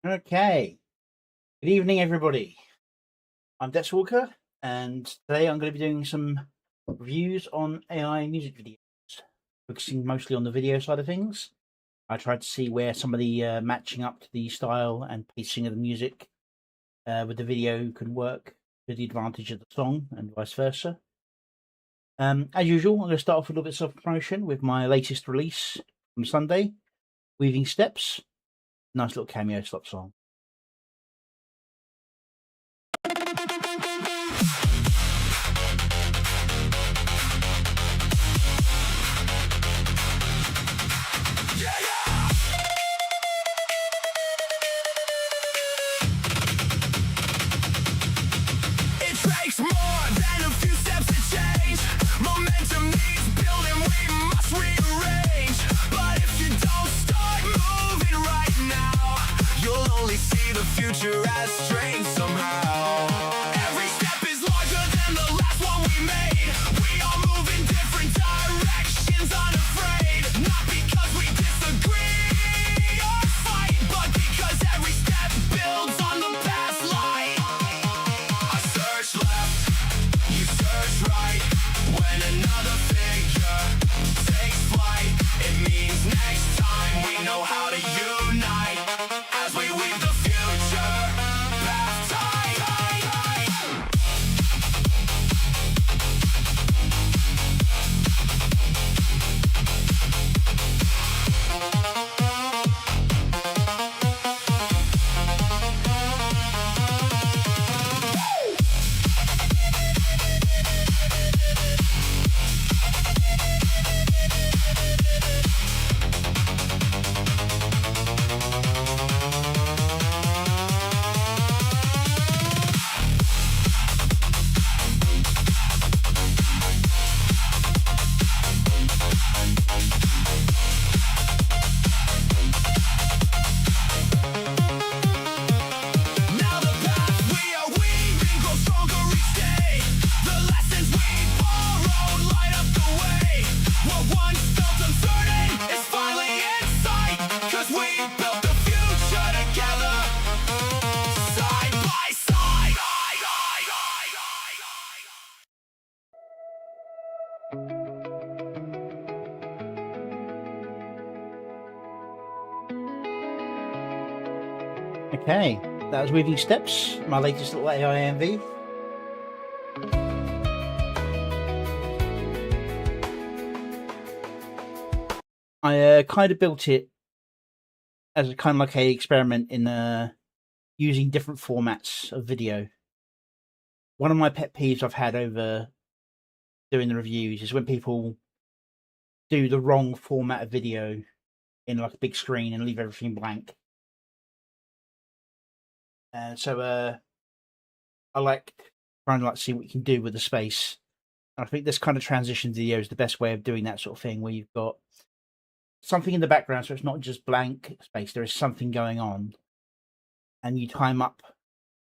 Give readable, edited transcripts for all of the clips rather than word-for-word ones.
Okay. Good evening, everybody. I'm DepthsWalker, and today I'm going to be doing some reviews on AI music videos, focusing mostly on the video side of things. I tried to see where some of the matching up to the style and pacing of the music with the video can work to the advantage of the song and vice versa. As usual, I'm going to start off with a little bit of self-promotion with my latest release from Sunday, Weaving Steps. Nice little cameo slot song. Future as strange somehow. Every step is larger than the last one we made. We all move in different directions, unafraid. Not because we disagree or fight, but because every step builds on the past light. I search left, you search right. When another figure takes flight, it means next time we know how to unite as we weave the Okay, that was Weaving Steps, my latest little AI MV. I kind of built it as a kind of like a experiment in using different formats of video. One of my pet peeves I've had over doing the reviews is when people do the wrong format of video in like a big screen and leave everything blank. So I like trying to see what you can do with the space. And I think this kind of transition video is the best way of doing that sort of thing, where you've got something in the background, so it's not just blank space. There is something going on, and you time up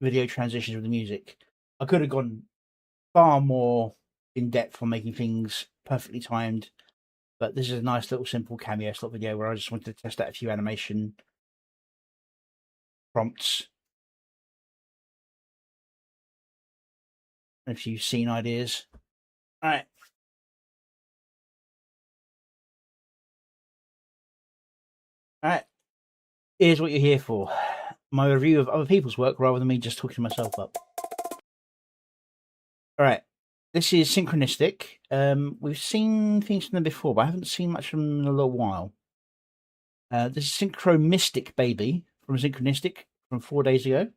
video transitions with the music. I could have gone far more in depth on making things perfectly timed, but this is a nice little simple cameo slot video where I just wanted to test out a few animation prompts and a few scene ideas. All right. Here's what you're here for. My review of other people's work rather than me just talking myself up. All right. This is Synchronistic. We've seen things from them before, but I haven't seen much from them in a little while. This is Synchro Mystic Baby from Synchronistic from 4 days ago.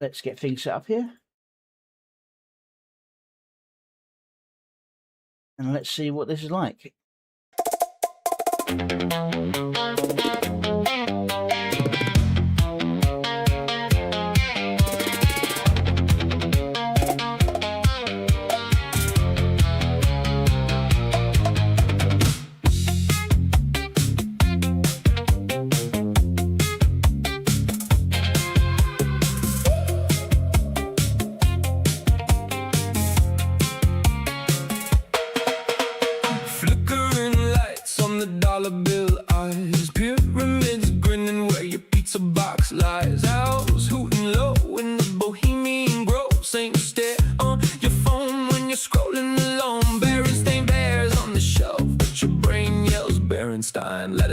Let's get things set up here. And let's see what this is like. Flickering lights on the dollar bill.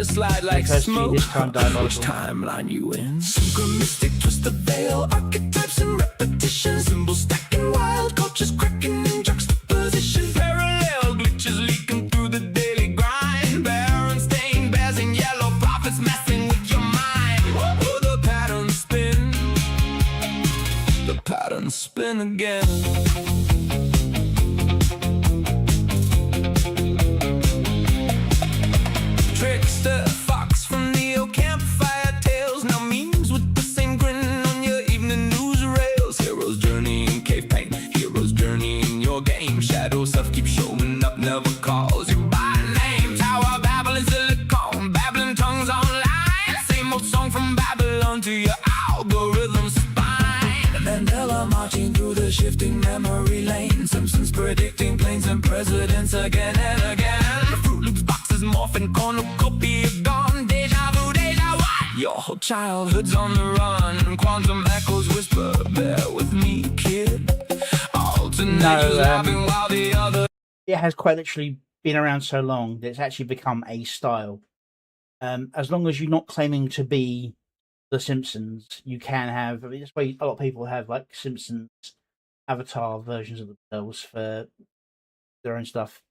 slide like First smoke. this time Which diabolical. timeline you in? Synchronistic, twist the veil, archetypes and repetition, symbols stacking, wild cultures cracking in juxtaposition. Parallel glitches leaking through the daily grind. Barren stained bears in yellow, prophets messing with your mind. Oh, the patterns spin. The patterns spin again. Trickster fox from Neo campfire tales, now memes with the same grin on your evening news rails. Heroes journey in cave paint, heroes journey in your game. Shadow self keeps showing up, never calls you by name. Tower Babel in silicon, babbling tongues online. Same old song from Babylon to your algorithm spine. Mandela marching through the shifting memory lane. Simpsons predicting planes and presidents again and again. Fruit Loops boxes morphing, cornucopia gone. Deja vu, deja vu. Your whole childhood's on the run. Quantum echoes whisper, bear with me, kid. Alternate laughing while the other. It has quite literally been around so long that it's actually become a style. As long as you're not claiming to be The Simpsons, you can have. I mean, that's why a lot of people have like Simpsons avatar versions of themselves for their own stuff.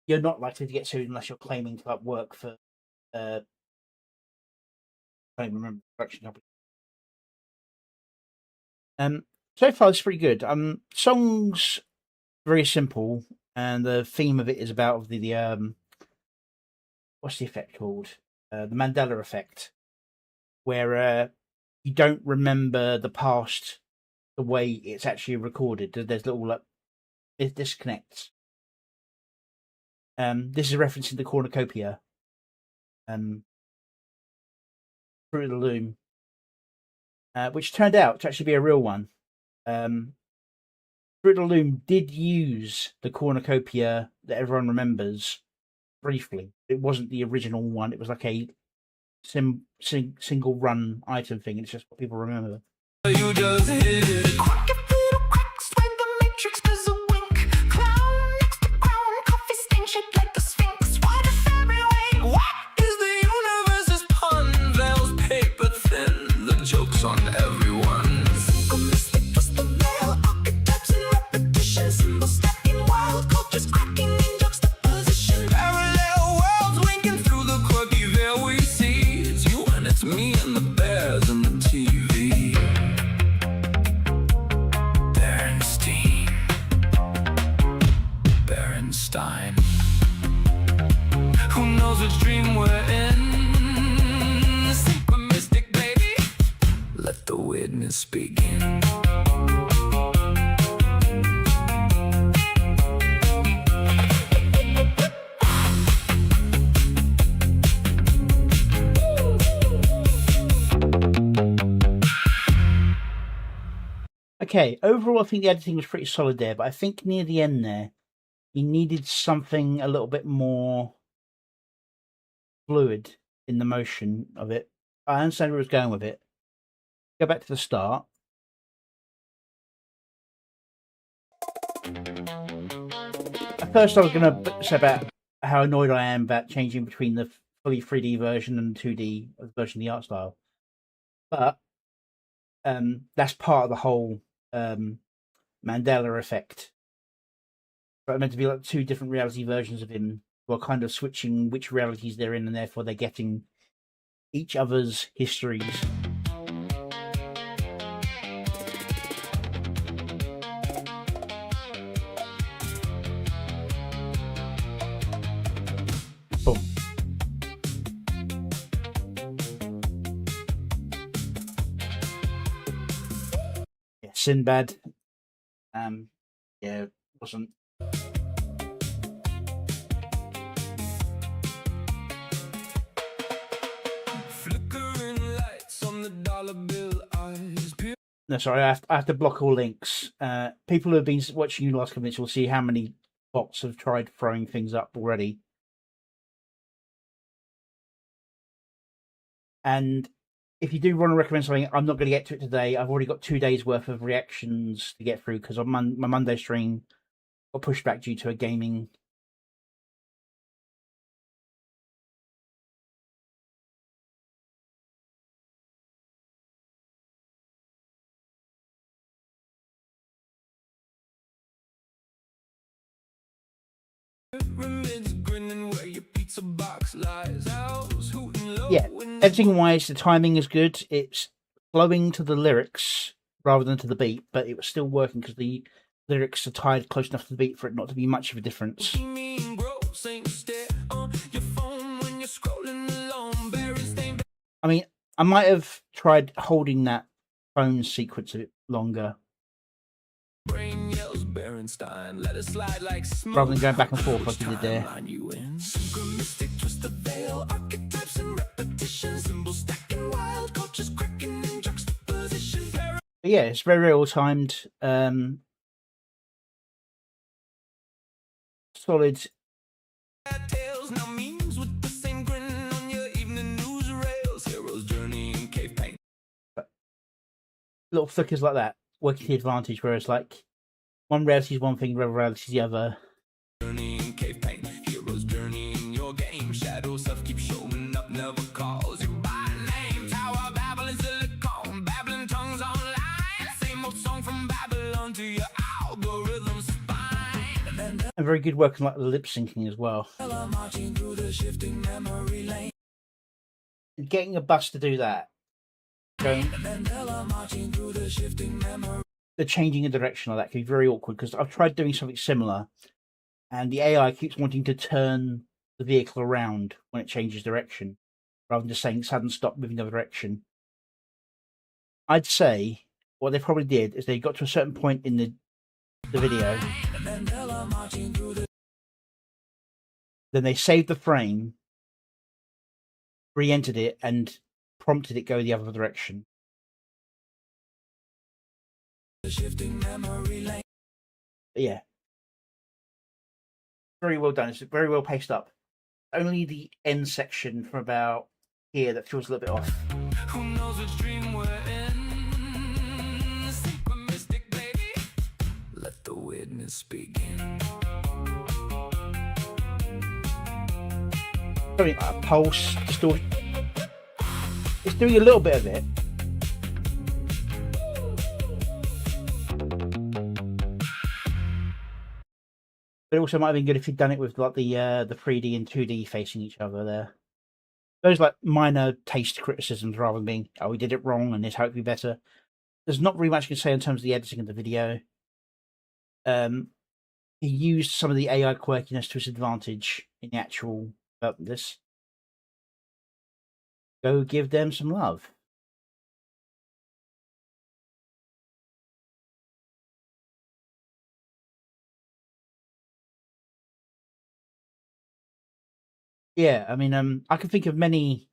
You're not likely to get sued unless you're claiming to like work for. I don't remember the production company. So far it's pretty good. Songs very simple, and the theme of it is about the what's the effect called? The Mandela effect, where you don't remember the past the way it's actually recorded. There's little like it disconnects. This is referencing the cornucopia. Through the Loom, which turned out to actually be a real one. Through the Loom did use the cornucopia that everyone remembers briefly. It wasn't the original one. It was like a single run item thing. It's just what people remember. You just hit it. Quack a little cracks when the matrix does a wink. Clown next to crown, coffee stain shaped like the Sphinx. What a fairy wing. What is the universe's pun? Veils paper thin, the joke's on everyone. Synchronistic, twist the veil, archetypes and repetition, symbols stacking, wild cultures cracking in juxtaposition. Parallel worlds winking through the quirky veil we see. It's you and it's me and the bears and the TV. Who knows which dream we're in? Super mystic, baby. Let the weirdness begin. Okay, overall I think the editing was pretty solid there, but I think near the end there, he needed something a little bit more fluid in the motion of it. I understand where he was going with it. Go back to the start. At first I was going to say about how annoyed I am about changing between the fully 3D version and 2D version of the art style. But that's part of the whole Mandela effect. But meant to be like two different reality versions of him who are kind of switching which realities they're in, and therefore they're getting each other's histories. Boom. Yeah, Sinbad. Yeah, wasn't. No, sorry, I have to block all links. People who have been watching you the last couple minutes will see how many bots have tried throwing things up already. And if you do want to recommend something, I'm not going to get to it today. I've already got 2 days worth of reactions to get through because on my Monday stream got pushed back due to a gaming Yeah, editing wise, the timing is good. It's flowing to the lyrics rather than to the beat, but it was still working because the lyrics are tied close enough to the beat for it not to be much of a difference. I mean, I might have tried holding that phone sequence a bit longer rather than going back and forth like you did there. But yeah, it's very well timed. Solid. Little flickers like that working to the advantage, whereas like one reality is one thing, the other reality is the other. Heroes journey in your game. Shadow stuff keeps showing up, never calls you by name. Tower babbling silicone, babbling tongues online. Same old song from Babylon to your algorithm spine. And very good work on like the lip syncing as well. Getting a bus to do that. The changing of direction of that can be very awkward because I've tried doing something similar and the AI keeps wanting to turn the vehicle around when it changes direction rather than just saying sudden stop moving the other direction. I'd say what they probably did is they got to a certain point in the video, then they saved the frame, re-entered it and prompted it go the other direction. But yeah, very well done. It's very well paced up. Only the end section from about here that feels a little bit off. Who knows which dream we're in? Super mystic, baby. Let the witness begin. Something like a pulse distortion. It's doing a little bit of it. But it also might have been good if you'd done it with like the 3D and 2D facing each other there. Those like minor taste criticisms rather than being, oh, we did it wrong and this how it could be better. There's not really much you can say in terms of the editing of the video. He used some of the AI quirkiness to his advantage in the actual this. Go give them some love. Yeah, I mean, I can think of many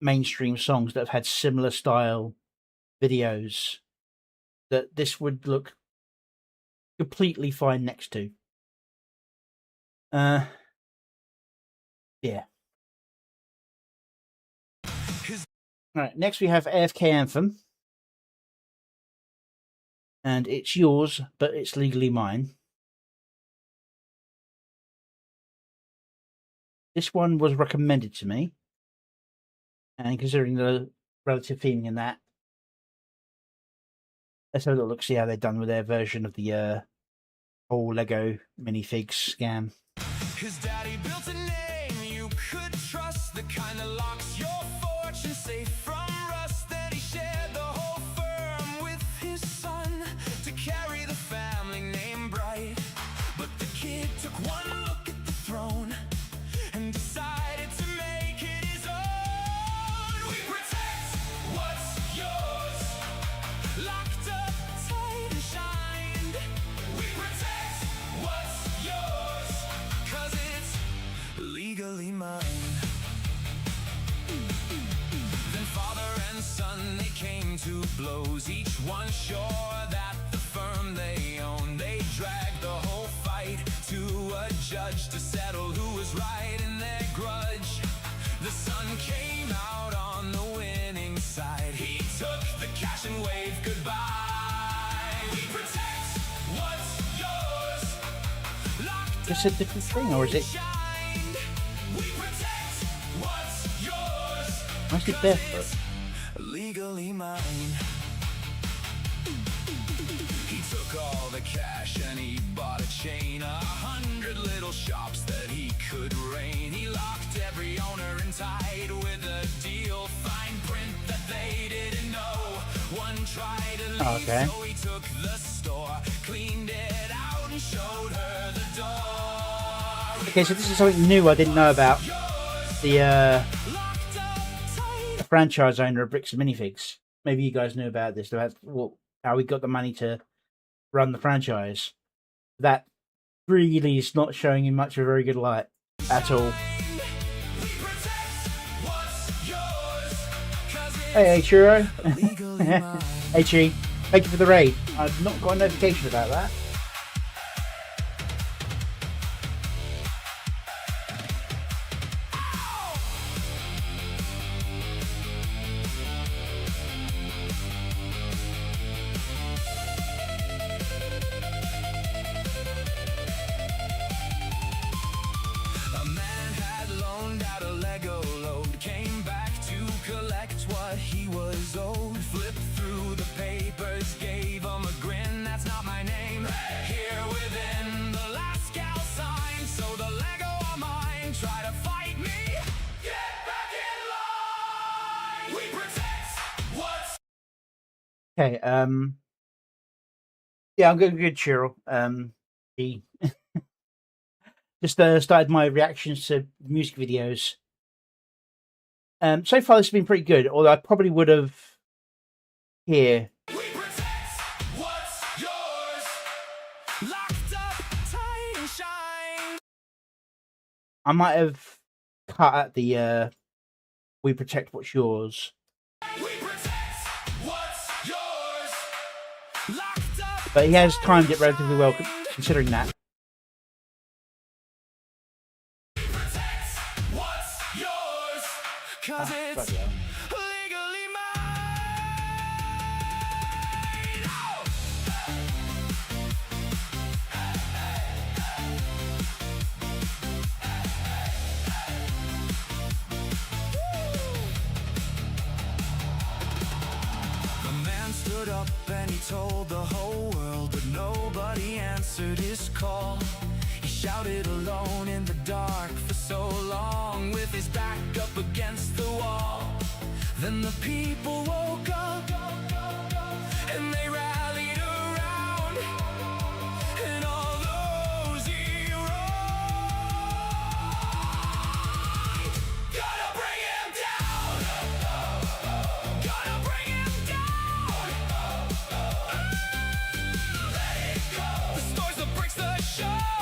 mainstream songs that have had similar style videos that this would look completely fine next to. Yeah. Alright, next we have AFK Anthem. And it's yours, but it's legally mine. This one was recommended to me. And considering the relative theming in that, let's have a look, see how they're done with their version of the whole Lego minifigs scam. His daddy built a name you could trust, the kind that locks your fortune safe from rust. Then he shared the whole firm with his son to carry the family name bright. But the kid took one look at the throne and decided to make it his own. We protect what's yours, locked up tight and shined. We protect what's yours, 'cause it's legally mine. Then father and son, they came to blows, each one sure that the firm they own. They dragged the whole fight to a judge to settle who was right in their grudge. The son came out on the winning side. He took the cash and waved goodbye. We protect what's yours. Is it a different thing, or is it? We protect what's yours. Why is it barefoot? Legally mine. He took all the cash and he bought a chain, 100 little shops that he could reign. He locked every owner in tight with a deal, fine print that they didn't know. One tried to leave, Okay. so he took the store, cleaned it out and showed her the door. Okay, so this is something new I didn't know about. The franchise owner of Bricks and Minifigs. Maybe you guys knew about this, about how he got the money to run the franchise. That really is not showing in much of a very good light at all. Hey, Churro. Hey, Chi. Thank you for the raid. I've not got a notification about that. A man had loaned out a Lego load, came back to collect what he was owed. Flipped through the papers, gave him a grin. That's not my name. Here within the last gal sign, so the Lego are mine. Try to fight me, get back in line. We protect what's Okay, yeah, I'm good, Cheryl. He just started my reactions to music videos. So far this has been pretty good, although I probably would have here. We protect what's yours. Locked up, tight and shine. I might have cut at the "We protect what's yours," We protect what's yours. Locked up, but he has timed it relatively well considering that. we protect what's yours. Cause it's Bloody hell. legally mine. Oh! The man stood up and he told the whole world, but nobody answered his call. He shouted alone in the dark for so long, with his back up against the wall. Then the people woke up and they rallied around, and all those he wronged. Gotta bring him down. Gotta bring him down. Let it go. The store's the bricks, the show.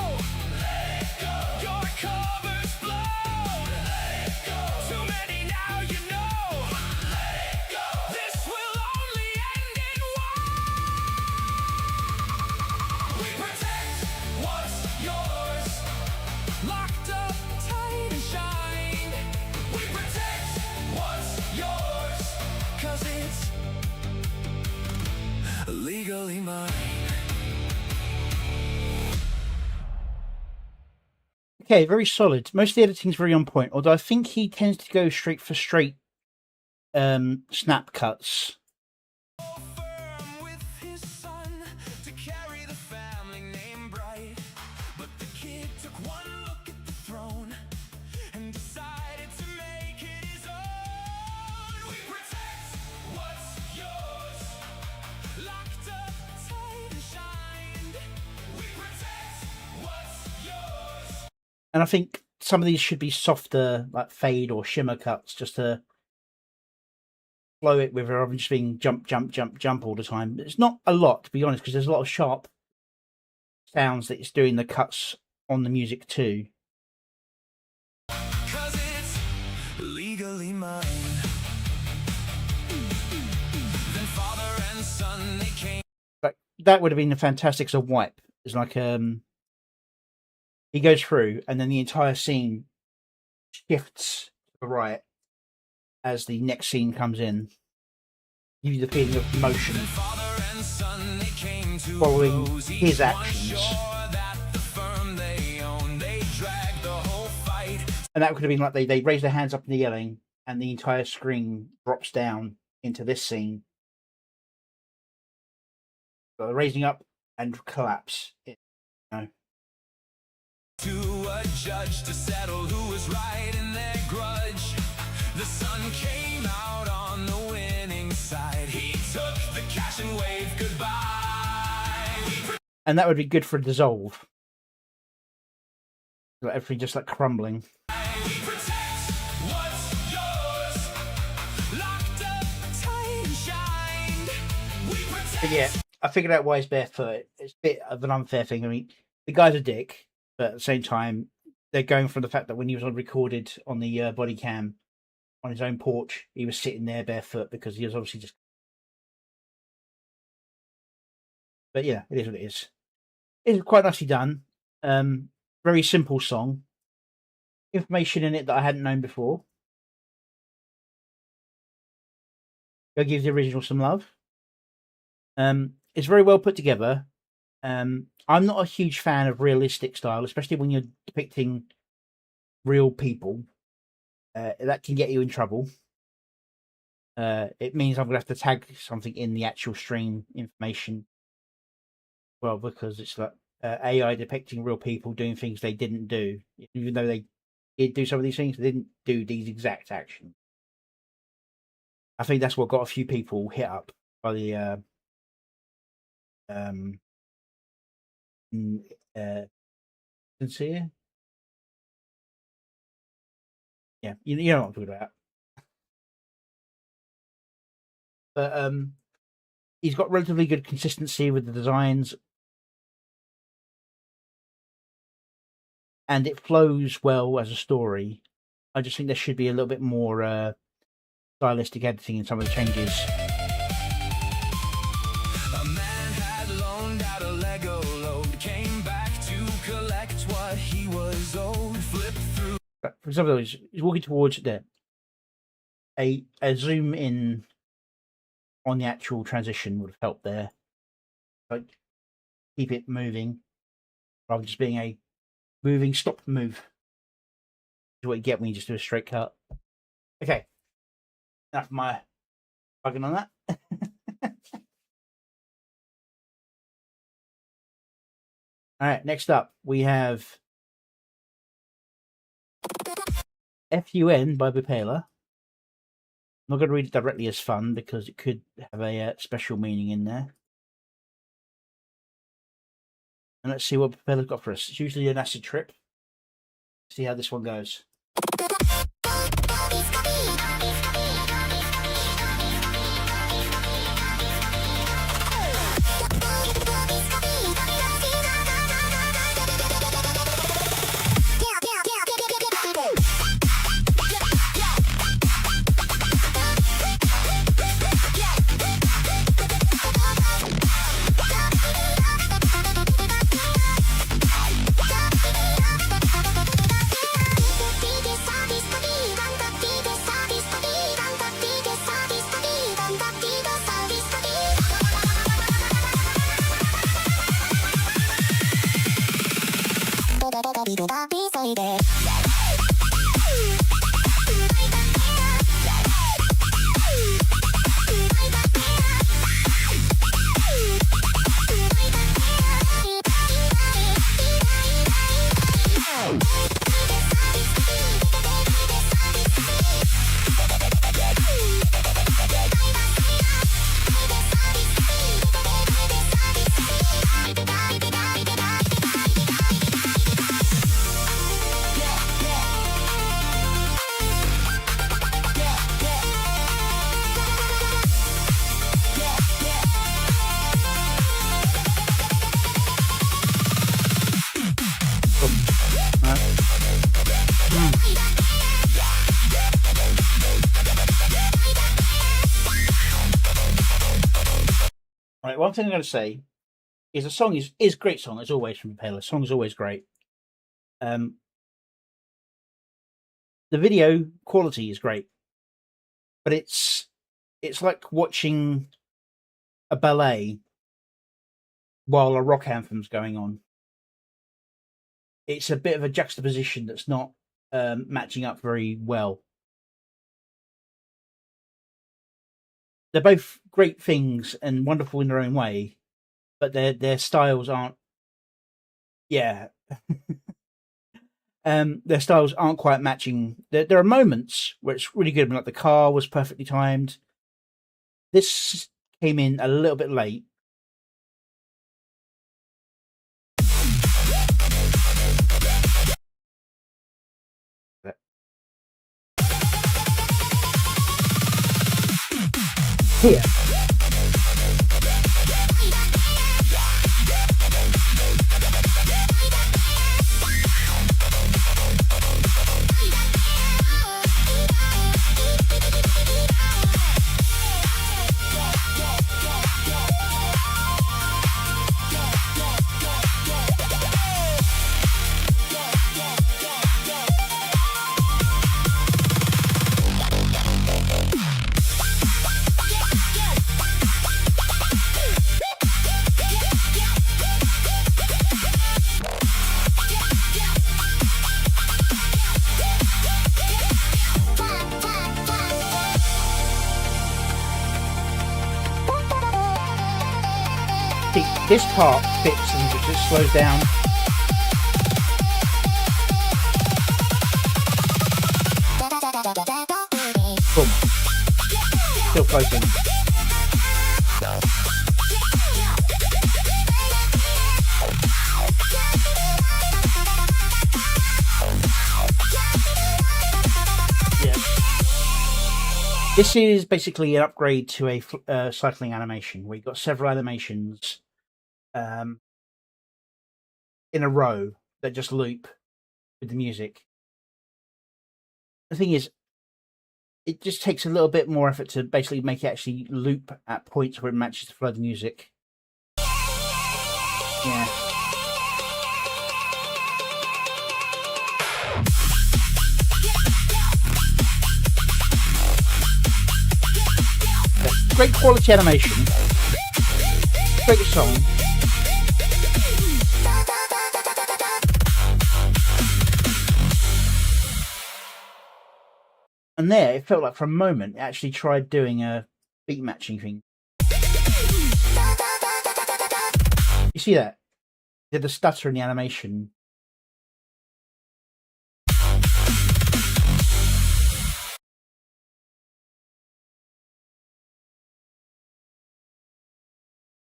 Let it go. Your cover's blown. Let it go. Too many now, you know. Let it go. This will only end in one. We protect what's yours. Locked up, tight and shine. We protect what's yours. Cause it's legally mine. Okay, very solid. Most of the editing's very on point, although I think he tends to go straight for straight snap cuts. Firm with his son to carry the family name bright, but the kid took one look at the throne and decided to make it his own. We protect what's yours. Locked up, tight and shined. We protect what's yours. And I think some of these should be softer, like fade or shimmer cuts, just to flow it with rather than just being jump, jump, jump, jump all the time. It's not a lot, to be honest, because there's a lot of sharp sounds that it's doing the cuts on the music too. Cause it's legally mine. Then father and son, they came. But that would have been fantastic as a wipe. It's like he goes through and then the entire scene shifts to the right as the next scene comes in. Give you the feeling of motion Father and son, they came to following blows. his Each was actions. sure that the firm they own, they dragged the whole fight. And that could have been like they raise their hands up in the yelling and the entire screen drops down into this scene. raising up and collapse. To a judge to settle who was right in their grudge. The sun came out on the winning side. He took the cash and waved goodbye. And that would be good for a dissolve. Like everything just like crumbling. We protect what's yours. Locked up, tight and shined. We protect. But yeah, I figured out why he's barefoot. It's a bit of an unfair thing. I mean, the guy's a dick, but at the same time, they're going from the fact that when he was recorded on the body cam on his own porch, he was sitting there barefoot because he was obviously just. But yeah, it is what it is. It's quite nicely done. Very simple song. Information in it that I hadn't known before. Go give the original some love. It's very well put together. I'm not a huge fan of realistic style, especially when you're depicting real people. That can get you in trouble. It means I'm going to have to tag something in the actual stream information. Well, because it's like AI depicting real people doing things they didn't do. Even though they did do some of these things, they didn't do these exact actions. I think that's what got a few people hit up by the sincere. Yeah, you know what I'm talking about. But he's got relatively good consistency with the designs, and it flows well as a story. I just think there should be a little bit more stylistic editing in some of the changes. A man had loaned out a Lego load, came back to collect what he was owed. Flipped through. For example, he's walking towards there. A zoom in on the actual transition would have helped there. Like keep it moving rather than just being a moving stop move. Is what you get when you just do a straight cut. Okay. Enough of my bugging on that. Alright, next up we have FUN by Bipela. I'm not going to read it directly as fun because it could have a special meaning in there. And let's see what Bipela's got for us. It's usually an acid trip. See how this one goes. Right, one thing I'm going to say is the song is a great song as always from Bipela. The song is always great. The video quality is great, but it's like watching a ballet while a rock anthem's going on. It's a bit of a juxtaposition that's not matching up very well. They're both great things and wonderful in their own way, but their styles aren't. Yeah, their styles aren't quite matching. There are moments where it's really good, like the car was perfectly timed. This came in a little bit late. Here. See, this part fits and just slows down. Boom. Still floating. Yeah. This is basically an upgrade to a cycling animation where you've got several animations in a row that just loop with the music. The thing is, it just takes a little bit more effort to basically make it actually loop at points where it matches the flow of the music. Yeah. Great quality animation. Great song. And there, it felt like for a moment it actually tried doing a beat matching thing. You see that? Did the stutter in the animation.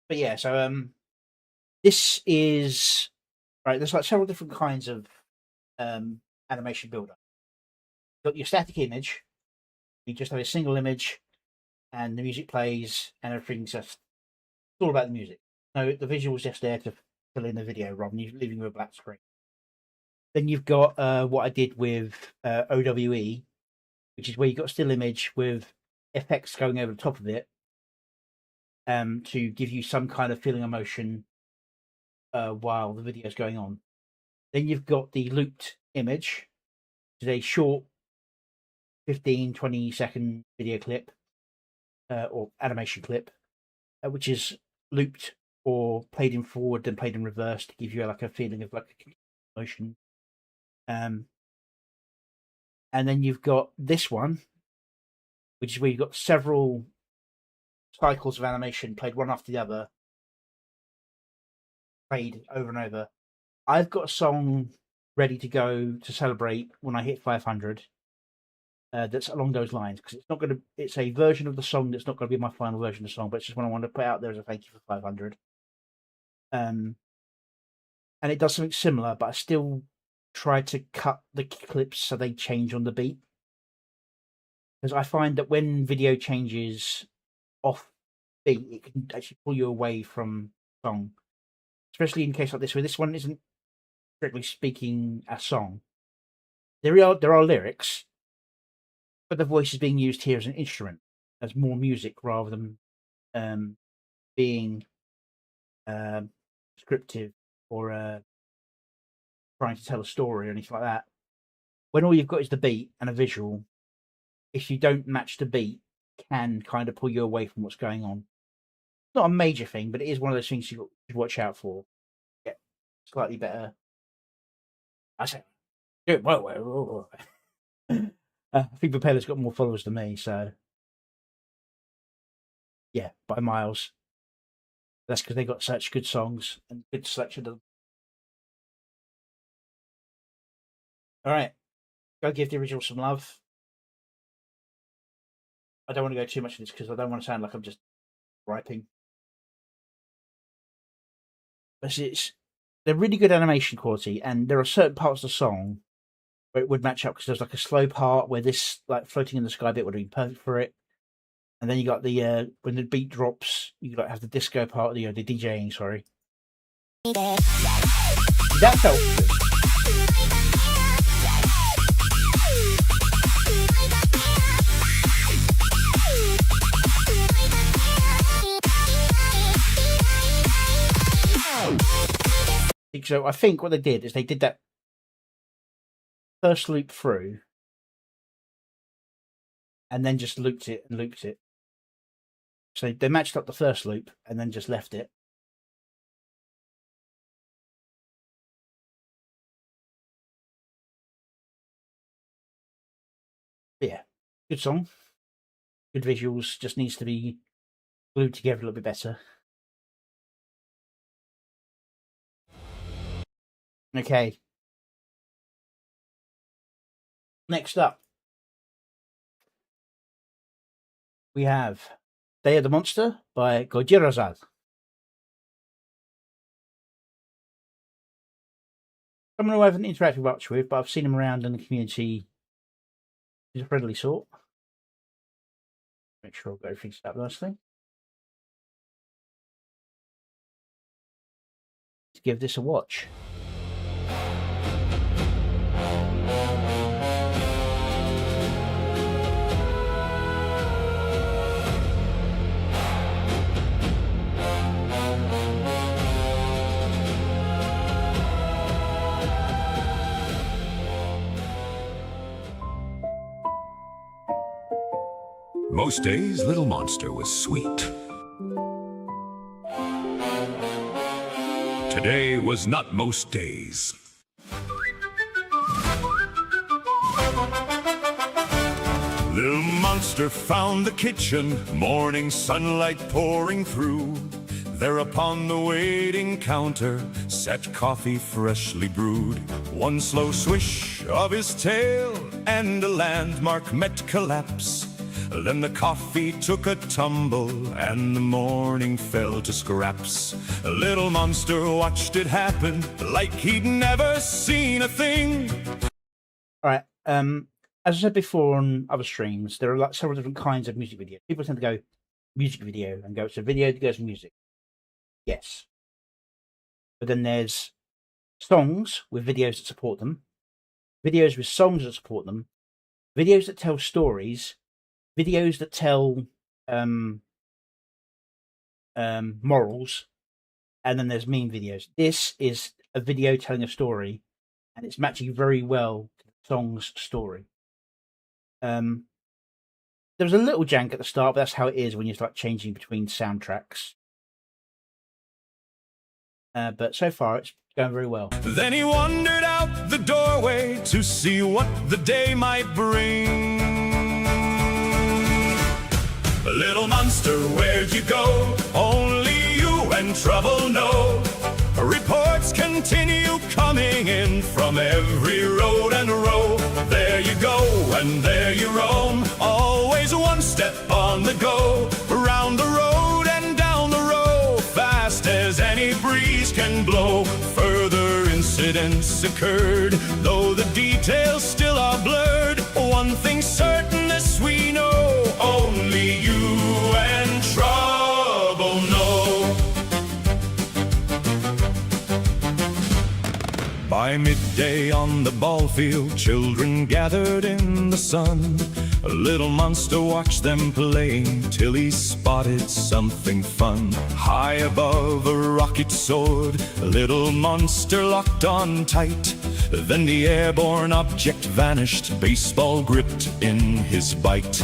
But yeah, so this is right. There's like several different kinds of animation builder. You've got your static image. You just have a single image, and the music plays, and everything's just it's all about the music. No, the visual's just there to fill in the video rather than you leaving with a black screen. Then you've got what I did with OWE, which is where you've got a still image with effects going over the top of it to give you some kind of feeling emotion while the video is going on. Then you've got the looped image, which is a short 15-20 second video clip or animation clip, which is looped or played in forward and played in reverse to give you like a feeling of like a emotion. And then you've got this one, which is where you've got several cycles of animation played one after the other, played over and over. I've got a song ready to go to celebrate when I hit 500. That's along those lines because it's not going to. It's a version of the song that's not going to be my final version of the song, but it's just one I want to put out there as a thank you for 500. And it does something similar, but I still try to cut the clips so they change on the beat because I find that when video changes off beat, it can actually pull you away from the song, especially in case like this where this one isn't strictly speaking a song. There are lyrics, but the voice is being used here as an instrument, as more music rather than being scriptive or trying to tell a story or anything like that. When all you've got is the beat and a visual, if you don't match the beat, can kind of pull you away from what's going on. It's not a major thing, but it is one of those things you should watch out for. Get slightly better. I say, whoa. I think Propeller's got more followers than me, so yeah, by miles. That's because they got such good songs and good selection of them. All right, go give the original some love. I don't want to go too much into this because I don't want to sound like I'm just griping. But they're really good animation quality, and there are certain parts of the song where it would match up because there's like a slow part where this like floating in the sky bit would have been perfect for it. And then you got the when the beat drops, you got to have the disco part, the DJing. Sorry, that felt good. So I think what they did is they did that first loop through, and then just looped it and looped it. So they matched up the first loop and then just left it. But yeah, good song, good visuals. Just needs to be glued together a little bit better. Okay. Next up, we have Day of the Monster by Gojira-san. Someone who I haven't interacted much with, but I've seen him around in the community. He's a friendly sort. Make sure I've got everything set up nicely. Let's give this a watch. Most days, Little Monster was sweet. Today was not most days. Little Monster found the kitchen, morning sunlight pouring through. There upon the waiting counter sat coffee freshly brewed. One slow swish of his tail and a landmark met collapse. Then the coffee took a tumble and the morning fell to scraps. Little Monster watched it happen like he'd never seen a thing. All right. As I said before on other streams, there are like several different kinds of music videos. People tend to go music video and go, it's a video that goes to music. Yes. But then there's songs with videos that support them, videos with songs that support them, videos that tell stories, videos that tell morals, and then there's meme videos. This is a video telling a story, and it's matching very well to the song's story. There was a little jank at the start, but that's how it is when you start changing between soundtracks. But so far, it's going very well. Then he wandered out the doorway to see what the day might bring. Little Monster, where'd you go? Only you and trouble know. Reports continue coming in from every road and row. There you go, and there you roam, always one step on the go. Around the road and down the row, fast as any breeze can blow. Further incidents occurred, though the details still are blurred. One thing certain, this we know, only you and trouble know. By midday on the ball field, children gathered in the sun. A Little Monster watched them playing till he spotted something fun. High above a rocket soared, a Little Monster locked on tight. Then the airborne object vanished, baseball gripped in his bite.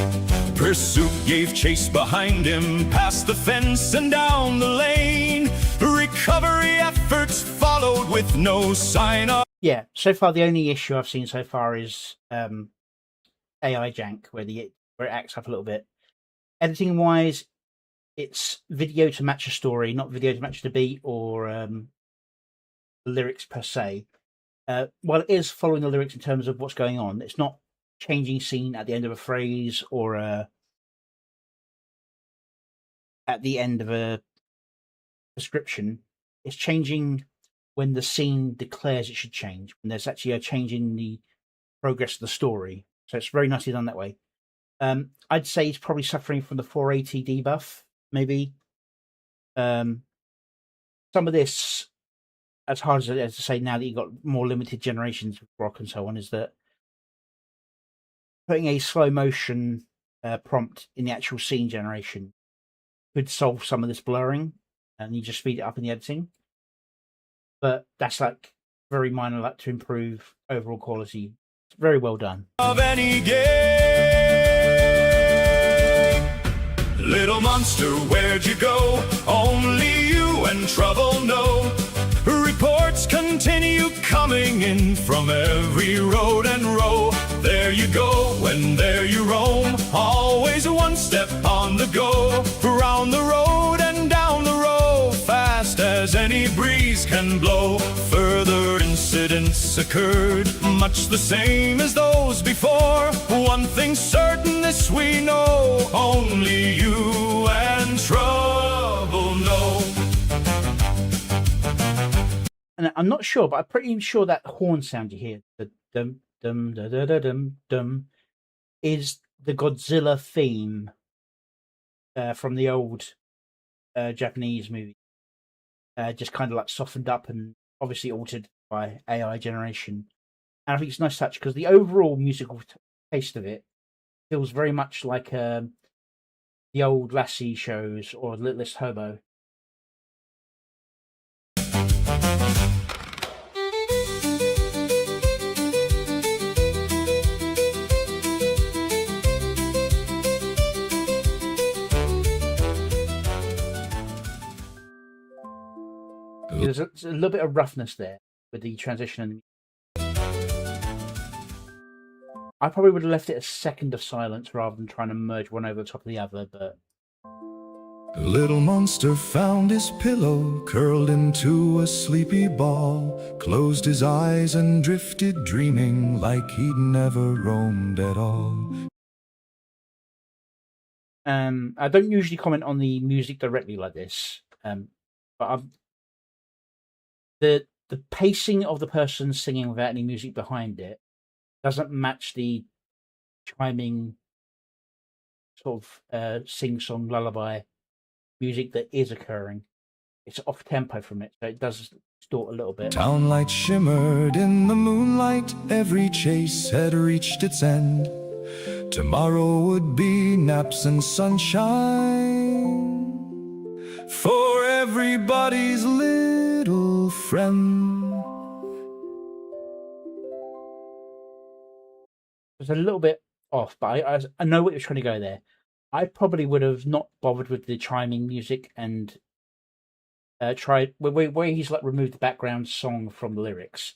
Pursuit gave chase behind him, past the fence and down the lane. Recovery efforts followed with no sign of... Yeah, so far the only issue I've seen so far is AI jank, where it acts up a little bit. Editing wise, it's video to match a story, not video to match the beat or the lyrics per se. While it is following the lyrics in terms of what's going on, it's not changing scene at the end of a phrase or at the end of a description. It's changing when the scene declares it should change, when there's actually a change in the progress of the story. So it's very nicely done that way. I'd say he's probably suffering from the 480 debuff, maybe. Some of this, as hard as it is to say now that you've got more limited generations of rock and so on, is that putting a slow motion prompt in the actual scene generation could solve some of this blurring, and you just speed it up in the editing. But that's like very minor, like to improve overall quality. It's very well done. Of any game, little monster, where'd you go? Only you and trouble know. Reports continue coming in from every road and row. There you go, and there you roam, always one step on the go. Around the road and down the row, fast as any breeze can blow. Further incidents occurred, much the same as those before. One thing certain, this we know, only you and trouble know. And I'm not sure, but I'm pretty sure that horn sound you hear, the dum dum da da da dum dum, is the Godzilla theme from the old Japanese movie. Just kind of like softened up and obviously altered by AI generation. And I think it's a nice touch because the overall musical taste of it feels very much like the old Lassie shows or Littlest Hobo. There's a little bit of roughness there with the transition. I probably would have left it a second of silence rather than trying to merge one over the top of the other, but... Little monster found his pillow, curled into a sleepy ball, closed his eyes and drifted dreaming like he'd never roamed at all. I don't usually comment on the music directly like this, but the pacing of the person singing without any music behind it doesn't match the chiming sort of sing-song lullaby music that is occurring. It's off tempo from it, so it does distort a little bit. Town lights shimmered in the moonlight, every chase had reached its end. Tomorrow would be naps and sunshine for everybody's little friend. It's a little bit off, but I know what you're trying to go there. I probably would have not bothered with the chiming music and tried where he's like removed the background song from the lyrics.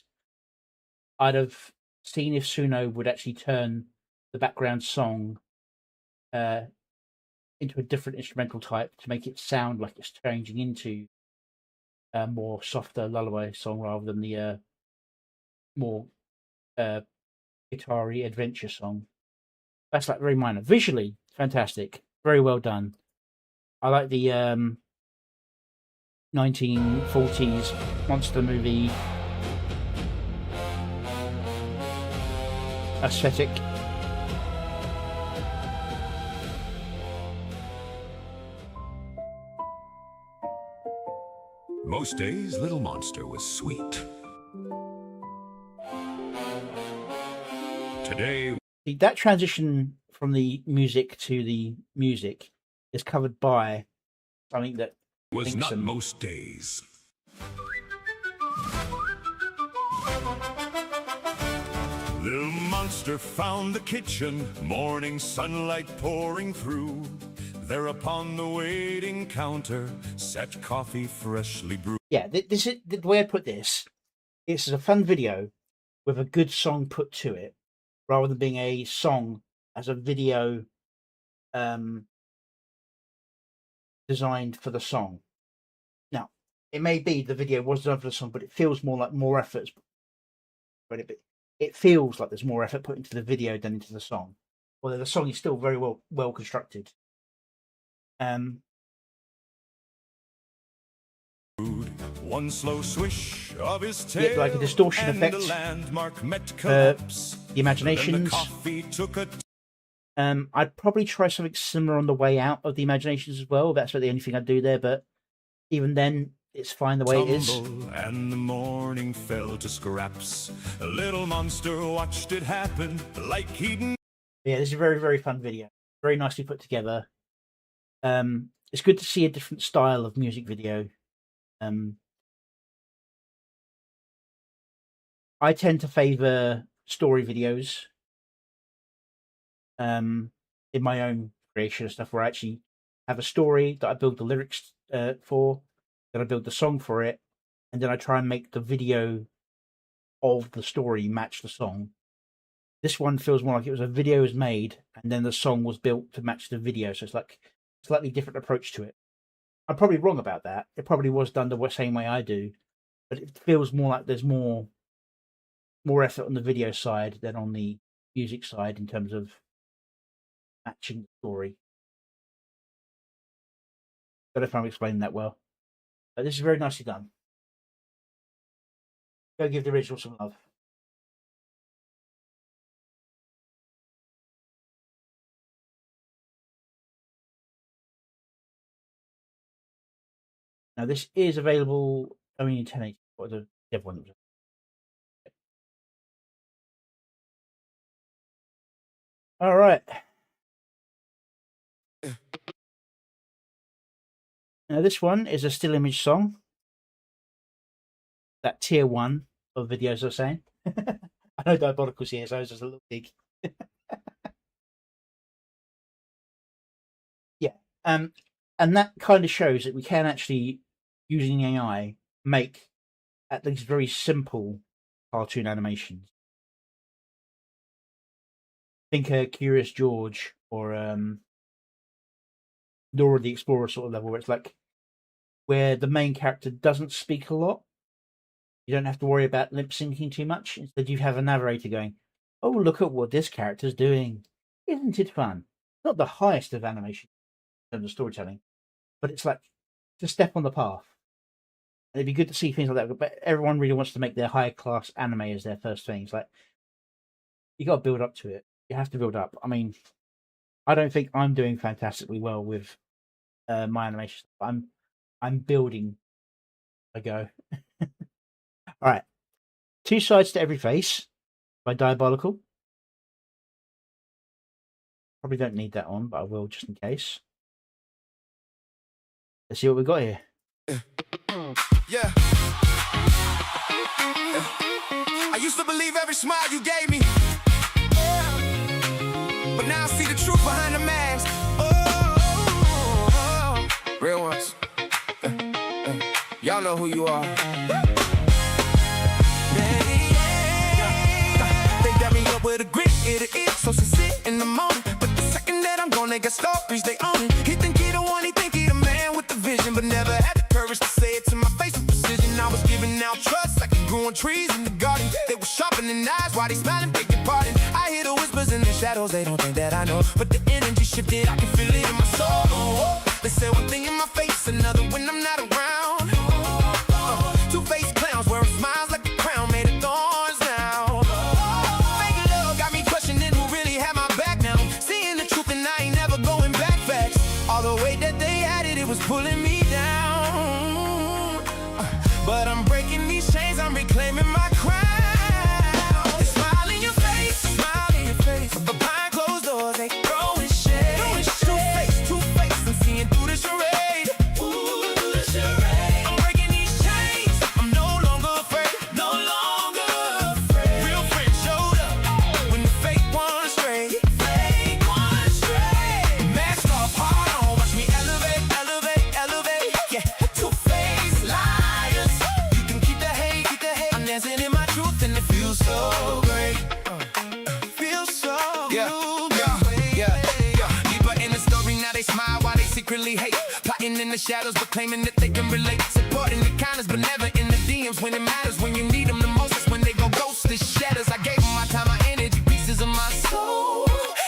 I'd have seen if Suno would actually turn the background song into a different instrumental type to make it sound like it's changing into a more softer lullaby song rather than the more guitar-y adventure song. That's like very minor. Visually, fantastic. Very well done. I like the 1940s monster movie aesthetic. Most days, Little Monster was sweet. Today, That transition from the music to the music is covered by something that was not most days. Little Monster found the kitchen, morning sunlight pouring through. There upon the waiting counter sat coffee freshly brewed. Yeah, this is the way I put this. This is a fun video with a good song put to it, rather than being a song as a video designed for the song. Now, it may be the video was designed for the song, but it feels more like more effort. But it feels like there's more effort put into the video than into the song. Although the song is still very well constructed. One slow swish of his tail, yeah, like a distortion effect. The imaginations. I'd probably try something similar on the way out of the imaginations as well. That's about the only thing I'd do there, but even then, it's fine the way it is. And the morning fell to scraps. A little monster watched it happen like he'd... Yeah, this is a very, very fun video. Very nicely put together. It's good to see a different style of music video. I tend to favour story videos in my own creation of stuff, where I actually have a story that I build the lyrics for, then I build the song for it, and then I try and make the video of the story match the song. This one feels more like it was a video was made and then the song was built to match the video, so it's like a slightly different approach to it. I'm probably wrong about that. It probably was done the same way I do, but it feels more like there's more effort on the video side than on the music side in terms of matching the story. I don't know if I'm explaining that well, but this is very nicely done. Go give the original some love. Now this is available only in 1080, or the other one. All right. Now this one is a still image song. That tier 1 of videos I was saying. I know Diabolical's here, so I was just a little big. Yeah. And that kind of shows that we can actually, using AI, make at least very simple cartoon animations. Think Curious George or Dora the Explorer sort of level, where it's like where the main character doesn't speak a lot. You don't have to worry about lip syncing too much. Instead, you have a narrator going, "Oh, look at what this character's doing! Isn't it fun?" Not the highest of animation in terms of storytelling, but it's like it's a step on the path. And it'd be good to see things like that. But everyone really wants to make their high class anime as their first thing. It's like you got to build up to it. You have to build up. I mean, I don't think I'm doing fantastically well with my animation. I'm building. I go. All right. 2 Sides to Every Face by Diabolical. Probably don't need that on, but I will just in case. Let's see what we got here. Yeah. I used to believe every smile you gave me, but now I see the truth behind the mask. Oh, real ones. Y'all know who you are. They got me up with a grit, it is so sincere in the moment. But the second that I'm gone, they got stories they own it. He think he the one, he think he the man with the vision, but never had the courage to say it to my face with precision. I was giving out trust like it grew on trees in the garden. They were sharpening eyes while they smiling, beg your pardon. I hear the whispers in the shadows, they don't think that I know, but the energy shifted, I can feel it in my soul. They say one thing in my face, another when I'm not around. Two-faced clowns wearing smiles like a crown made of thorns now. Fake love got me questioning who really had my back now. Seeing the truth and I ain't never going back. Facts. All the way that they had it, it was pulling me down. But I'm breaking these chains, I'm reclaiming my crown. Smile in your face, smile in your face. But behind closed doors, they throwing shade. Two-faced, I'm seeing through the charade. Ooh, through the charade. I'm breaking these chains, I'm no longer afraid. No longer afraid. Real friends showed up when the fake one strayed. Fake one strayed. Mask off, hard on, watch me elevate, elevate, elevate. Yeah, two-faced liars. You can keep the hate, I'm dancing in my truth and it feels so great. Feels so good. Yeah. Deeper in the story, now they smile while they secretly hate. plotting in the shadows, but claiming that they can relate. Supporting the kindness, but never in the DMs when it matters. When you need them the most, that's when they go ghost. This shatters. I gave them my time, my energy, pieces of my soul.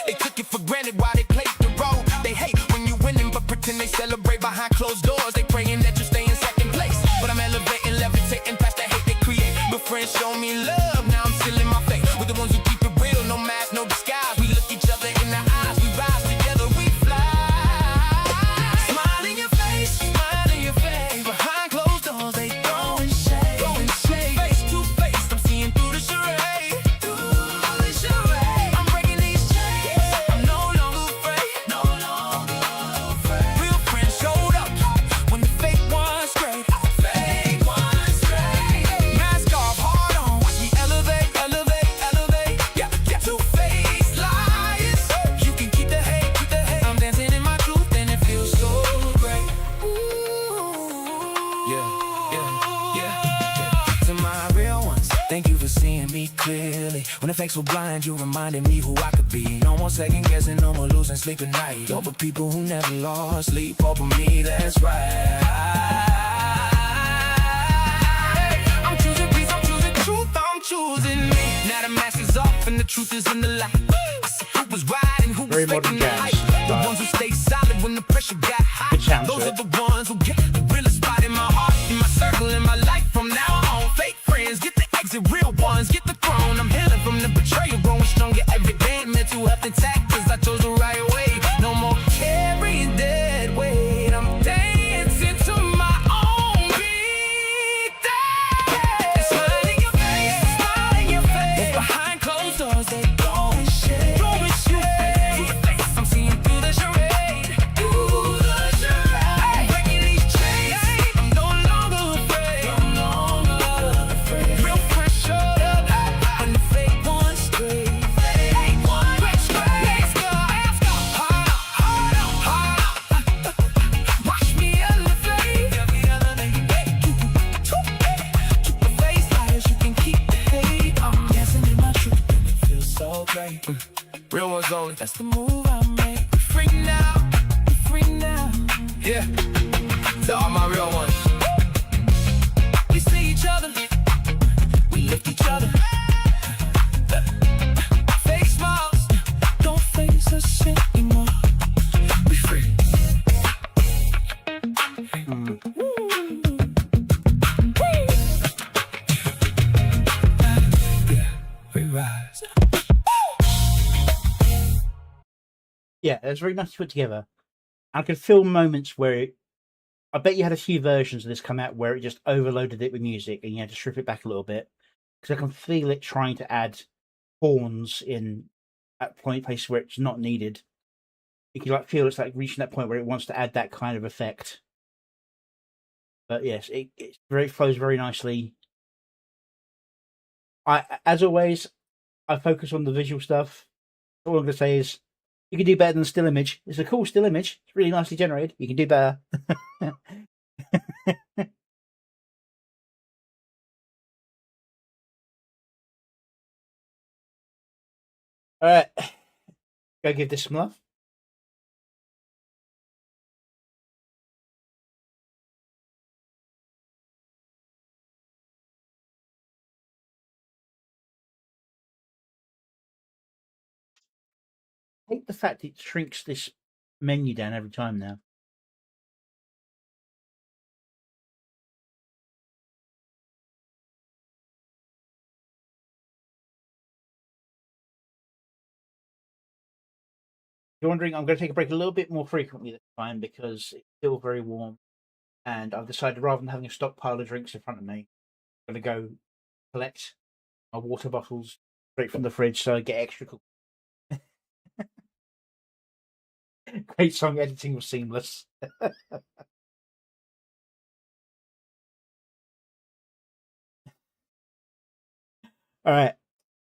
They took it for granted while they played the role. They hate when you winning, but pretend they celebrate behind closed doors. They praying that you stay in second place, but I'm elevating, levitating past the hate they create. But friends show me love, now I'm still in my faith with the ones who keep it real, no mask, no disguise. We look each other in the eyes, we rise together, we fly. Smile in your face, smile in your face. Behind closed doors, they throwing shade, throwing shade. Face to face, I'm seeing through the charade, through the charade. I'm breaking these chains, I'm no longer afraid, no longer afraid. Real friends showed up when the fake ones strayed, fake ones strayed. Mask off, heart on, watch me elevate, elevate, elevate. Yeah, yeah. Two-faced liars, you can keep the hate, keep the hate. I'm dancing in my truth and it feels so great. Yeah. To my real ones, thank you for seeing me clearly. When the fakes were blind, you reminded me who I could be. No more second guessing, no more losing sleep at night. Over people who never lost sleep over me, that's right. I'm choosing peace, I'm choosing truth, I'm choosing me. Now the mask is off and the truth is in the light. I see who was right and who was Very faking modern the jazz hype. The style. ones who stay solid when the pressure got high. Good sound to Those it. are the ones who get the realest spot in my heart, in my circle, in my life. From now on, fake friends get the exit, real ones get the throne. I'm healing from the betrayal, growing stronger every day. Mental health intact, cause I chose the right way. No more carrying dead weight. I'm dancing to my own beat. And smile in your face, smile in your face. Behind closed doors, they throwing shade, throwing shade. I'm seeing through the charade, through the charade. I'm breaking these chains, I'm no longer afraid, I'm no longer afraid. Real friends showed up when the fake ones strayed, fake ones strayed. Let's go, heart on, heart on. Watch me elevate, keep the face liars, you can keep the hate. I'm dancing in my truth and it feels so great. Real ones only, that's the move I make. We free now, we free now. Yeah, to all my real ones. We see each other, we lift each other. Fake smiles don't face us anymore. We free. Yeah, we rise. Yeah, it was very nice to put together. I could feel moments where I bet you had a few versions of this come out where it just overloaded it with music and you had to strip it back a little bit. Because I can feel it trying to add horns in at places where it's not needed. You can feel it's like reaching that point where it wants to add that kind of effect. But yes, it flows very nicely. As always, I focus on the visual stuff. All I'm going to say is, you can do better than still image. It's a cool still image. It's really nicely generated. You can do better. All right, go give this some love. I hate the fact it shrinks this menu down every time now. If you're wondering, I'm going to take a break a little bit more frequently this time because it's still very warm. And I've decided rather than having a stockpile of drinks in front of me, I'm going to go collect my water bottles straight from the fridge so I get extra cool. Great song editing was seamless. All right.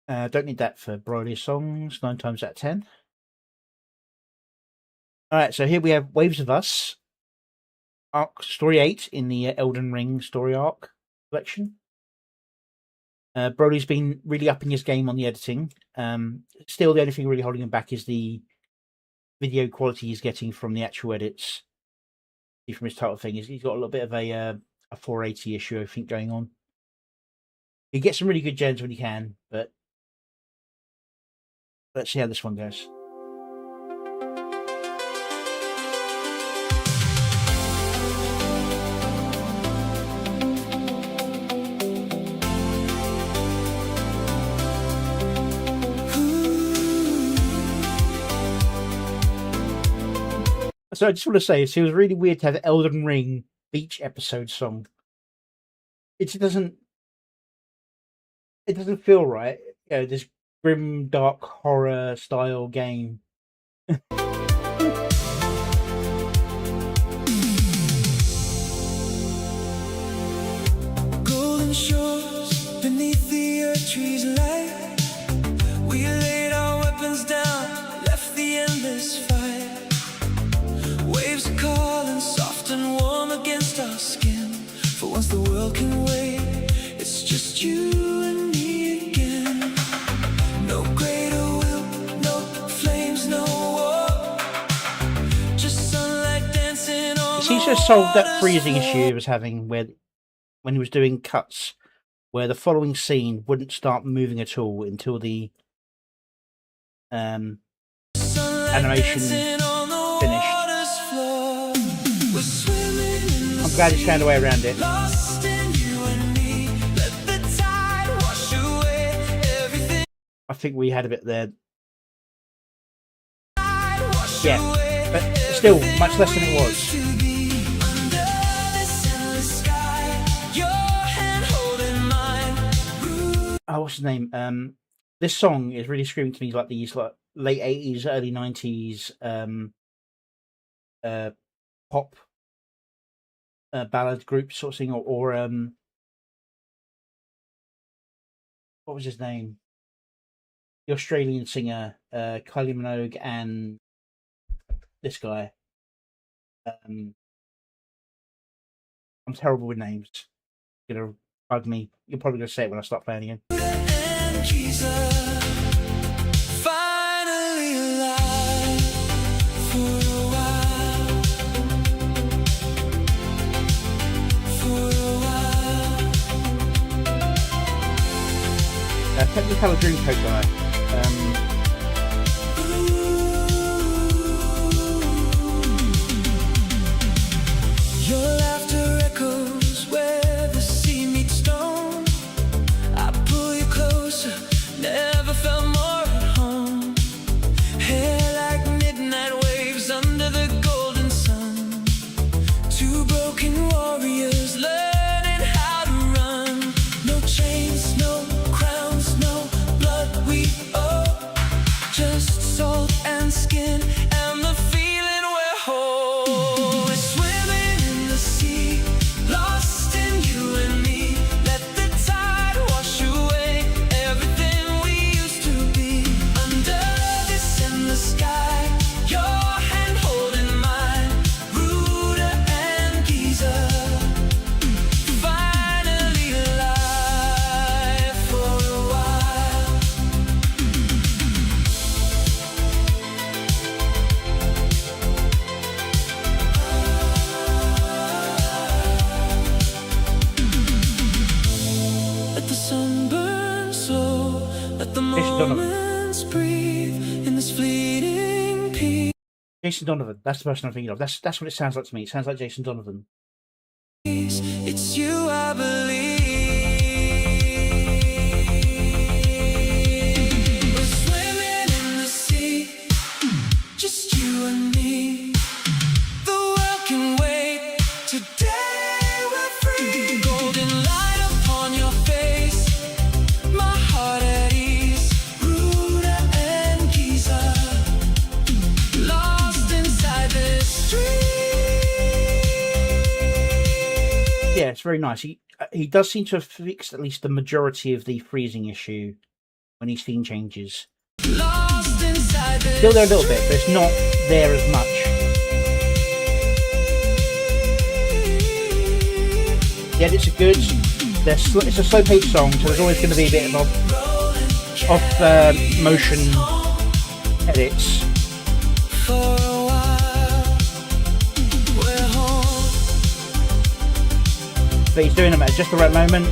Don't need that for Broly songs, 9 times out of 10. All right, so here we have Waves of Us, story 8 in the Elden Ring story arc collection. Broly's been really upping his game on the editing. Still, the only thing really holding him back is the video quality he's getting from the actual edits. see from his title thing, is he's got a little bit of a 480 issue, I think, going on. He gets some really good gens when he can, but let's see how this one goes. So I just want to say, it was really weird to have the Elden Ring beach episode song. It doesn't feel right. You know, this grim, dark horror style game. Golden shores beneath the earth trees light. We laid our weapons down, left the endless fight. Waves are calling soft and warm against our skin. For once the world can wait, it's just you and me again. No greater will, no flames, no war. Just sunlight dancing on. He seems to have solved that freezing issue he was having when he was doing cuts, where the following scene wouldn't start moving at all until the animation finished. I'm glad he's found a way around it. I think we had a bit there. Yeah, but still much less than it was. Oh, what's his name? This song is really screaming to me like these late 80s, early 90s pop ballad group sort of thing, or what was his name? The Australian singer, Kylie Minogue, and this guy. I'm terrible with names. You're gonna bug me. You're probably gonna say it when I start playing again. Technicolor Dreamcoat guy. Your laughter echoes where the sea meets stone. I pull you closer, never felt more at home. Hair like midnight waves under the golden sun. Two broken warriors learning how to run. No chains, no crowns, no blood we owe. Just salt and skin and the feeling we're whole. We're swimming in the sea, lost in you and me. Let the tide wash away everything we used to be. Under this endless sky, your hand holding mine. Ruder and Giza, finally alive for a while. Let the sun burn slow, let the Donovan. moments breathe in this fleeting peace. Jason Donovan. That's the person I'm thinking of. That's what it sounds like to me. It sounds like Jason Donovan. It's you, I believe. We're swimming in the sea, just you and me. The world can wait. Today we're free. Golden light upon your face, my heart at ease. Ruder and Giza, lost inside this dream. Yeah, it's very nice. He does seem to have fixed at least the majority of the freezing issue when his scene changes. Lost inside this Still there a little bit, but it's not there as much. The edits are good. It's a slow-paced song, so there's always going to be a bit of motion edits. for a while. We're home. but he's doing them at just the right moment.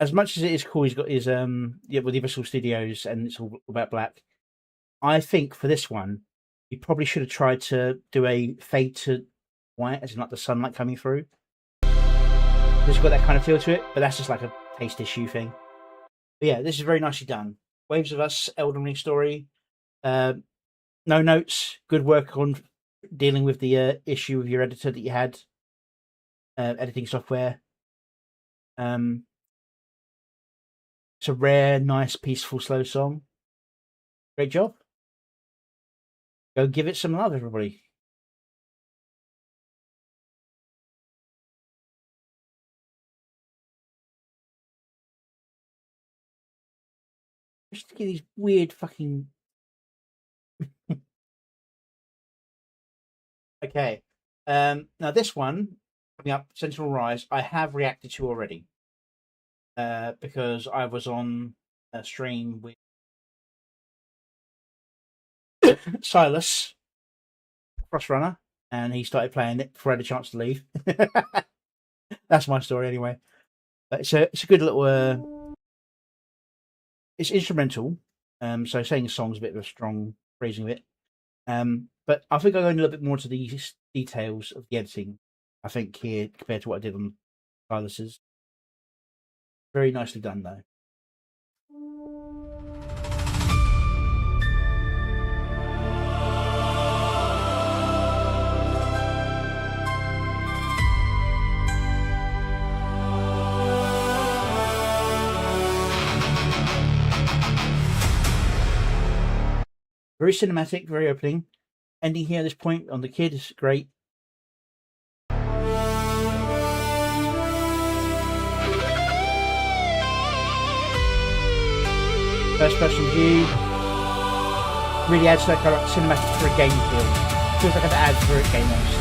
As much as it is cool, he's got his with Universal Studios and it's all about black. I think for this one, he probably should have tried to do a fade to white, as in like the sunlight coming through. It's got that kind of feel to it, but that's just like a taste issue thing. But yeah, this is very nicely done. Waves of Us, Elden Ring story. No notes. Good work on dealing with the issue with your editor that you had. Editing software. It's a rare, nice, peaceful, slow song. Great job. Go give it some love, everybody. Just look at these weird fucking... Okay. Now this one, coming up, Sentinel Rise, I have reacted to already. Because I was on a stream with Silas, Crossrunner, and he started playing it before I had a chance to leave. That's my story anyway. But it's a good little... it's instrumental, so saying a song's a bit of a strong phrasing of it. But I think I'll go a little bit more to the details of the editing, I think, here, compared to what I did on Silas's. Very nicely done, though. Very cinematic, very opening. Ending here at this point on the kid is great. First person view really adds to that kind of cinematic for a game feel. Feels like an ad for a game almost.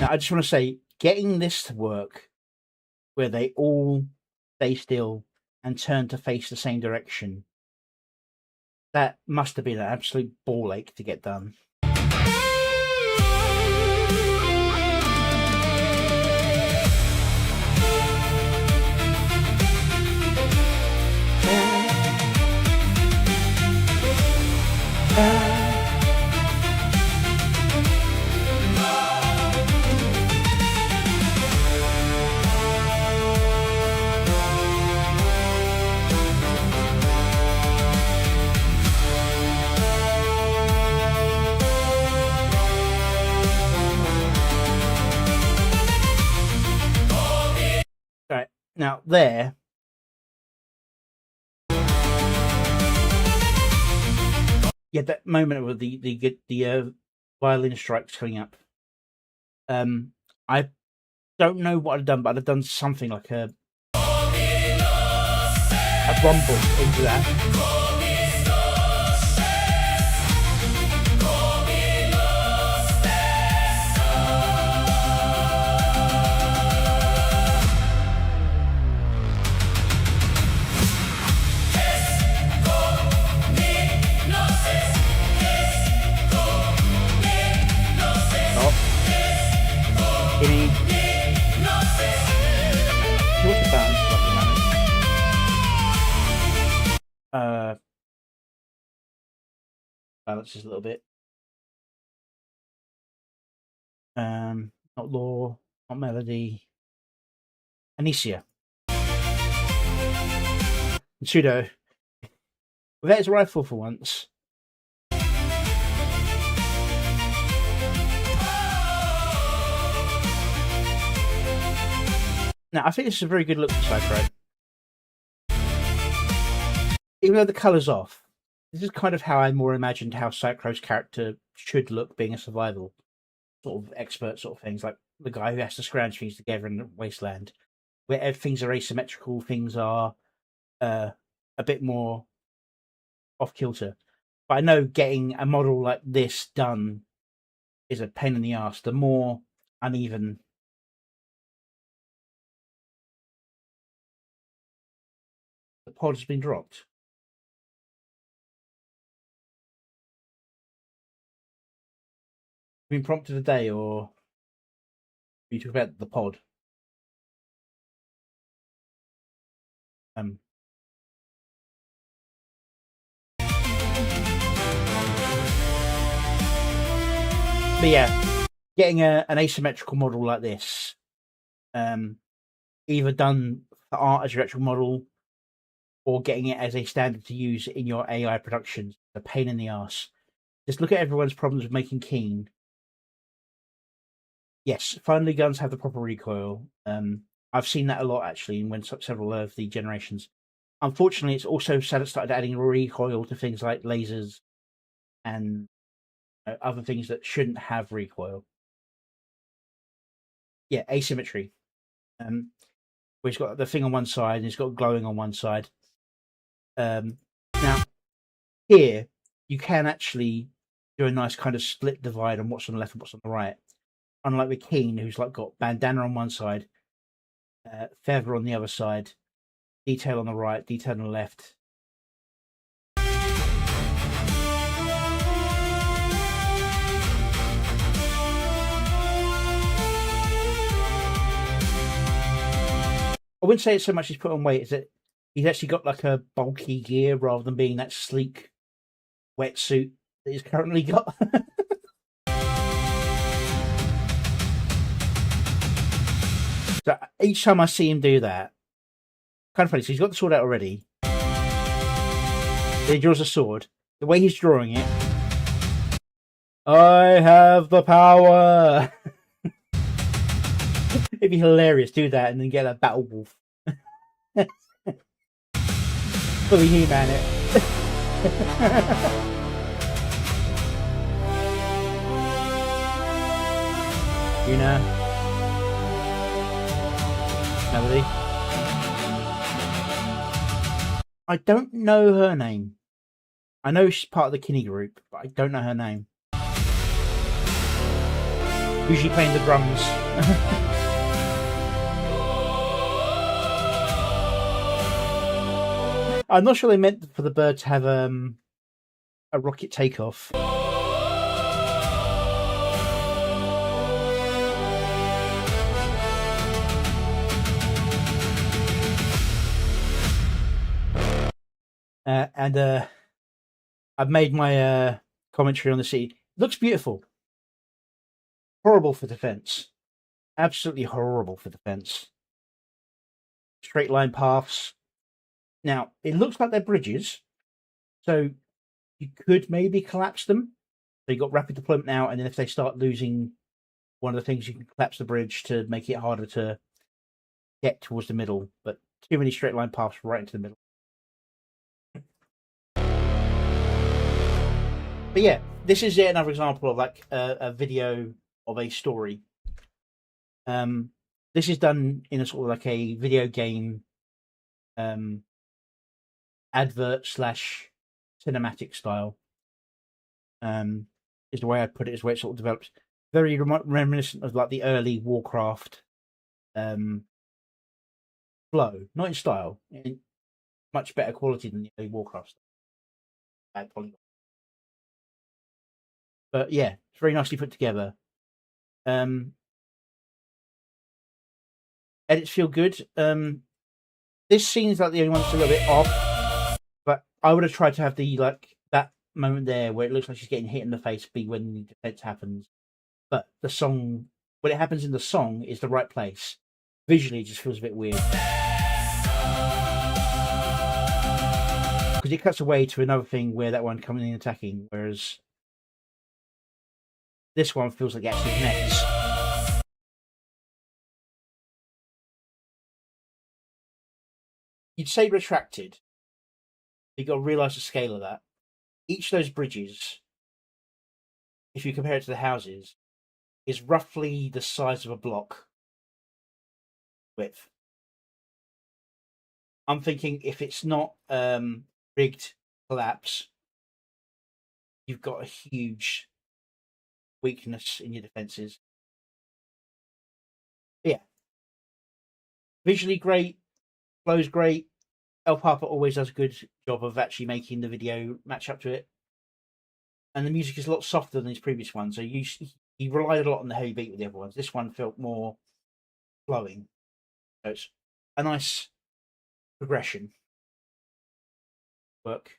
I just want to say, getting this to work, where they all stay still and turn to face the same direction, that must have been an absolute ball ache to get done. Now there, yeah, that moment with the violin strikes coming up. I don't know what I'd done, but I'd have done something like a rumble into that. Balances a little bit. Not law, not melody. Anicia. And Pseudo. Without his rifle for once. Now, I think this is a very good look for Cypher. Even though the colour's off, This is kind of how I more imagined how Psychro's character should look, being a survival sort of expert sort of things, like the guy who has to scrounge things together in the wasteland, where things are asymmetrical, things are a bit more off kilter. But I know getting a model like this done is a pain in the ass. The more uneven the pod has been dropped. Been prompted a day, or you talk about the pod? Um, but yeah, getting an asymmetrical model like this, either done for art as your actual model, or getting it as a standard to use in your AI productions, a pain in the ass. Just look at everyone's problems with making Keen. Yes, finally guns have the proper recoil. I've seen that a lot actually in several of the generations. Unfortunately, it's also started adding recoil to things like lasers and other things that shouldn't have recoil. Yeah, asymmetry. Where he's got the thing on one side and he's got glowing on one side. Now, here, you can actually do a nice kind of split divide on what's on the left and what's on the right. Unlike with Keen, who's like got bandana on one side, feather on the other side, detail on the right, detail on the left. I wouldn't say it's so much he's put on weight, is that he's actually got like a bulky gear rather than being that sleek wetsuit that he's currently got. So each time I see him do that, kind of funny. So he's got the sword out already. He draws a sword. The way he's drawing it, I have the power. It'd be hilarious. Do that and then get a battle wolf. Fully He-Man it. You know, Melody. I don't know her name. I know she's part of the Kinney group, but I don't know her name. Usually playing the drums. I'm not sure they meant for the bird to have a rocket takeoff. I've made my commentary on the sea. Looks beautiful. Horrible for defense. Absolutely horrible for defense. Straight line paths. Now, it looks like they're bridges, so you could maybe collapse them. So you've got rapid deployment now, and then if they start losing one of the things, you can collapse the bridge to make it harder to get towards the middle. But too many straight line paths right into the middle. But yeah, this is yet another example of like a video of a story. This is done in a sort of like a video game advert / cinematic style. Is the way I put it, is where it sort of develops. Very reminiscent of like the early Warcraft flow, not in style, in much better quality than the early Warcraft stuff. Bad polygon. But yeah, it's very nicely put together. Edits feel good. This seems like the only one that's a little bit off, but I would have tried to have the like that moment there where it looks like she's getting hit in the face be when the defense happens. But the song, when it happens in the song, is the right place. Visually, it just feels a bit weird because it cuts away to another thing where that one coming in attacking, whereas this one feels like it actually connects. You'd say retracted. You got to realise the scale of that. each of those bridges, if you compare it to the houses, is roughly the size of a block width. I'm thinking if it's not rigged collapse, you've got a huge weakness in your defenses. Yeah. Visually great, flows great. El Papa always does a good job of actually making the video match up to it. And the music is a lot softer than his previous one. So he relied a lot on the heavy beat with the other ones. This one felt more flowing. So it's a nice progression. Work.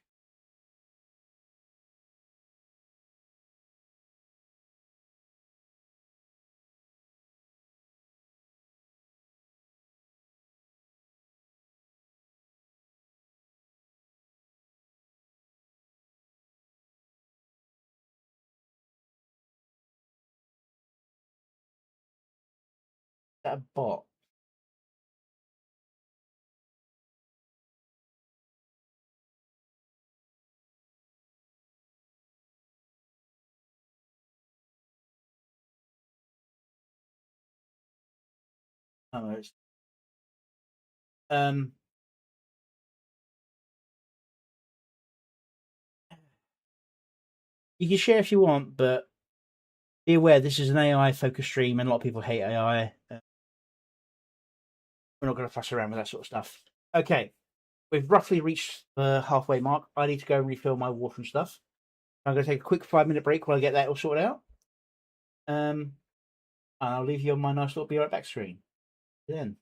Is that a bot? Oh, it's you can share if you want, but be aware this is an AI focused stream and a lot of people hate AI. We're not going to fuss around with that sort of stuff. Okay, we've roughly reached the halfway mark. I need to go and refill my water and stuff. I'm going to take a quick 5-minute break while I get that all sorted out. And I'll leave you on my nice little be right back screen. Then.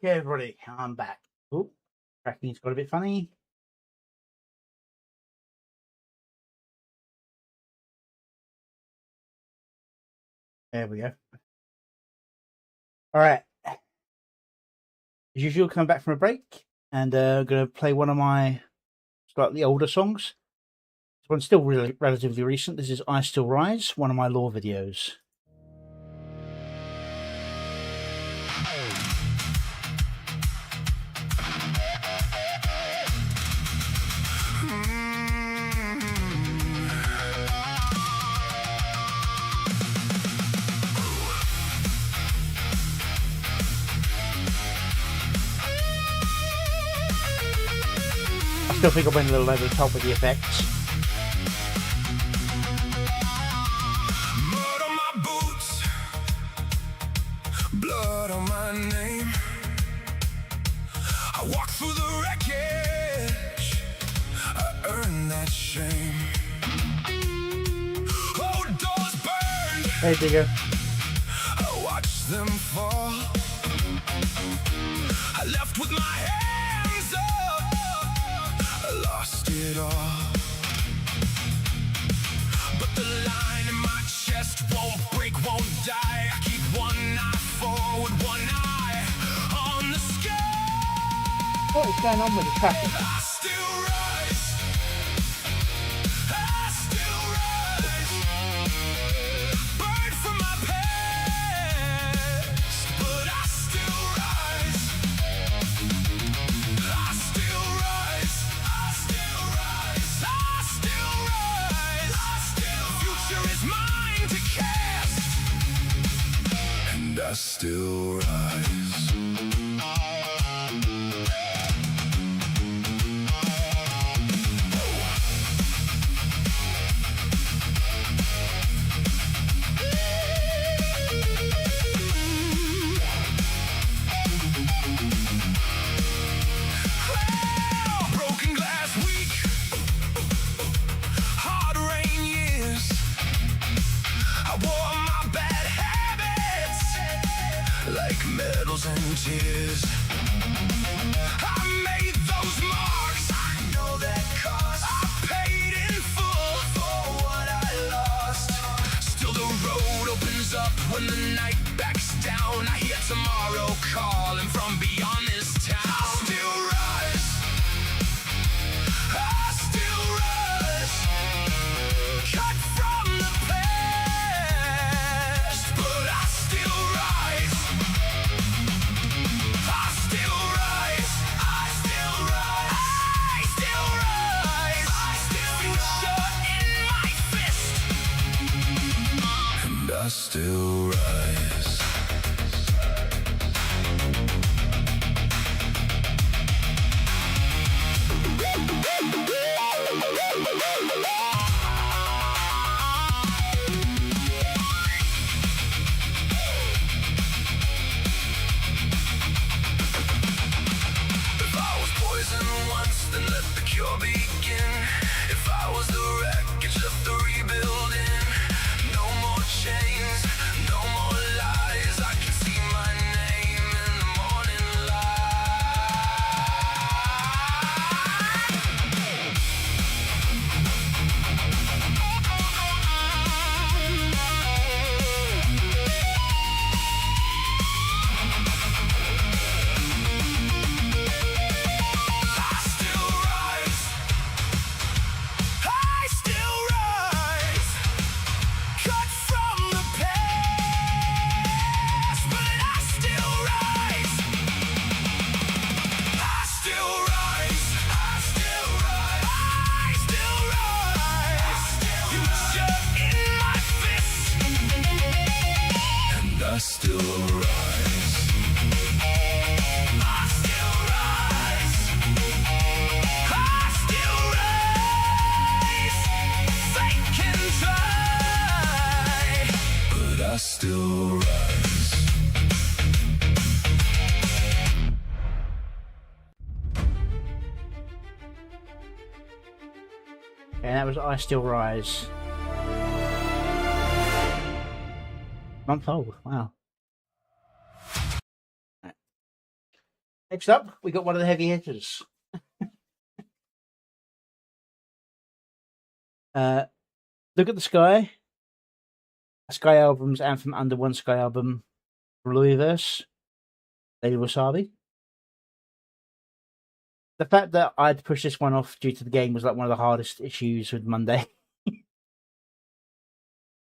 Okay, everybody, I'm back. Oh, tracking's got a bit funny. There we go. All right. As usual, coming back from a break, and I'm going to play one of my slightly older songs. This one's still really relatively recent. This is I Still Rise, one of my lore videos. I still think I went a little over the top with the effects. Mud on my boots, blood on my name. I walk through the wreckage, I earned that shame. Oh, doors burned, Hey, Digger. I watched them fall. I left with my hands up, I lost it all. But the line in my chest won't break, won't die. I keep one eye forward, one eye on the sky. What is going on with the tracking? I still rise, I still rise. Burned from my past, but I still rise. I still rise, I still rise, I still rise. The future is mine to cast, and I still rise. Broken glass week, hard rain years. I wore my bad habits like medals and tears. I made those marks, I know that cost. I paid in full for what I lost. Still the road opens up when the night backs down. I hear tomorrow calling from beyond this town. I still rise, I still rise. Cut from the past, but I still rise. I still rise, I still rise, I still rise. Future in my fist, and I still rise. If I was poison once, then let the cure begin. If I was the wreckage left the rebuilding, no more chains, no more lies. I can see my name in the morning I still rise, I still rise. Cut from the past, but I still rise. I still rise, I still rise, I still rise. Future in my fist, and I still rise. I still rise, I still rise. They can try, but I still rise. And that was I Still Rise. Month old, wow. Next up, we got one of the heavy hitters. Look at the Sky. A Sky Album's Anthem Under One Sky album, Blueverse, Lady Wasabi. The fact that I'd pushed this one off due to the game was like one of the hardest issues with Monday.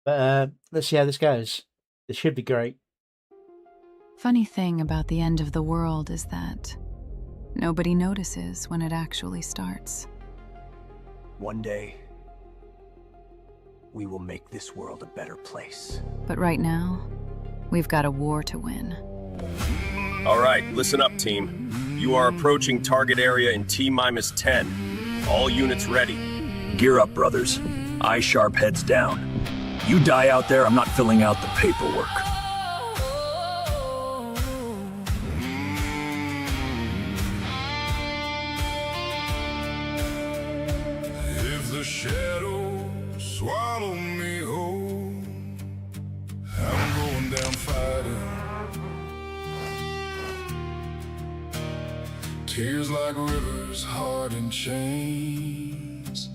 But let's see how this goes. This should be great. Funny thing about the end of the world is that nobody notices when it actually starts. One day, we will make this world a better place. But right now, we've got a war to win. All right, listen up, team. You are approaching target area in T-10. All units ready. Gear up, brothers. Eye sharp, heads down. You die out there, I'm not filling out the paperwork. If the shadows swallow me whole, I'm going down fighting. Tears like rivers, hard in chains,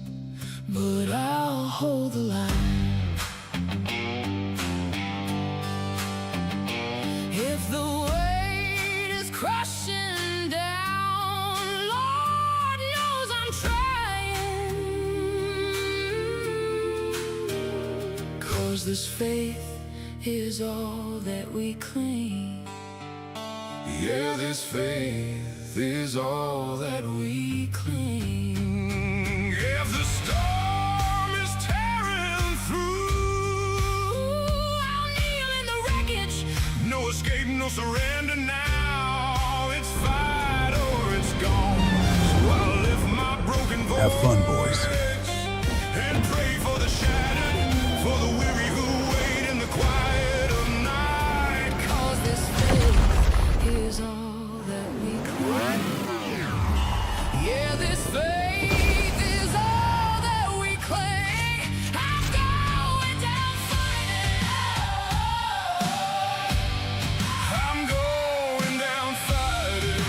but I'll hold the line. If the weight is crushing down, Lord knows I'm trying. 'Cause this faith is all that we cling. Yeah, this faith is all that we cling. If the storm is tearing through, I'll kneel in the wreckage. No escape, no surrender now. It's fight or it's gone. So I'll lift my broken voice. Have fun, boys. And pray for the shattered, for the weary who wait in the quiet of night. 'Cause this faith is all that we cling. Yeah, this faith is all that we cling. I'm going down fighting. I'm going down fighting.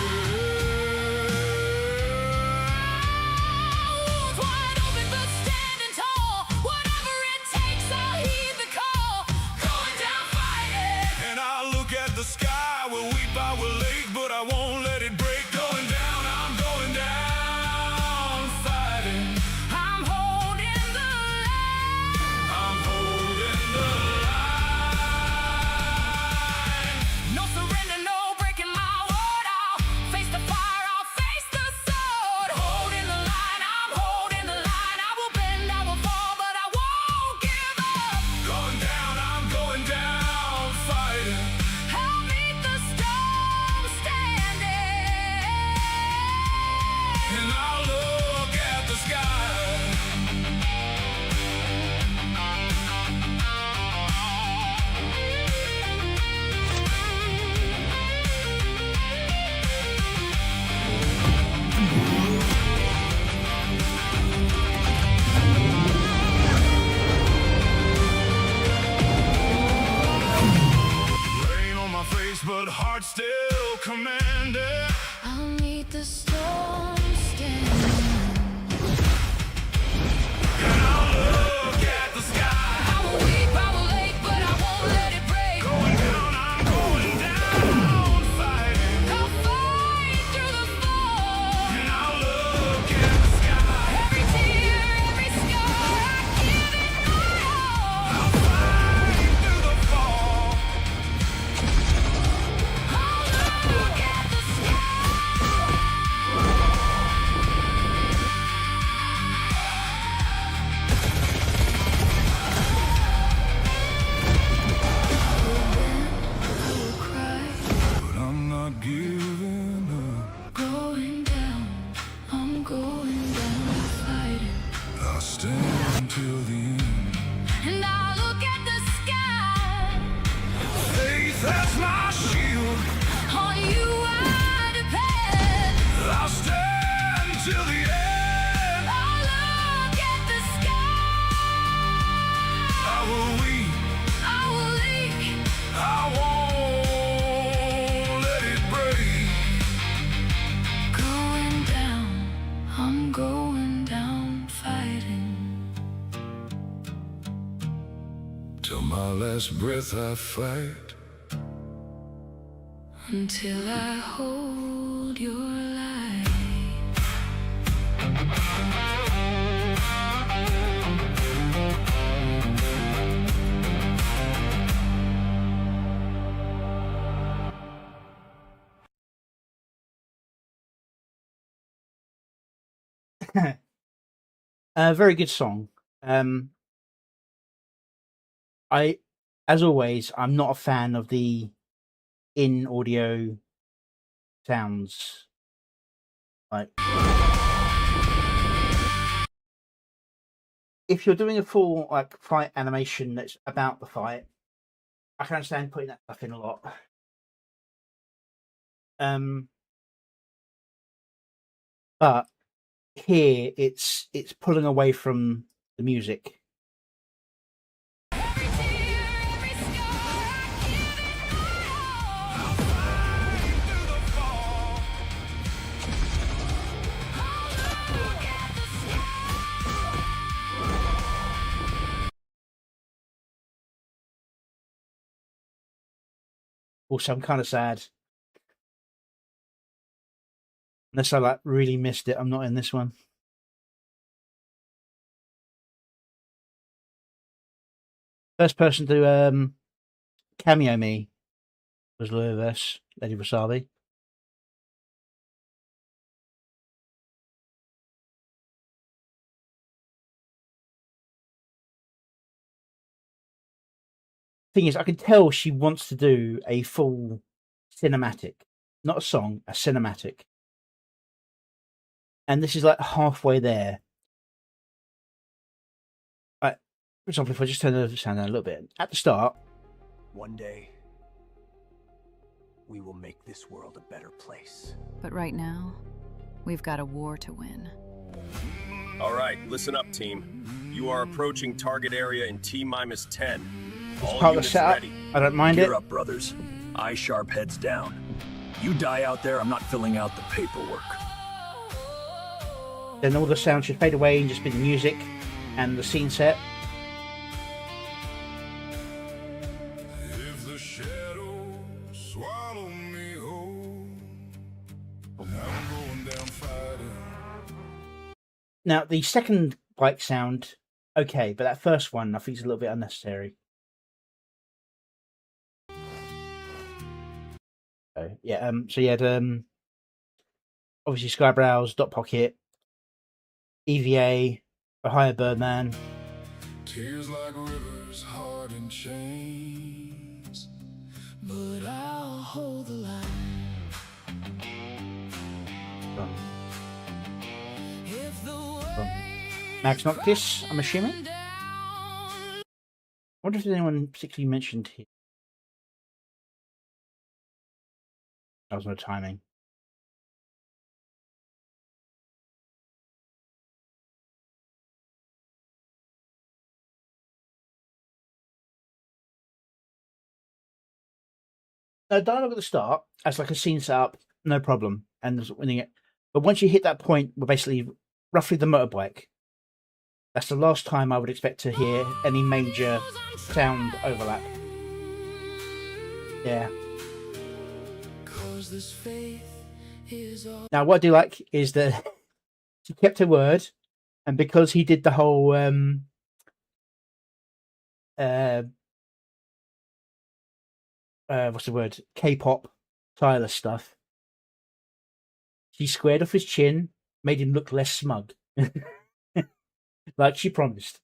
Wounds wide open but standing tall. Whatever it takes, I'll heed the call. Going down fighting. And I look at the sky, we'll weep, I will lake, but I won't let it break. Going down, I'm going down fighting. I'm holding the line. I'm holding the line. No surrender, no breaking my word. I'll face the fire, I'll face the sword. Holding the line, I'm holding the line. I will bend, I will fall, but I won't give up. Going down, I'm going down fighting. I'll meet the storm standing. And I'll look at the sky. Rain on my face, but heart still commanding. I'll meet the storm standing. And I'll look at the sky. I will weep, I will ache, but I won't let it break. Going down, I'm going down fighting. I'll fight through the fall. And I'll look at the sky. Every tear, every scar, I give it my all. I'll fight through the fall. I'll look at the sky. I will cry, but I'm not giving up. Going down, I'm going down fighting. I'll stand until the end. And I'll look at the sky. Faith as my shield. On you I depend. I'll stand till the end. I'll look at the sky. I will weep. I will leak. I won't let it break. Till my last breath I fight. Until I hold your light. Very good song. As always, I'm not a fan of the in-audio sounds. Like, if you're doing a full like fight animation that's about the fight, I can understand putting that stuff in a lot. But here it's pulling away from the music. Also, I'm kind of sad. Unless I like really missed it, I'm not in this one. First person to cameo me was Lady Wasabi. Thing is, I can tell she wants to do a full cinematic, not a song, a cinematic. And this is like halfway there. For example, if I just turn the sound down a little bit at the start. One day, we will make this world a better place. But right now, we've got a war to win. All right, listen up, team. You are approaching target area in T-minus 10. All Part of the units setup. ready. I don't mind Gear it. up, brothers. Eye sharp, heads down. You die out there, I'm not filling out the paperwork. Then all the sound should fade away and just be the music and the scene set. If the shadows swallow me whole, I'm going down fighting. Now, the second bike sound, okay, but that first one I think is a little bit unnecessary. So, yeah, so you had obviously Skybrows, Dot Pocket, EVA, Ohio Birdman. Tears like rivers, hard in chains, but I'll hold the line. If the Max Noctis, I'm assuming. I wonder if there's anyone particularly mentioned here. That was no timing. Dialogue at the start, as like a scene setup, no problem, and there's winning it. But once you hit that point, we're basically roughly the motorbike. That's the last time I would expect to hear any major sound overlap. Yeah. Now, what I do like is that he kept her word, and because he did the whole what's the word? K-pop Tyler stuff. She squared off his chin, made him look less smug. Like she promised.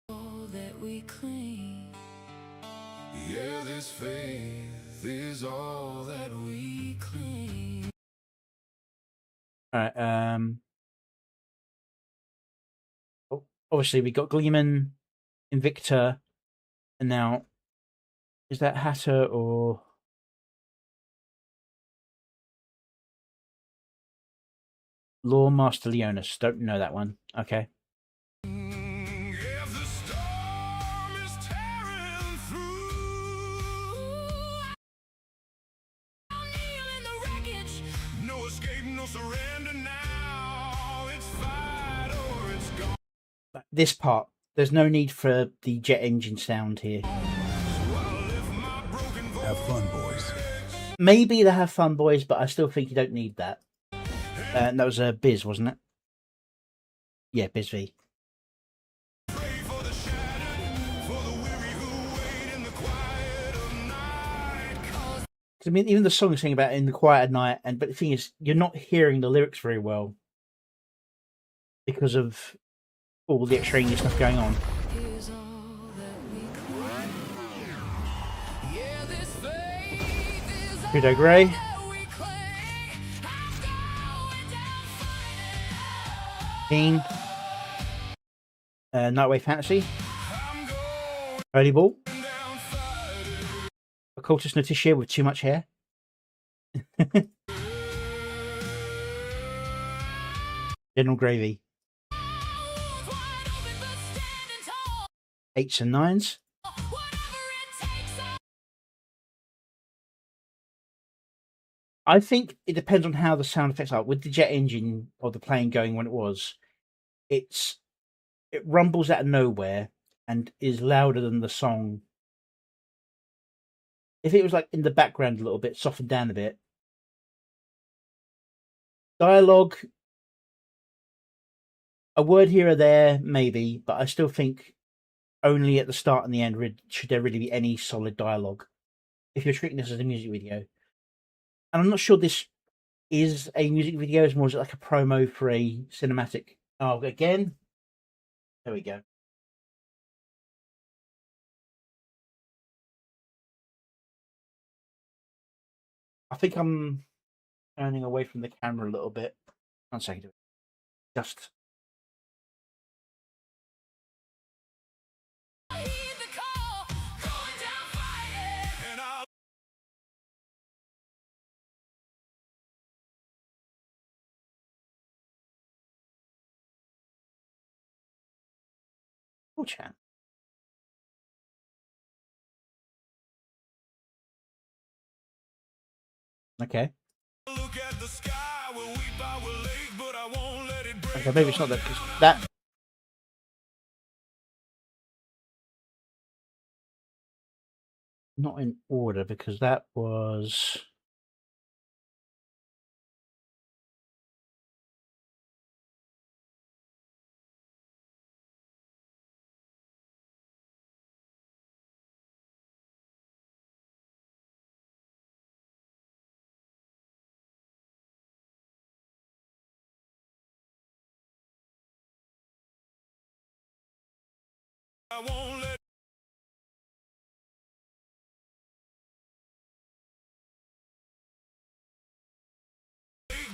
all that we claim. Yeah, this faith is all that we claim. Alright, obviously we got Gleeman, Invicta, and now is that Hatter or Lawmaster Leonis? Don't know that one. Okay. If the storm is tearing through, I'll kneel in the wreckage. No escape, no surrender now. It's fight or it's gone. This part there's no need for the jet engine sound here. Have fun, boys. Maybe they have fun, boys, but I still think you don't need that. And that was a Biz, wasn't it? Yeah, Biz V. I mean, even the song is saying about in the quiet at night, but the thing is, you're not hearing the lyrics very well because of all the extraneous stuff going on. Kudo Grey. Keen. Nightwave Fantasy. Early Ball. Occultist Notitia with too much hair. General Gravy. 8s and 9s. I think it depends on how the sound effects are. With the jet engine or the plane going when it was, it rumbles out of nowhere and is louder than the song. If it was like in the background a little bit, softened down a bit. Dialogue, a word here or there, maybe, but I still think only at the start and the end should there really be any solid dialogue if you're treating this as a music video. And I'm not sure this is a music video, it's more like a promo for a cinematic. Oh, again. There we go. I think I'm turning away from the camera a little bit. 1 second. Just. Cool chat. Okay. Okay, maybe it's not that, because that. Not in order, because that was. I won't let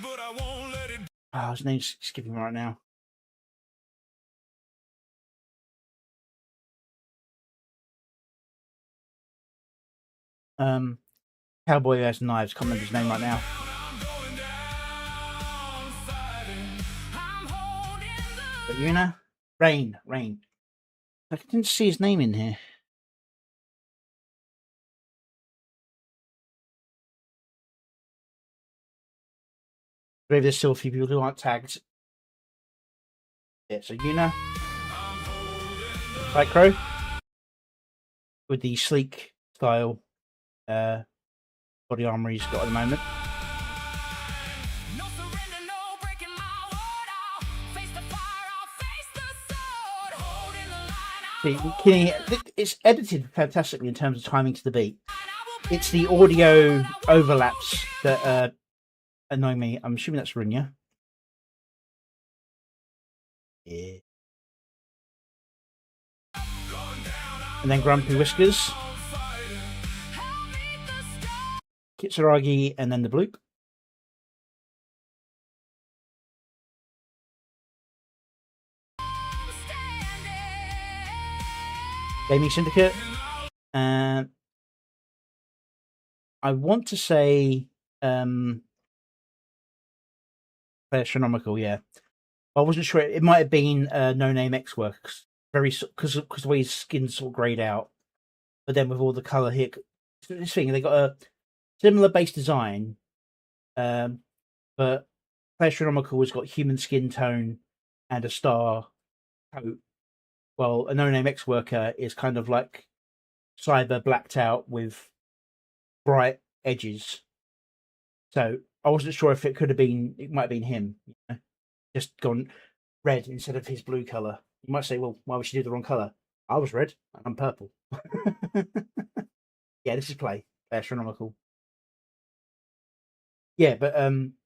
but I won't let it. Oh, his name's skipping right now. Cowboy who has knives. Can't remember his name right now. But Yuna? Rain. I didn't see his name in here. Maybe there's still a few people who aren't tagged. Yeah, so Yuna. Light Crow. With the sleek style body armor he's got at the moment. No surrender, no breaking my word. I'll face the fire, I'll face the sword. Holding the line, It's edited fantastically in terms of timing to the beat. It's the audio overlaps that annoy me. I'm assuming that's Runya. Yeah. And then Grumpy Whiskers. Kitsuragi, and then the bloop. Gaming Syndicate. I want to say Astronomical, yeah. I wasn't sure. It might have been No Name X Works, because the way his skin's sort of grayed out. But then with all the color here, this thing, they got a similar base design, but Astronomical has got human skin tone and a star coat, well, a no-name ex-worker is kind of like cyber blacked out with bright edges. So I wasn't sure if it could have been, it might have been him, you know, just gone red instead of his blue color. You might say, well, why would she do the wrong color? I was red and I'm purple. Yeah, this is play astronomical. Yeah, but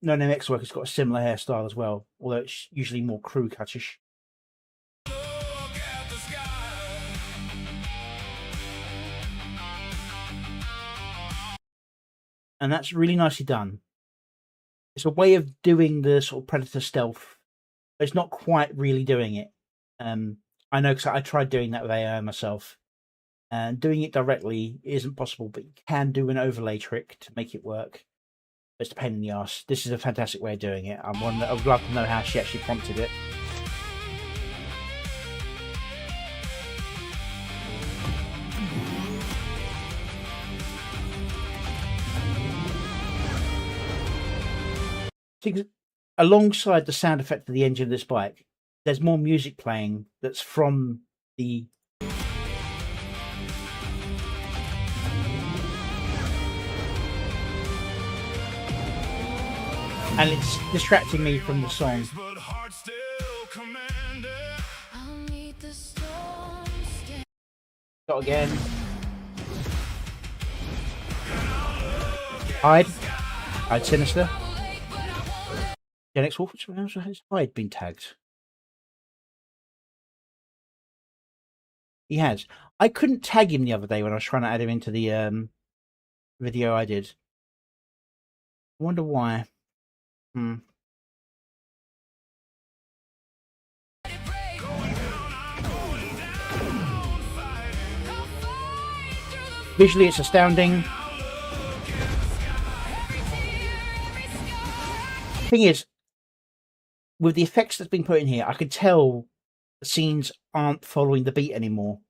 no name X Worker's got a similar hairstyle as well, although it's usually more crew cutish. And that's really nicely done. It's a way of doing the sort of Predator stealth, but it's not quite really doing it. I know because I tried doing that with AI myself, and doing it directly isn't possible, but you can do an overlay trick to make it work. It's a pain in the ass. This is a fantastic way of doing it. I would love to know how she actually prompted it. Alongside the sound effect of the engine of this bike, there's more music playing that's from the and it's distracting me from the song. Got again. Hide Sinister. Gen X Wolf, which has Hyde been tagged? He has. I couldn't tag him the other day when I was trying to add him into the video I did. I wonder why. Visually, it's astounding. The thing is, with the effects that's been put in here, I could tell the scenes aren't following the beat anymore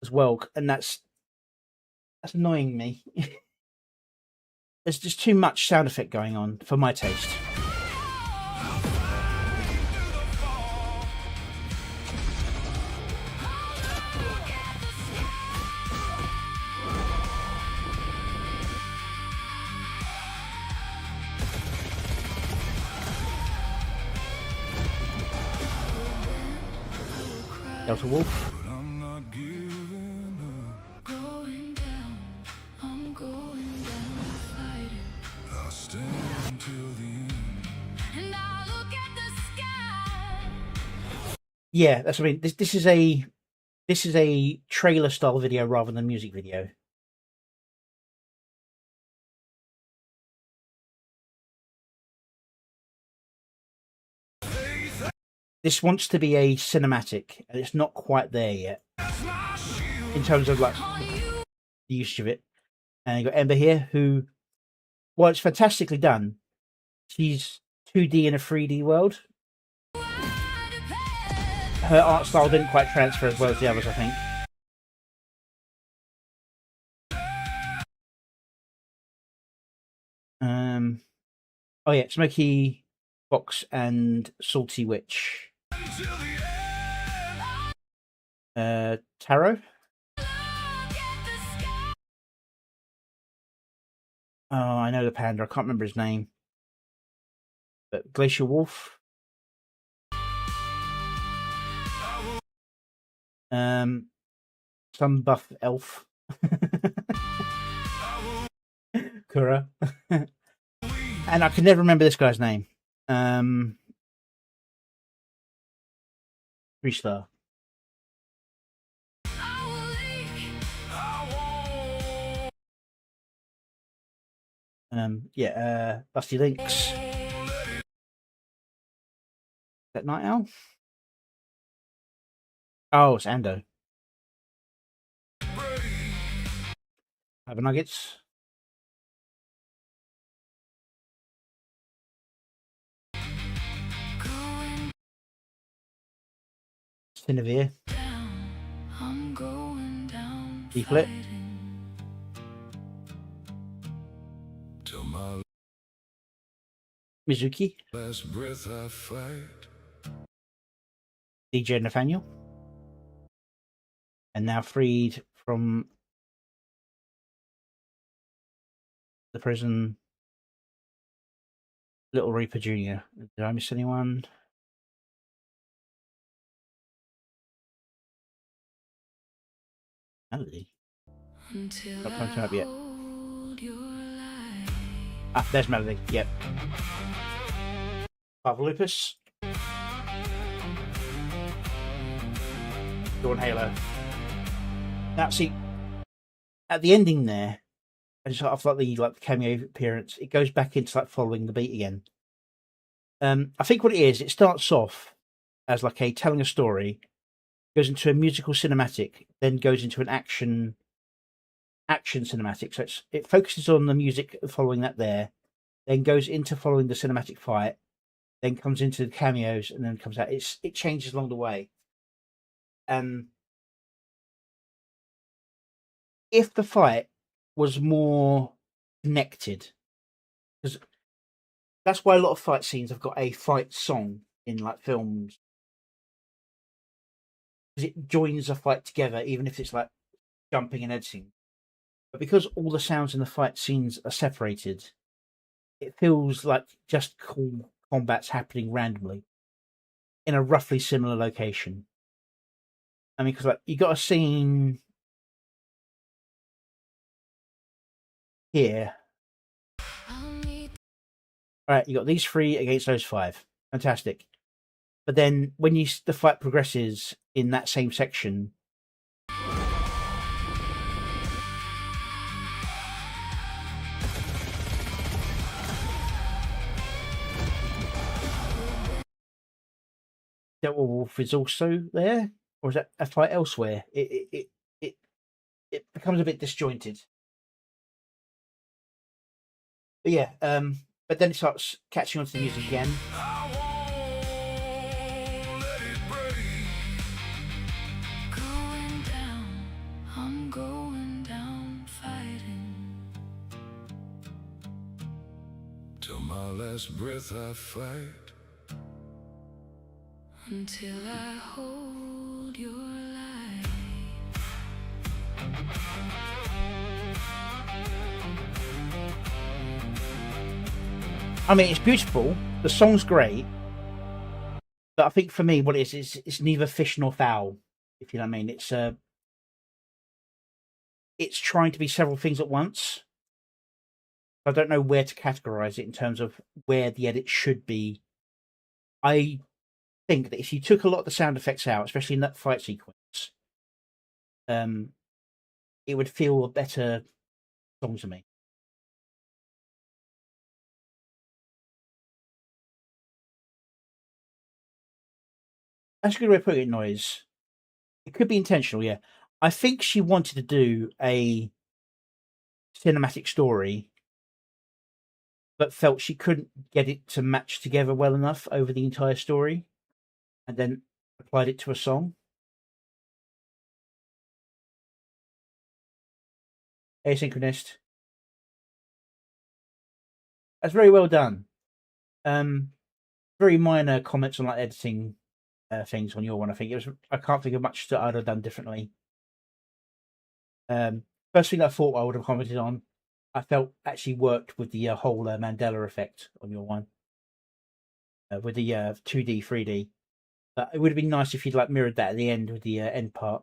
as well, and that's annoying me. There's just too much sound effect going on for my taste. Delta Wolf. Yeah, that's what I mean. This is a trailer style video rather than a music video. This wants to be a cinematic, and it's not quite there yet in terms of like the use of it. And you got Ember here, who, well, it's fantastically done. She's 2D in a 3D world. Her art style didn't quite transfer as well as the others, I think. Oh yeah, Smoky Fox and Salty Witch. Taro. Oh, I know the panda. I can't remember his name. But Glacier Wolf. Some buff elf. Kura. And I can never remember this guy's name. 3-star. Busty Links. Is that Night Owl? Oh, it's Ando. Have a Nuggets. Cinevere. Leaflet. Mizuki. DJ Nathaniel. and now freed from the prison. Little Reaper Jr. Did I miss anyone? Melody. Not coming up yet. Ah, there's Melody. Yep. Father Lupus. Dawn Halo. Now, see, at the ending there, I just after the cameo appearance, it goes back into like following the beat again. I think what it is, it starts off as like telling a story, goes into a musical cinematic, then goes into an action cinematic. So it focuses on the music following that there, then goes into following the cinematic fight, then comes into the cameos, and then comes out. It changes along the way. If the fight was more connected, because that's why a lot of fight scenes have got a fight song in like films, because it joins a fight together, even if it's like jumping and editing. But because all the sounds in the fight scenes are separated, it feels like just cool combats happening randomly in a roughly similar location. I mean, because like you got a scene here. All right, you got these 3 against those 5. Fantastic. But then when the fight progresses in that same section, that Wolf is also there, or is that a fight elsewhere? It becomes a bit disjointed. But yeah, but then it starts catching on to the music again. Till my last breath I fight, until I hold your light. I mean, it's beautiful. The song's great, but I think for me, what it is it's neither fish nor fowl. If you know what I mean, it's trying to be several things at once. I don't know where to categorize it in terms of where the edit should be. I think that if you took a lot of the sound effects out, especially in that fight sequence, it would feel a better song to me. That's a good way of putting it, Noise. It could be intentional, yeah. I think she wanted to do a cinematic story, but felt she couldn't get it to match together well enough over the entire story, and then applied it to a song. Asynchronist. That's very well done. Very minor comments on like editing things on your one. I think it was. I can't think of much that I'd have done differently. First thing I thought I would have commented on, I felt actually worked with the whole Mandela effect on your one, with the 2D, 3D. But it would have been nice if you'd like mirrored that at the end with the end part.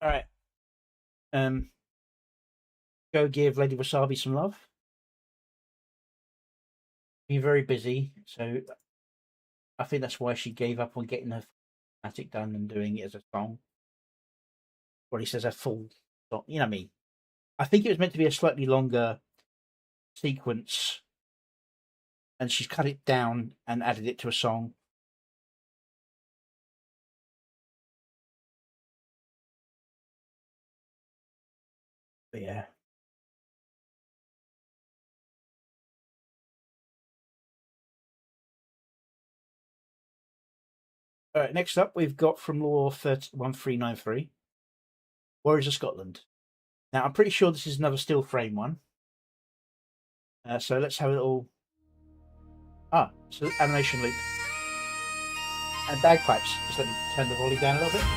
All right. Go give Lady Wasabi some love. Been very busy, so I think that's why she gave up on getting her thematic done and doing it as a song. Or at least as a full song. You know what I mean? I think it was meant to be a slightly longer sequence, and she's cut it down and added it to a song. But yeah. All right, next up, we've got from Law 1393, Warriors of Scotland. Now, I'm pretty sure this is another still frame one. So let's have a little... so animation loop. and bagpipes. Just let me turn the volume down a little bit.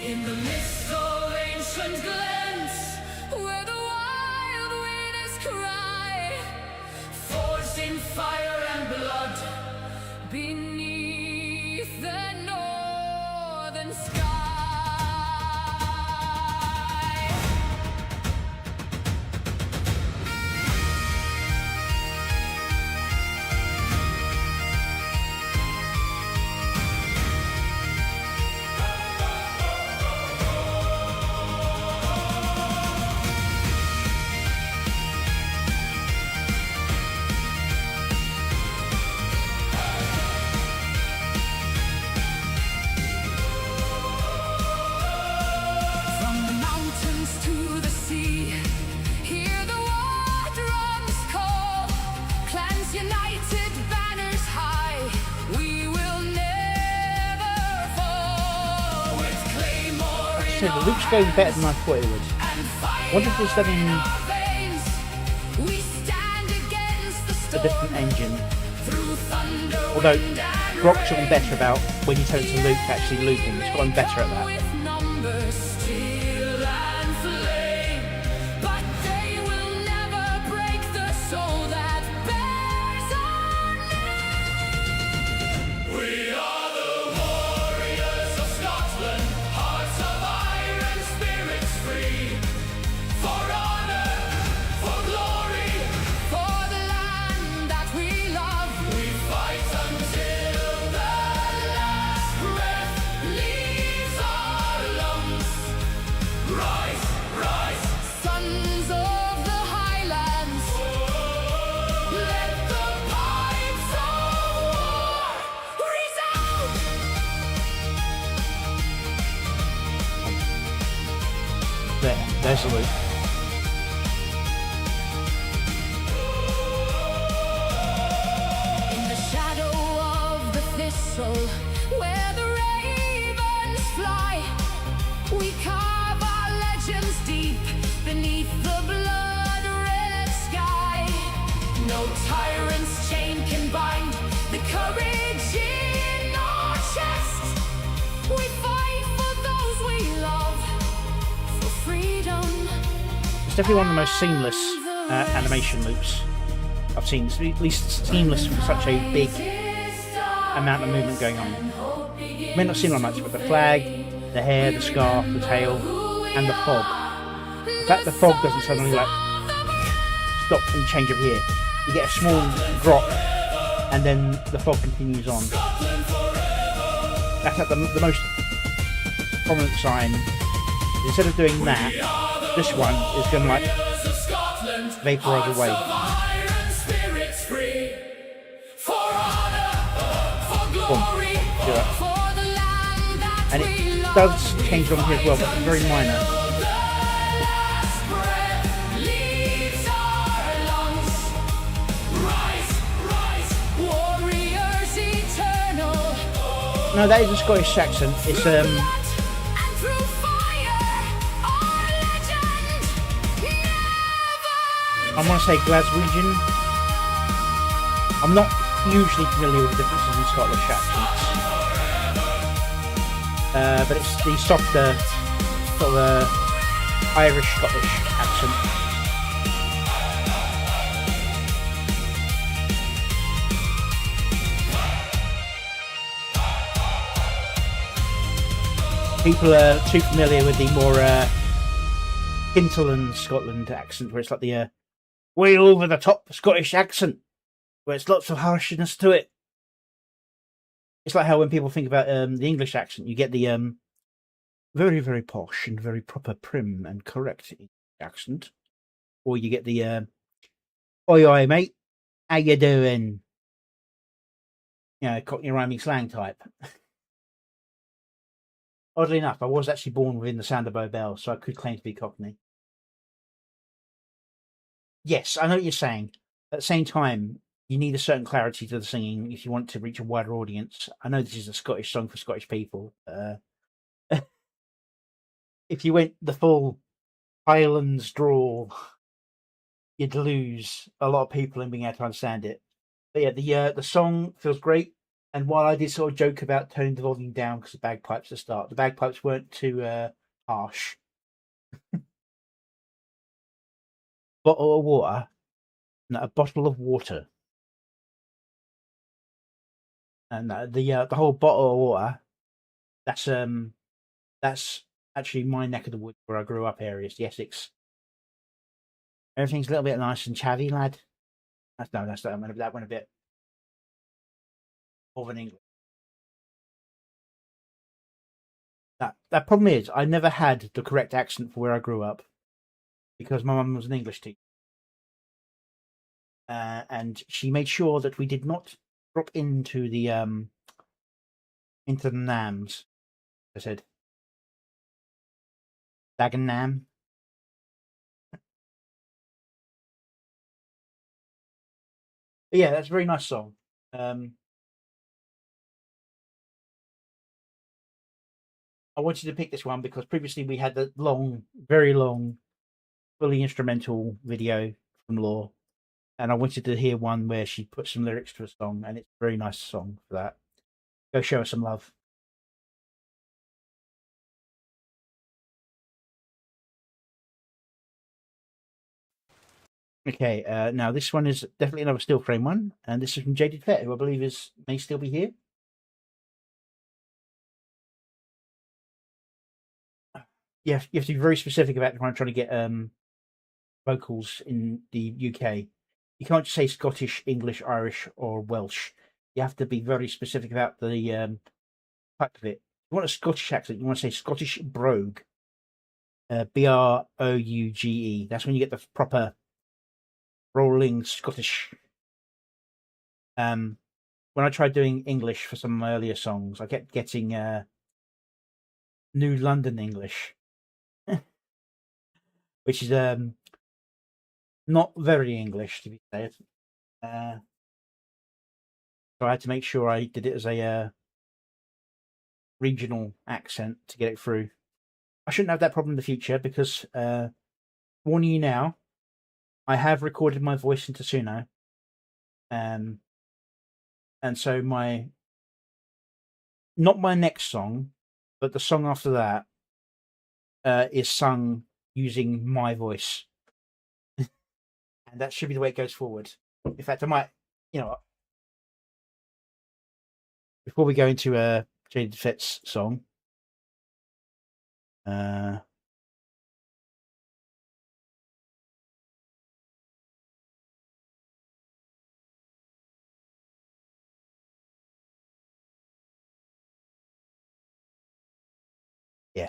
In the midst of ancient glens, where the wild winds cry, forged in fire and blood, beneath the northern sky. From the mountains to the sea, hear the war drums call. Clans united, banners high, we will never fall. With claymore Like I in said, the our loop's going better than I thought it would. and fire Wonder if it's done in in our veins, we stand against the a storm. different engine. Through thunder, Although wind, and Grok's gotten rain. better about when you tell it to loop, actually looping. It's gotten better at that. With numbers, steel and flame, but they will never break the soul that bears our name. We are the warriors of Scotland, hearts of iron, spirits free. For honor, for glory, for the land that we love, we fight until the last breath leaves our lungs. Rise, rise, sons of the Highlands. Let the pipes of war resound. There's the loop. In the shadow of the thistle, where the ravens fly, we carve our legends deep beneath the blood-red sky. No tyrant's chain can bind the courage in our chest. We fight for those we love, for freedom. It's definitely one of the most seamless animation loops I've seen. It's at least seamless for such a big amount of movement going on. May not seem like much, but the flag, the hair, the scarf, the tail, and the fog. In fact, the fog doesn't suddenly like stop and change up here. You get a small drop, and then the fog continues on. That's like the most prominent sign. Instead of doing that, this one is going to like vaporize away. Boom. Do that. And it does change on here as well, but it's very minor. No, that is a Scottish accent. It's I want to say Glaswegian. I'm not hugely familiar with the differences in Scottish accents, but it's the softer sort of Irish Scottish accent. People are too familiar with the more hinterland Scotland accent, where it's like the way over the top Scottish accent, where it's lots of harshness to it. It's like how when people think about the English accent, you get the very, very posh and very proper, prim and correct accent, or you get the oi oi mate, how you doing? You know, Cockney rhyming slang type. Oddly enough, I was actually born within the sound of Bow Bell, so I could claim to be Cockney. Yes, I know what you're saying. At the same time, you need a certain clarity to the singing if you want to reach a wider audience. I know this is a Scottish song for Scottish people. If you went the full Highlands drawl, you'd lose a lot of people in being able to understand it. But yeah, the song feels great. And while I did sort of joke about turning the volume down because the bagpipes at the start, the bagpipes weren't too harsh. Bottle of water, no, a bottle of water, and the whole bottle of water. That's actually my neck of the woods where I grew up. Areas, the Essex. Everything's a little bit nice and chavvy, lad. That went a bit more than English. That problem is I never had the correct accent for where I grew up because my mum was an English teacher, and she made sure that we did not drop into the NAMs. I said Dagenham. But yeah, that's a very nice song. I wanted to pick this one because previously we had the long, very long, fully instrumental video from Law, and I wanted to hear one where she put some lyrics to a song, and it's a very nice song for that. Go show her some love. Okay, now this one is definitely another still frame one, and this is from Jaded Pet, who I believe may still be here. Yeah, you have to be very specific about trying to get vocals in the UK. You can't just say Scottish, English, Irish, or Welsh. You have to be very specific about the type of it. If you want a Scottish accent, you want to say Scottish brogue. Brouge. That's when you get the proper rolling Scottish. When I tried doing English for some of my earlier songs, I kept getting New London English, which is not very English, to be said. So I had to make sure I did it as a regional accent to get it through. I shouldn't have that problem in the future because, warning you now, I have recorded my voice into Suno. And so not my next song, but the song after that is sung using my voice. And that should be the way it goes forward. In fact, I might, before we go into Jaded Pet's song, yeah,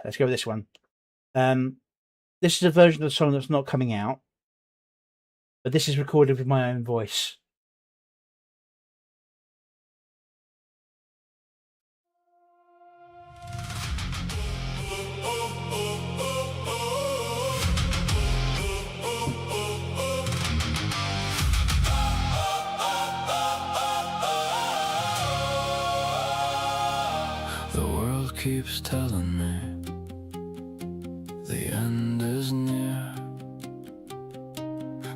let's go with this one. This is a version of the song that's not coming out, but this is recorded with my own voice. The world keeps telling me the end is near,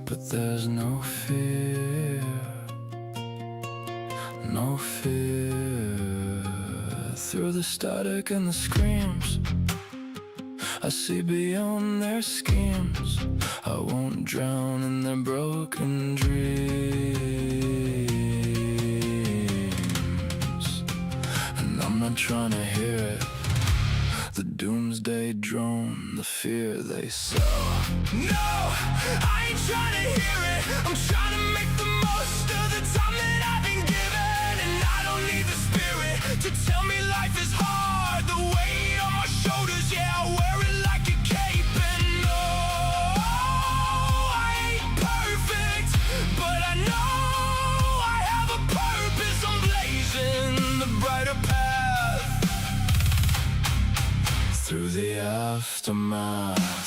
but there's no fear, no fear. Through the static and the screams, I see beyond their schemes. I won't drown in their broken dreams, and I'm not trying to hear it. The doomsday drone, the fear they sow. No, I ain't trying to hear it. I'm trying to make the most of the time that I've been given, and I don't need the spirit to tell me life is hard. The weight on my shoulders, yeah, I wear it like a cape. And no, I ain't perfect, but I know I have a purpose. I'm blazing the brighter path through the aftermath.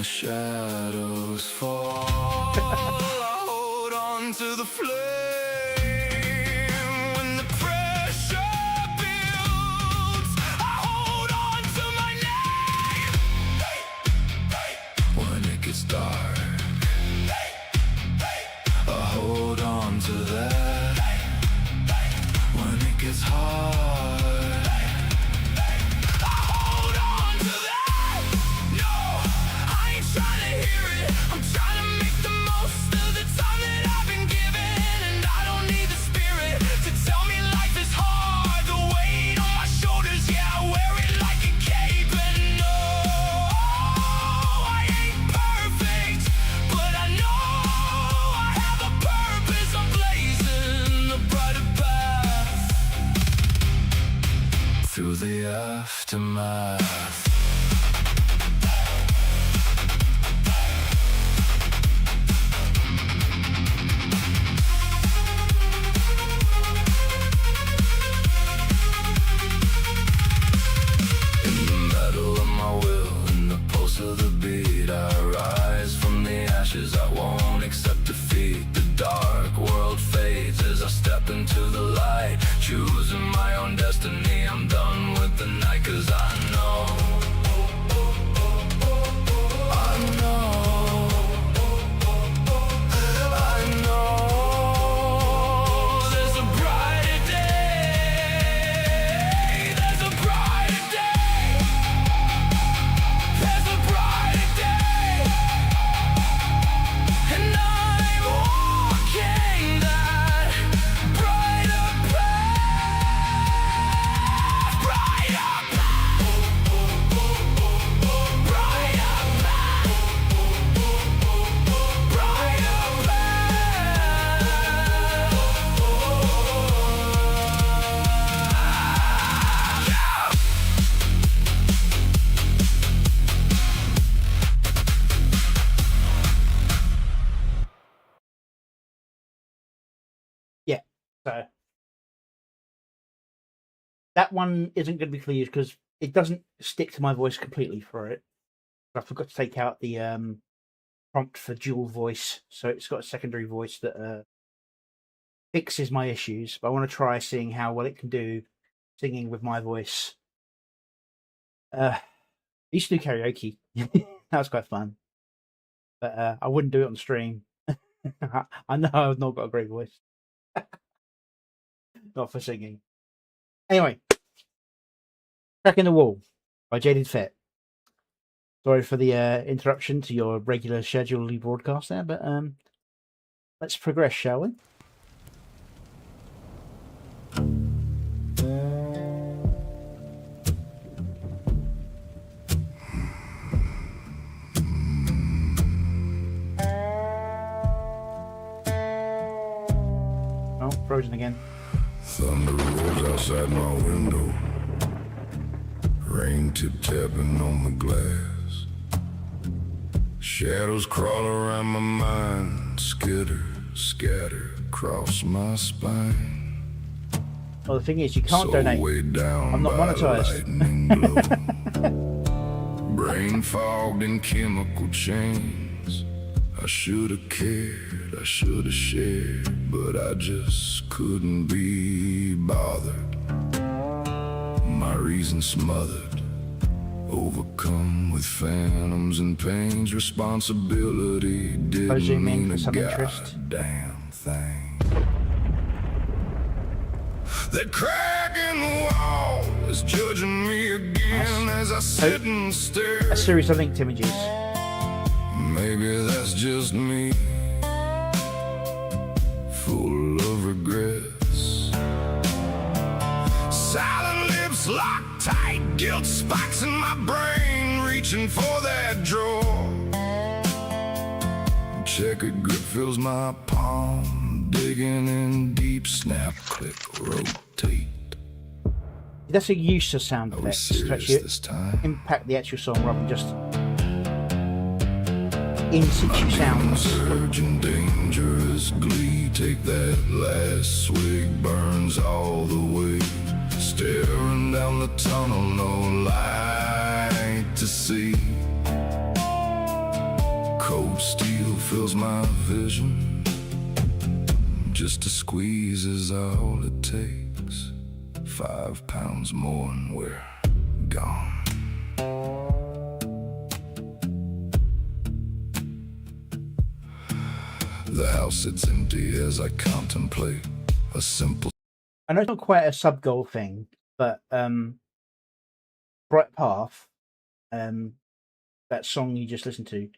the shadows fall, I hold on to the flame. When the pressure builds, I hold on to my name. When it gets dark, I hold on to that. When it gets hard, I hold on to that. No, I ain't trying to hear it. I'm trying to make the most of the time that I've been given. And I don't need the spirit to tell me life is hard. The weight on my shoulders, yeah, I wear it like a cape. And no, I ain't perfect, but I know I have a purpose. I'm blazing a brighter path through the aftermath. In the metal of my will, in the pulse of the beat, I rise from the ashes. I won't accept defeat. The dark world fades as I step into the light, choosing my own destiny. I'm done with the night, 'cause I know there's a brighter day. There's a brighter day. There's a brighter day. And I'm walking that brighter path. Brighter path. Brighter path. Brighter Yeah, so that one isn't going to be clear used because it doesn't stick to my voice completely for it. I forgot to take out the prompt for dual voice, so it's got a secondary voice that fixes my issues. But I want to try seeing how well it can do singing with my voice. I used to do karaoke. That was quite fun, but I wouldn't do it on stream. I know I've not got a great voice. Not for singing. Anyway, Crack in the Wall by Jaded Fit. Sorry for the interruption to your regular scheduled broadcast there, but let's progress, shall we? Oh, frozen again. thunder rolls outside my window, rain tip-tapping on the glass. Shadows crawl around my mind, skitter, scatter across my spine. Well, the thing is, you can't So donate. weighed down I'm not by monetized. lightning glow. Brain fogged in chemical chains. I should have cared, I should have shared, but I just couldn't be bothered. My reason smothered, overcome with phantoms and pains. Responsibility didn't zoom in mean for a some interest. goddamn thing. That crack in the wall is judging me again as I sit and stare. A series of linked images. Maybe that's just me, full of regrets. Silent lips locked tight, guilt spikes in my brain, reaching for that drawer. Checkered grip fills my palm, digging in deep, snap, click, rotate. That's a use of sound Are we effects to serious actually this time? impact the actual song rather than just in situ sounds. Surge and dangerous glee. Take that last swig, burns all the way. Staring down the tunnel, no light to see. Cold steel fills my vision. Just a squeeze is all it takes. 5 pounds more and we're gone. The house sits empty as I contemplate a simple. I know it's not quite a sub goal thing, but Bright Path, that song you just listened to,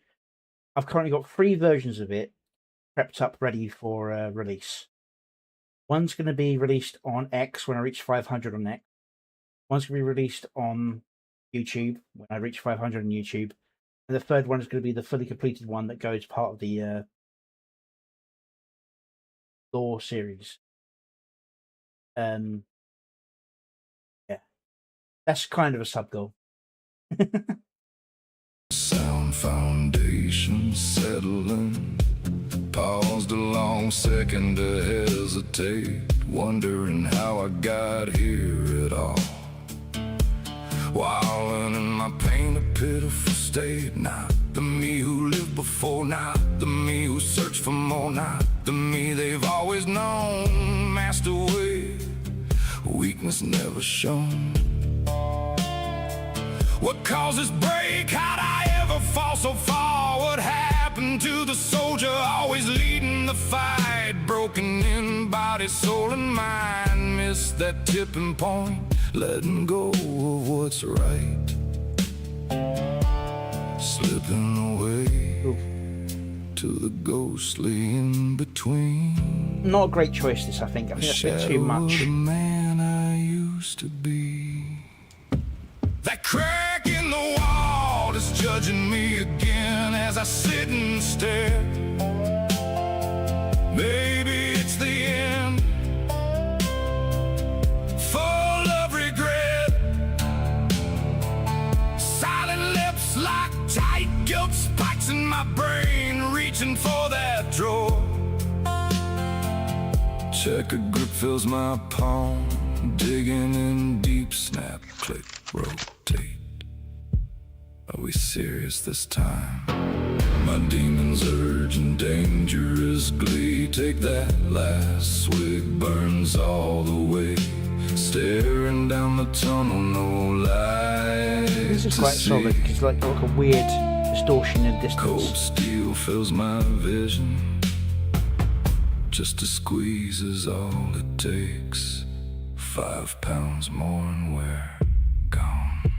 I've currently got 3 versions of it prepped up ready for release. One's going to be released on X when I reach 500 on X. One's going to be released on YouTube when I reach 500 on YouTube. And the third one is going to be the fully completed one that goes part of the Lore series. Yeah, that's kind of a sub goal. Sound foundation settling. Paused a long second to hesitate, wondering how I got here at all. Wallowing in my pain, a pitiful state. Not the me who lived before, not the me who searched for more, not the me they've always known. Master way, weakness never shown. What causes break? How'd I ever fall so far? What happened to the soldier always leading the fight? Broken in body, soul and mind. Missed that tipping point, letting go of what's right. Slipping away to the ghostly in between. Not a great choice, this, I think. I think that's a bit too much. The man I used to be. That crack in the wall is judging me again as I sit and stare. Maybe it's the end, full of regret. Silent lips lock tight, guilt spikes in my brain, reaching for that drawer. Checker grip fills my palm, digging in deep, snap, click, rotate. Are we serious this time? My demons urge and dangerous glee. Take that last swig, burns all the way. Staring down the tunnel, no light. This is quite solid because it's like a weird distortion in distance. Cold steel fills my vision. Just a squeeze is all it takes. 5 pounds more and we're gone.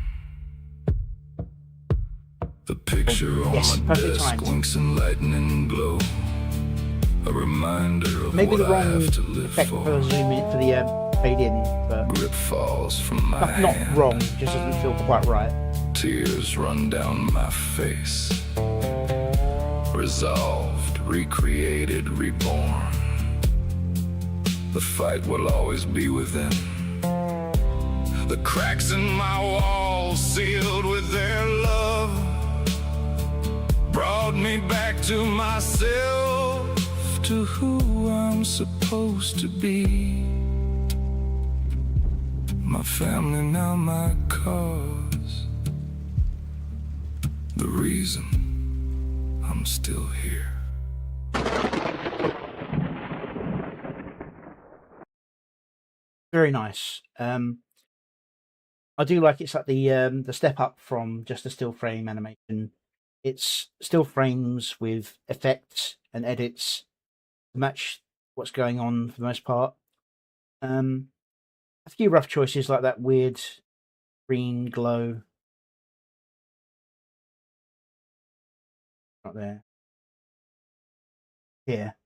The picture on my desk winks in lightning glow. A reminder of maybe what the I wrong have to live effect for the for. zoom in, for the fade in, but Grip falls from my not hand. wrong, just doesn't feel quite right. Tears run down my face. Resolved, recreated, reborn. The fight will always be within. The cracks in my walls sealed with their love brought me back to myself, to who I'm supposed to be. My family now my cause, the reason I'm still here. Very nice. I do like it's like the step up from just a still frame animation. It's still frames with effects and edits to match what's going on for the most part. A few rough choices like that weird green glow. Not there. Here.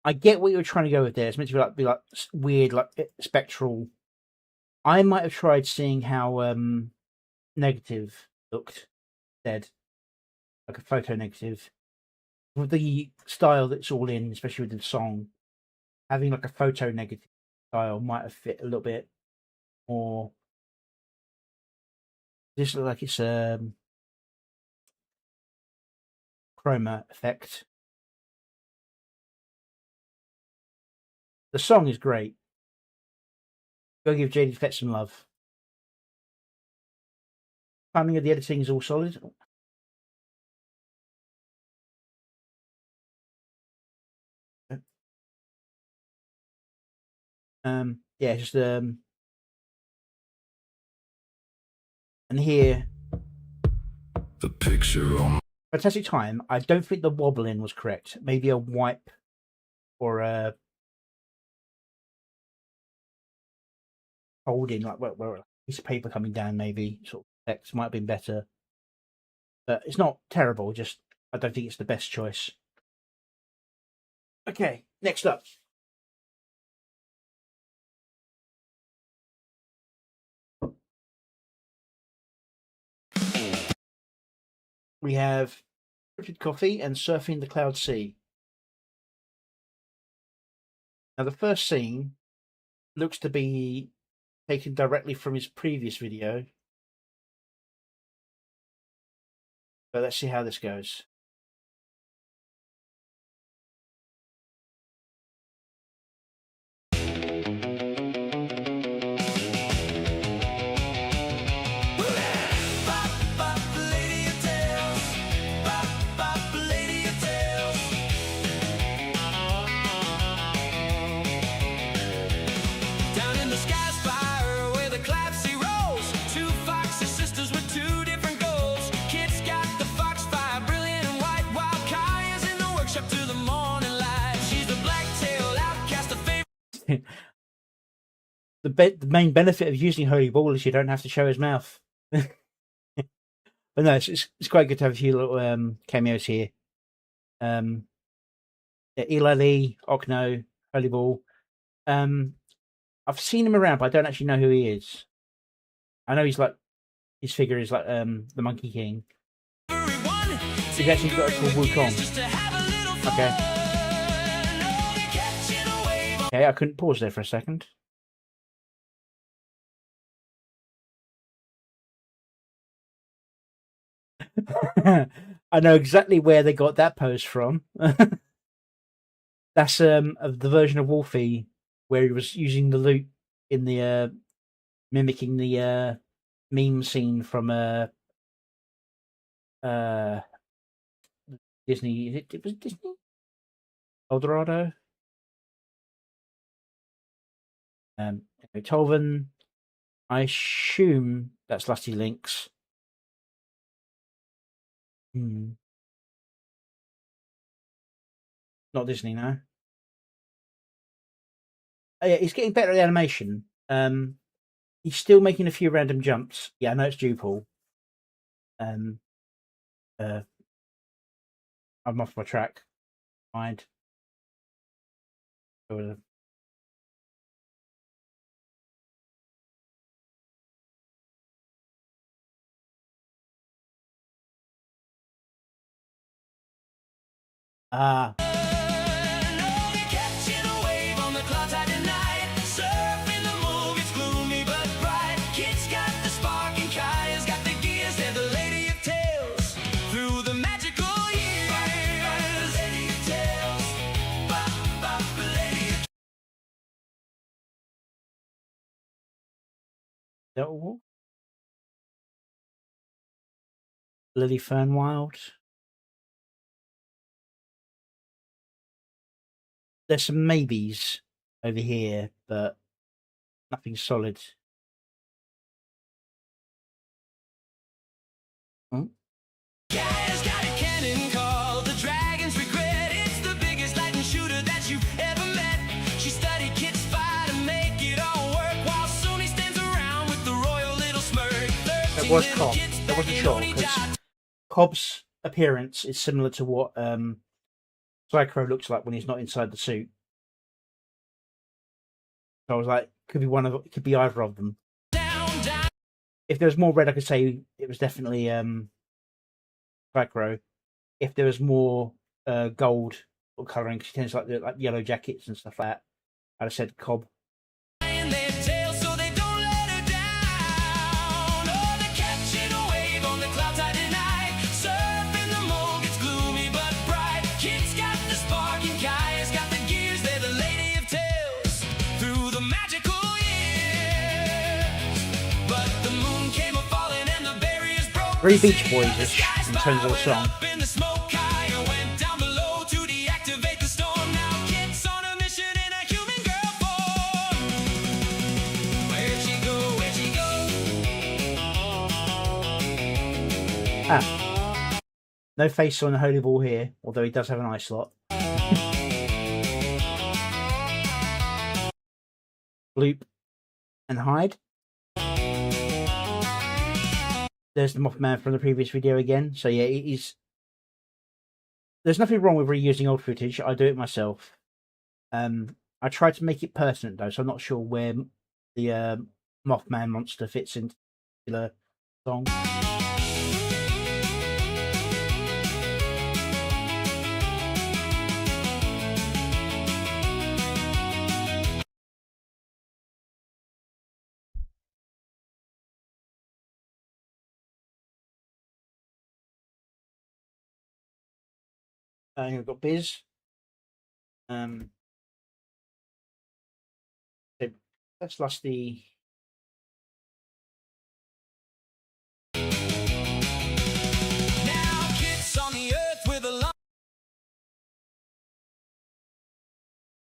I get what you're trying to go with there. It's meant to be like weird, like spectral. I might have tried seeing how negative looked instead, like a photo negative. With the style that's all in, especially with the song, having like a photo negative style might have fit a little bit more. Just look like it's chroma effect. The song is great. Go give JD Fett some love. Timing of the editing is all solid. Yeah, just and here The picture on Fantastic Time. I don't think the wobbling was correct. Maybe a wipe or a holding, like where a piece of paper coming down, maybe sort of text might have been better. But it's not terrible. Just I don't think it's the best choice. Okay, next up. We have Scripted Coffee and Surfing the Cloud Sea. Now, the first scene looks to be taken directly from his previous video. But let's see how this goes. down in the sky spire where the collapsey rolls. Two foxy sisters with two different goals. Kit's got the fox fire, brilliant and white. Wild Kaya's in the workshop to the morning light. She's the black-tailed outcast, a favorite. The main benefit of using Holy Ball is you don't have to show his mouth. But no, it's quite good to have a few little cameos here. Yeah, Eli Lee, Okno, Holy Ball. I've seen him around, but I don't actually know who he is. I know he's like his figure is like the Monkey King. He's actually got it called Wukong. Okay. Okay, I couldn't pause there for a second. I know exactly where they got that pose from. That's of the version of Wolfie where he was using the loot in the mimicking the meme scene from Disney. It was Disney? Eldorado. Tolvan. I assume that's Lusty Lynx. Not Disney, no. Oh, yeah, he's getting better at the animation. He's still making a few random jumps. Yeah, I know it's Jupal. I'm off my track. Mind. Ah. Lily Fernwild. There's some maybes over here, but nothing solid. Kaya's got a cannon called the Dragon's Regret. It's the biggest lightning shooter that you've ever met. She studied Kit's fire to make it all work, while Sony stands around with the royal little smirk. That was Cobb. That wasn't sure because Cobb's appearance is similar to what Psycho looks like when he's not inside the suit. So I was like, could be either of them. If there was more red, I could say it was definitely Psycho. If there was more gold or colouring, because he tends to like yellow jackets and stuff like that, I'd have said Cobb. Very Beach Boys-ish in terms of the song. No face on the holy ball here, although he does have an eye slot. Bloop and hide. There's the Mothman from the previous video again. So yeah, there's nothing wrong with reusing old footage. I do it myself. I try to make it pertinent though, so I'm not sure where the Mothman monster fits into the particular song. We've got Biz. So that's Lusty. Now kids on the earth with a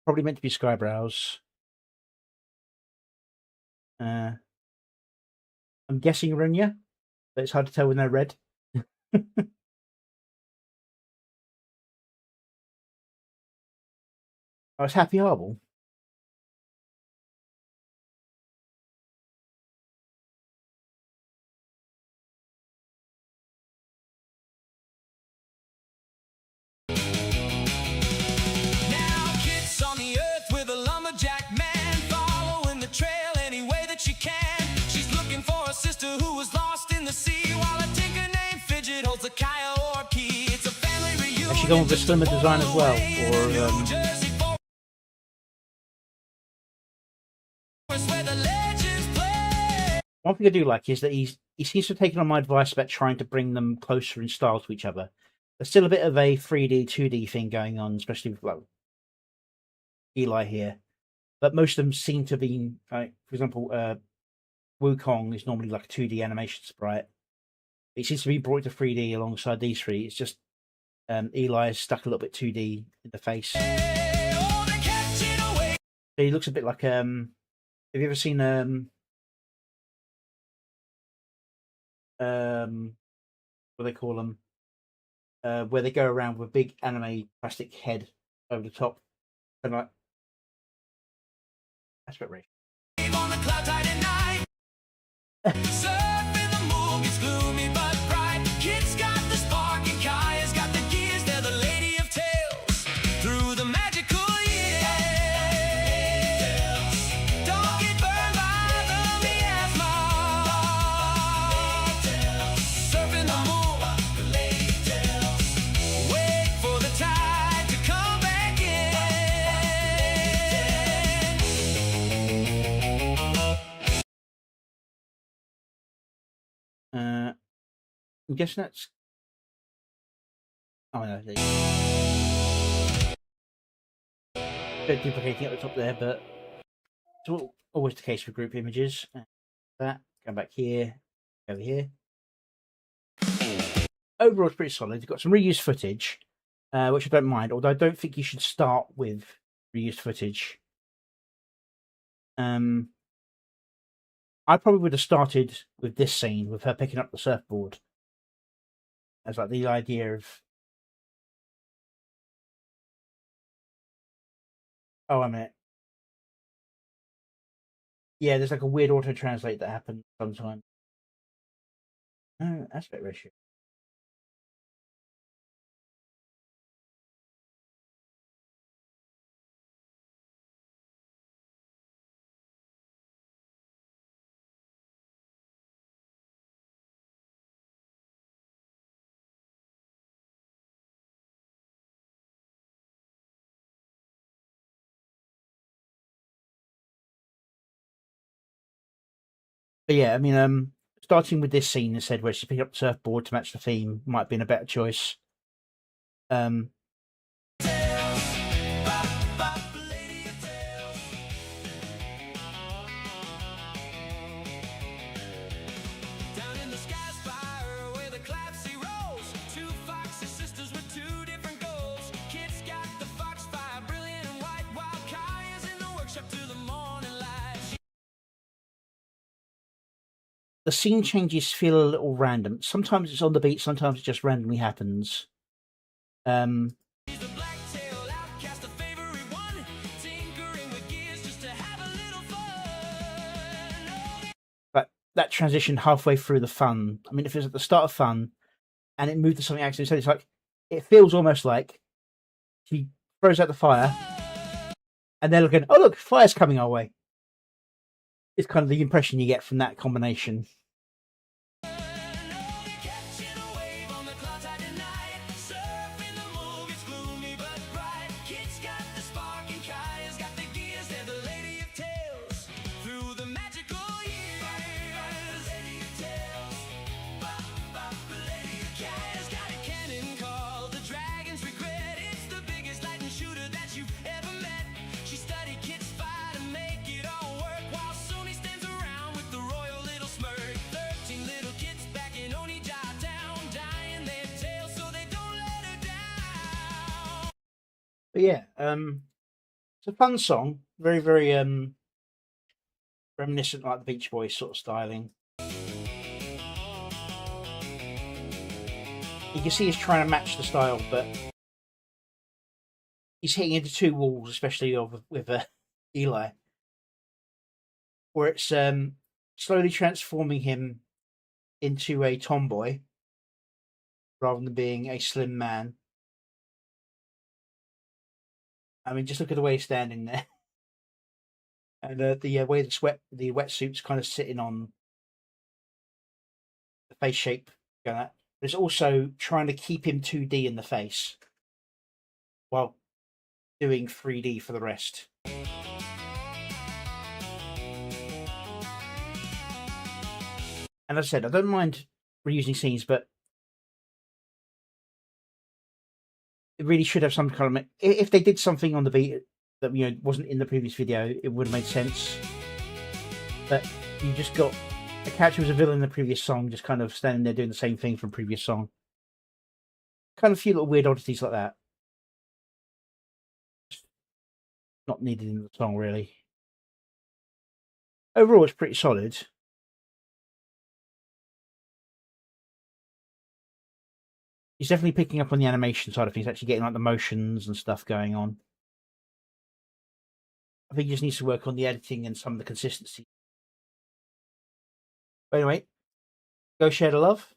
Probably meant to be Skybrows. I'm guessing Runya, but it's hard to tell with no red. Oh, it's Happy Harble. Now kids on the earth with a lumberjack man, following the trail any way that she can. She's looking for a sister who was lost in the sea, while a tinker named Fidget holds a Kiowa key. It's a family reunion. Has she gone with a slimmer design as well, or one thing I do like is that he seems to have taken on my advice about trying to bring them closer in style to each other. There's still a bit of a 3D, 2D thing going on, especially with Eli here. But most of them seem to be, for example, Wukong is normally like a 2D animation sprite. It seems to be brought to 3D alongside these three. It's just Eli is stuck a little bit 2D in the face. So he looks a bit like have you ever seen what do they call them? Where they go around with a big anime plastic head over the top, and like aspect ratio. On the cloud tide at night. Surfing the moon gets gloomy but bright. Kids got the spark and Kaya's got the gears. They're the lady of tales through the magical years. Don't get burned by the miasma. Surfing the moon, wait for the tide to come back in. I'm guessing that's. Oh no, they're duplicating at the top there, but it's always the case with group images. That going back here, over here. Overall, it's pretty solid. You've got some reused footage, which I don't mind. Although I don't think you should start with reused footage. I probably would have started with this scene with her picking up the surfboard. As like the idea of, oh, a minute. Yeah, there's like a weird auto translate that happens sometimes. Oh, aspect ratio. But yeah, I mean, starting with this scene instead, where she picked up the surfboard to match the theme, might have been a better choice. the scene changes feel a little random. Sometimes it's on the beat, sometimes it just randomly happens. He's a black-tailed outcast, a favorite one, tinkering with gears just to have a little fun. But that transition halfway through the fun, I mean, if it's at the start of fun and it moved to something else, so it's like, it feels almost like she throws out the fire and they're looking, oh look, fire's coming our way. It's kind of the impression you get from that combination. Catching a wave on the clouds high tonight, surfing the mood, it's gloomy but bright. Kid's got the spark and Kaya's got the gears, they're the lady of tales. Through the magical years, lady of tales. Lady of Kaya's got a cannon called the Dragon's Regret. It's the biggest lightning shooter that you've ever met. She studied Kid's fire to make it all work, while Sony stands around with the royal little smirk. 13 little kids back in Onija town, dying their tails so they don't let her down. But yeah, it's a fun song. Very, very reminiscent, like the Beach Boys sort of styling. You can see he's trying to match the style, but he's hitting into two walls, especially with Eli, where it's slowly transforming him into a tomboy rather than being a slim man. I mean, just look at the way he's standing there, and the way the wetsuit's kind of sitting on the face shape. But it's also trying to keep him 2D in the face while doing 3D for the rest. And as I said, I don't mind reusing scenes, but it really should have some kind of... If they did something on the beat that wasn't in the previous video, it would have made sense. But you just got a character who was a villain in the previous song, just kind of standing there doing the same thing from previous song. Kind of a few little weird oddities like that. Not needed in the song, really. Overall, it's pretty solid. He's definitely picking up on the animation side of things, actually getting like the motions and stuff going on. I think he just needs to work on the editing and some of the consistency. But anyway, go share the love.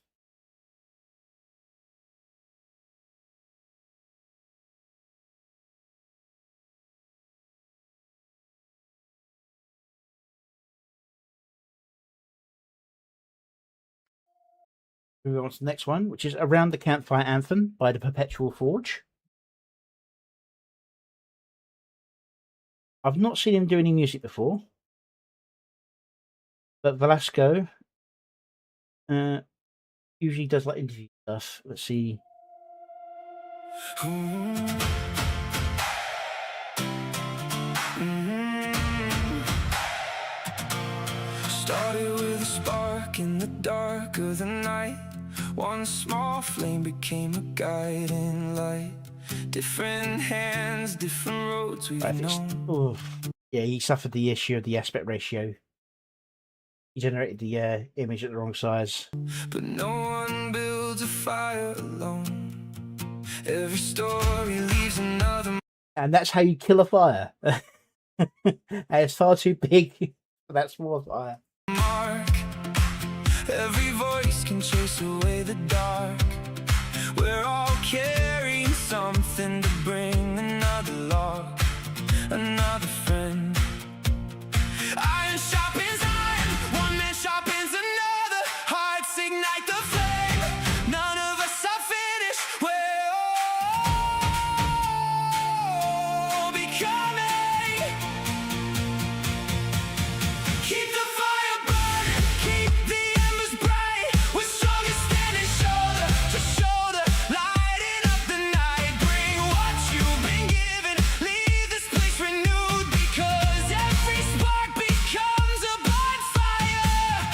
Moving on to the next one, which is Around the Campfire Anthem by the Perpetual Forge. I've not seen him do any music before, but Velasco usually does like interview stuff. Let's see. Started with a spark in the dark of the night. One small flame became a guiding light. Different hands, different roads we've known. Yeah, he suffered the issue of the aspect ratio. He generated the image at the wrong size. But no one builds a fire alone. Every story leaves another. And that's how you kill a fire. It's far too big for that small fire. Mark. Every voice can chase away the dark. We're all carrying something to bring another log, another friend. Iron sharpens iron, one man sharpens another. Hearts ignite the flame. None of us are finished. We're all becoming. Keep the fire burning, keep the embers bright. We're stronger standing shoulder to shoulder, lighting up the night. Bring what you've been given, leave this place renewed, because every spark becomes a bonfire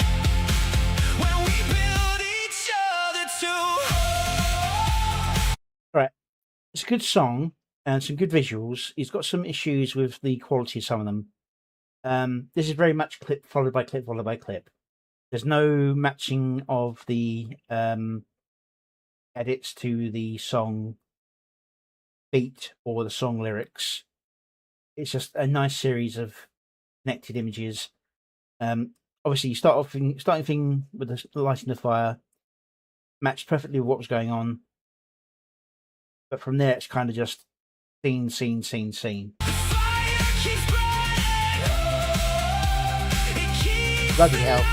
when we build each other too. Right, it's a good song and some good visuals. He's got some issues with the quality of some of them. This is very much clip followed by clip followed by clip. There's no matching of the edits to the song beat or the song lyrics. It's just a nice series of connected images. Obviously, you starting thing with the lighting the fire, matched perfectly with what was going on. But from there, it's kind of just scene, scene, scene, scene. Bloody hell.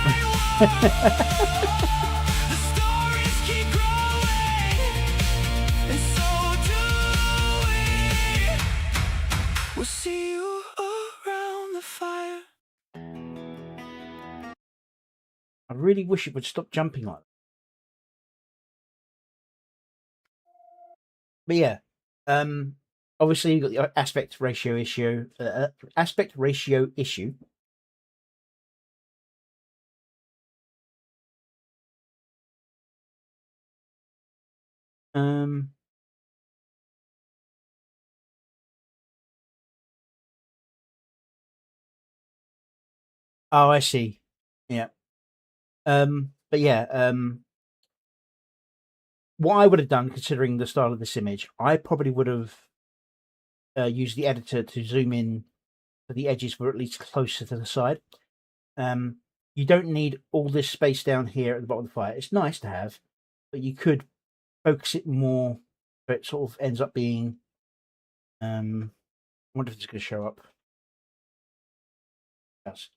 We'll see you around the fire. I really wish it would stop jumping like that. But yeah, obviously you've got the aspect ratio issue. Oh, I see. Yeah. But yeah, what I would have done, considering the style of this image, I probably would have used the editor to zoom in so the edges were at least closer to the side. You don't need all this space down here at the bottom of the fire. It's nice to have, but you could focus it more so it sort of ends up being I wonder if it's going to show up. Yes.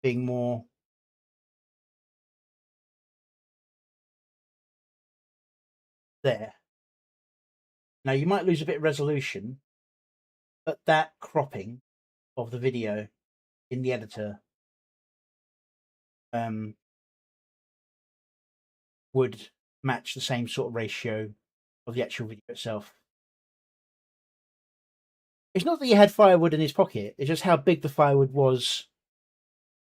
Being more there. Now you might lose a bit of resolution, but that cropping of the video in the editor would match the same sort of ratio of the actual video itself. It's not that he had firewood in his pocket, it's just how big the firewood was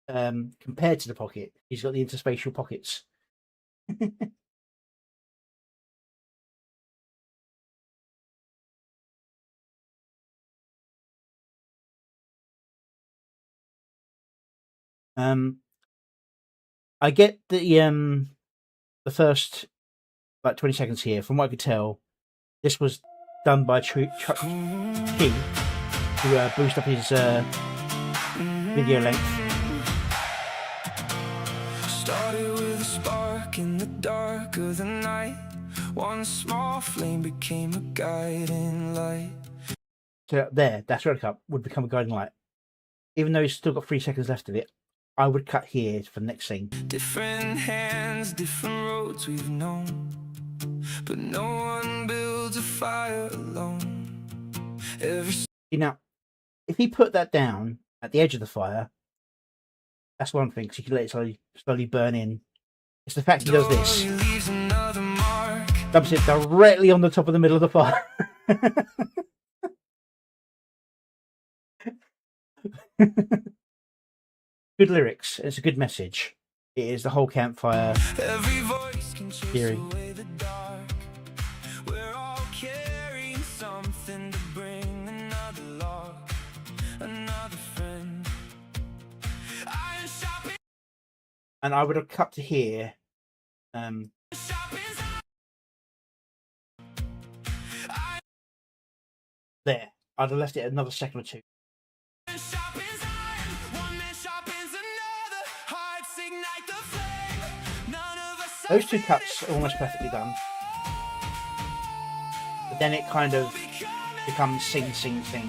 compared to the pocket. He's got the interspatial pockets. I get the first like 20 seconds here. From what I could tell, this was done by Key to boost up his video length. Started with a spark in the dark of the night. One small flame became a guiding light. So there, that red cup would become a guiding light. Even though he's still got 3 seconds left of it, I would cut here for the next scene. Different hands, different roads we've known, but no one builds a fire alone. Now, if he put that down at the edge of the fire, that's one thing, because you can let it slowly burn in. It's the fact he does this. Dumps it directly on the top of the middle of the fire. Good lyrics. It's a good message. It is the whole campfire theory. We're all carrying something to bring another log, another friend. And I would have cut to here. There. I'd have left it another second or two. Those two cuts are almost perfectly done. But then it kind of becomes sing, sing, sing.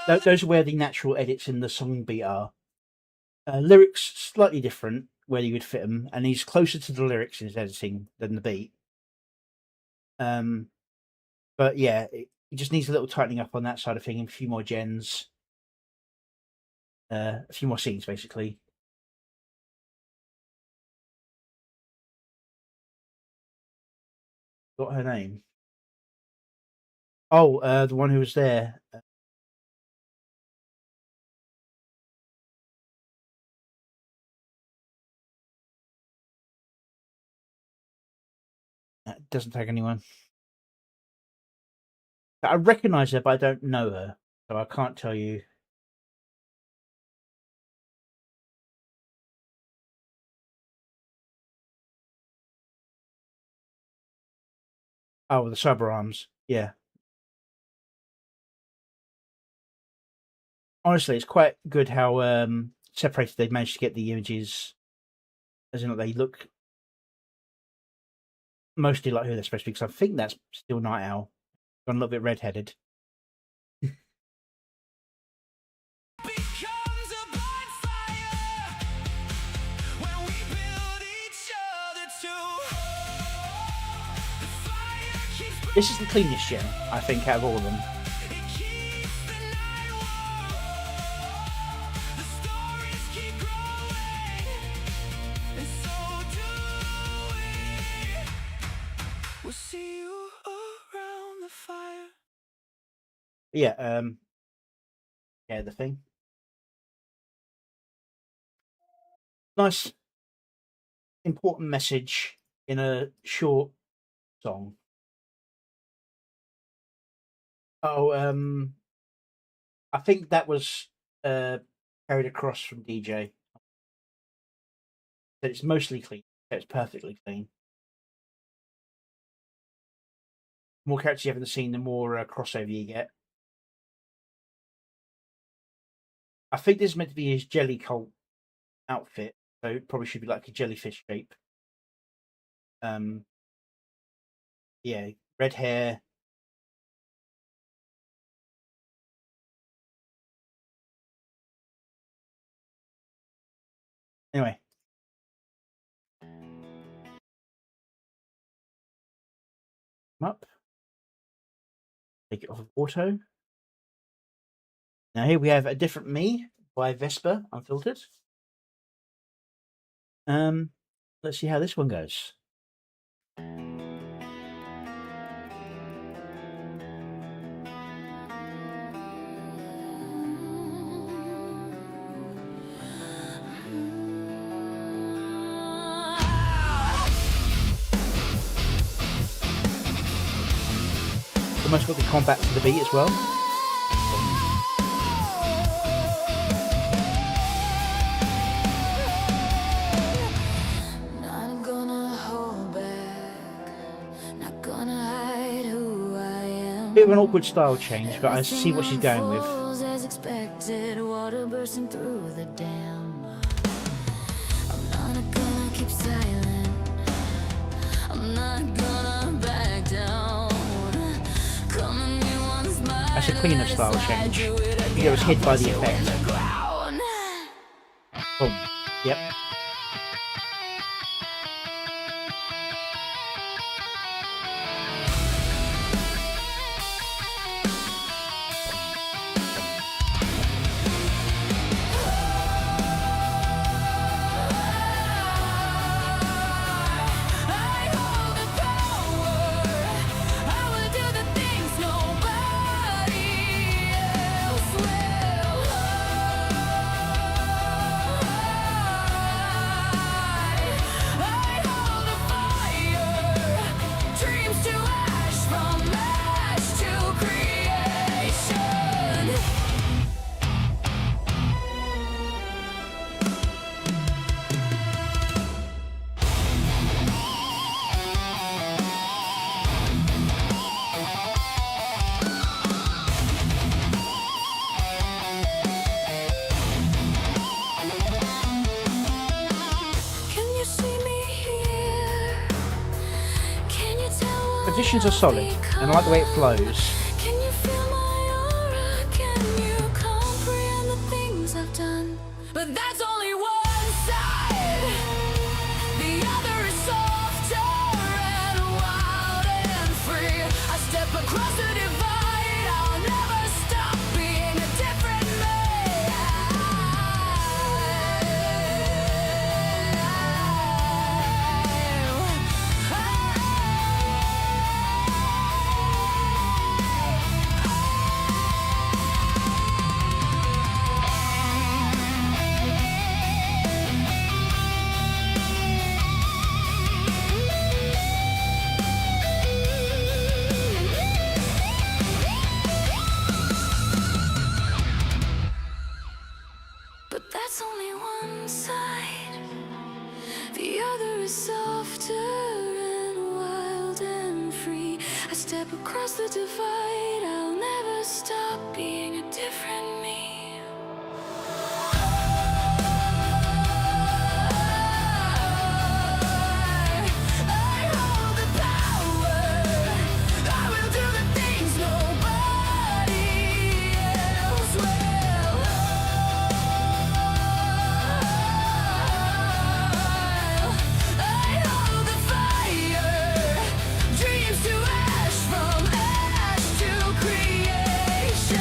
But those are where the natural edits in the song beat are. Lyrics slightly different where you would fit them, and he's closer to the lyrics in his editing than the beat. But yeah, it just needs a little tightening up on that side of thing, and a few more gens, a few more scenes, basically. Got her name? Oh, the one who was there. It doesn't tag anyone. I recognise her, but I don't know her, so I can't tell you. Oh, the cyber arms. Yeah. Honestly, it's quite good how separated they've managed to get the images, as in that they look mostly like who they're supposed to be, because I think that's still Night Owl. Gone a little bit redheaded. Becomes a bonfire when we build each other too. The fire keeps This is the cleanest gen, I think, out of all of them. it keeps the night warm. The stories keep growing, and so do we. We'll see you around the fire. Yeah, the thing. Nice, important message in a short song. Oh, I think that was carried across from DJ. That it's mostly clean. It's perfectly clean. The more characters you have in the scene, the more crossover you get. I think this is meant to be his jelly cult outfit, so it probably should be like a jellyfish shape. Yeah, red hair. Anyway. Come up. Take it off of auto. Now here we have A Different Me by Vesper, unfiltered. Let's see how this one goes. Almost got the combat to the beat as well. Not gonna hold back, not gonna hide who I am. Bit of an awkward style change, but I see what she's going with. As expected, water bursting through the dam. I'm not gonna keep silent. I'm not gonna back down. Come at me once, my That's a cleaner style change. I think it was hid by the effect. ground. Boom. Yep. I hold the power. I will do the things nobody else will. I hold the fire. Dreams to ash, from ash to creation. Can you see me here? Can you tell what Additions are solid, and I like the way it flows. Can you feel my aura? Can you comprehend the things I've done? But that's only one side. The other is softer and wild and free. I step across the divide. I'll never stop being a different man. one side, the other is softer and wild and free. I step across the divide, I'll never stop being a different me. I hold the power. I will do the things nobody else will. I hold the fire. Dreams to ash, from ash to creation.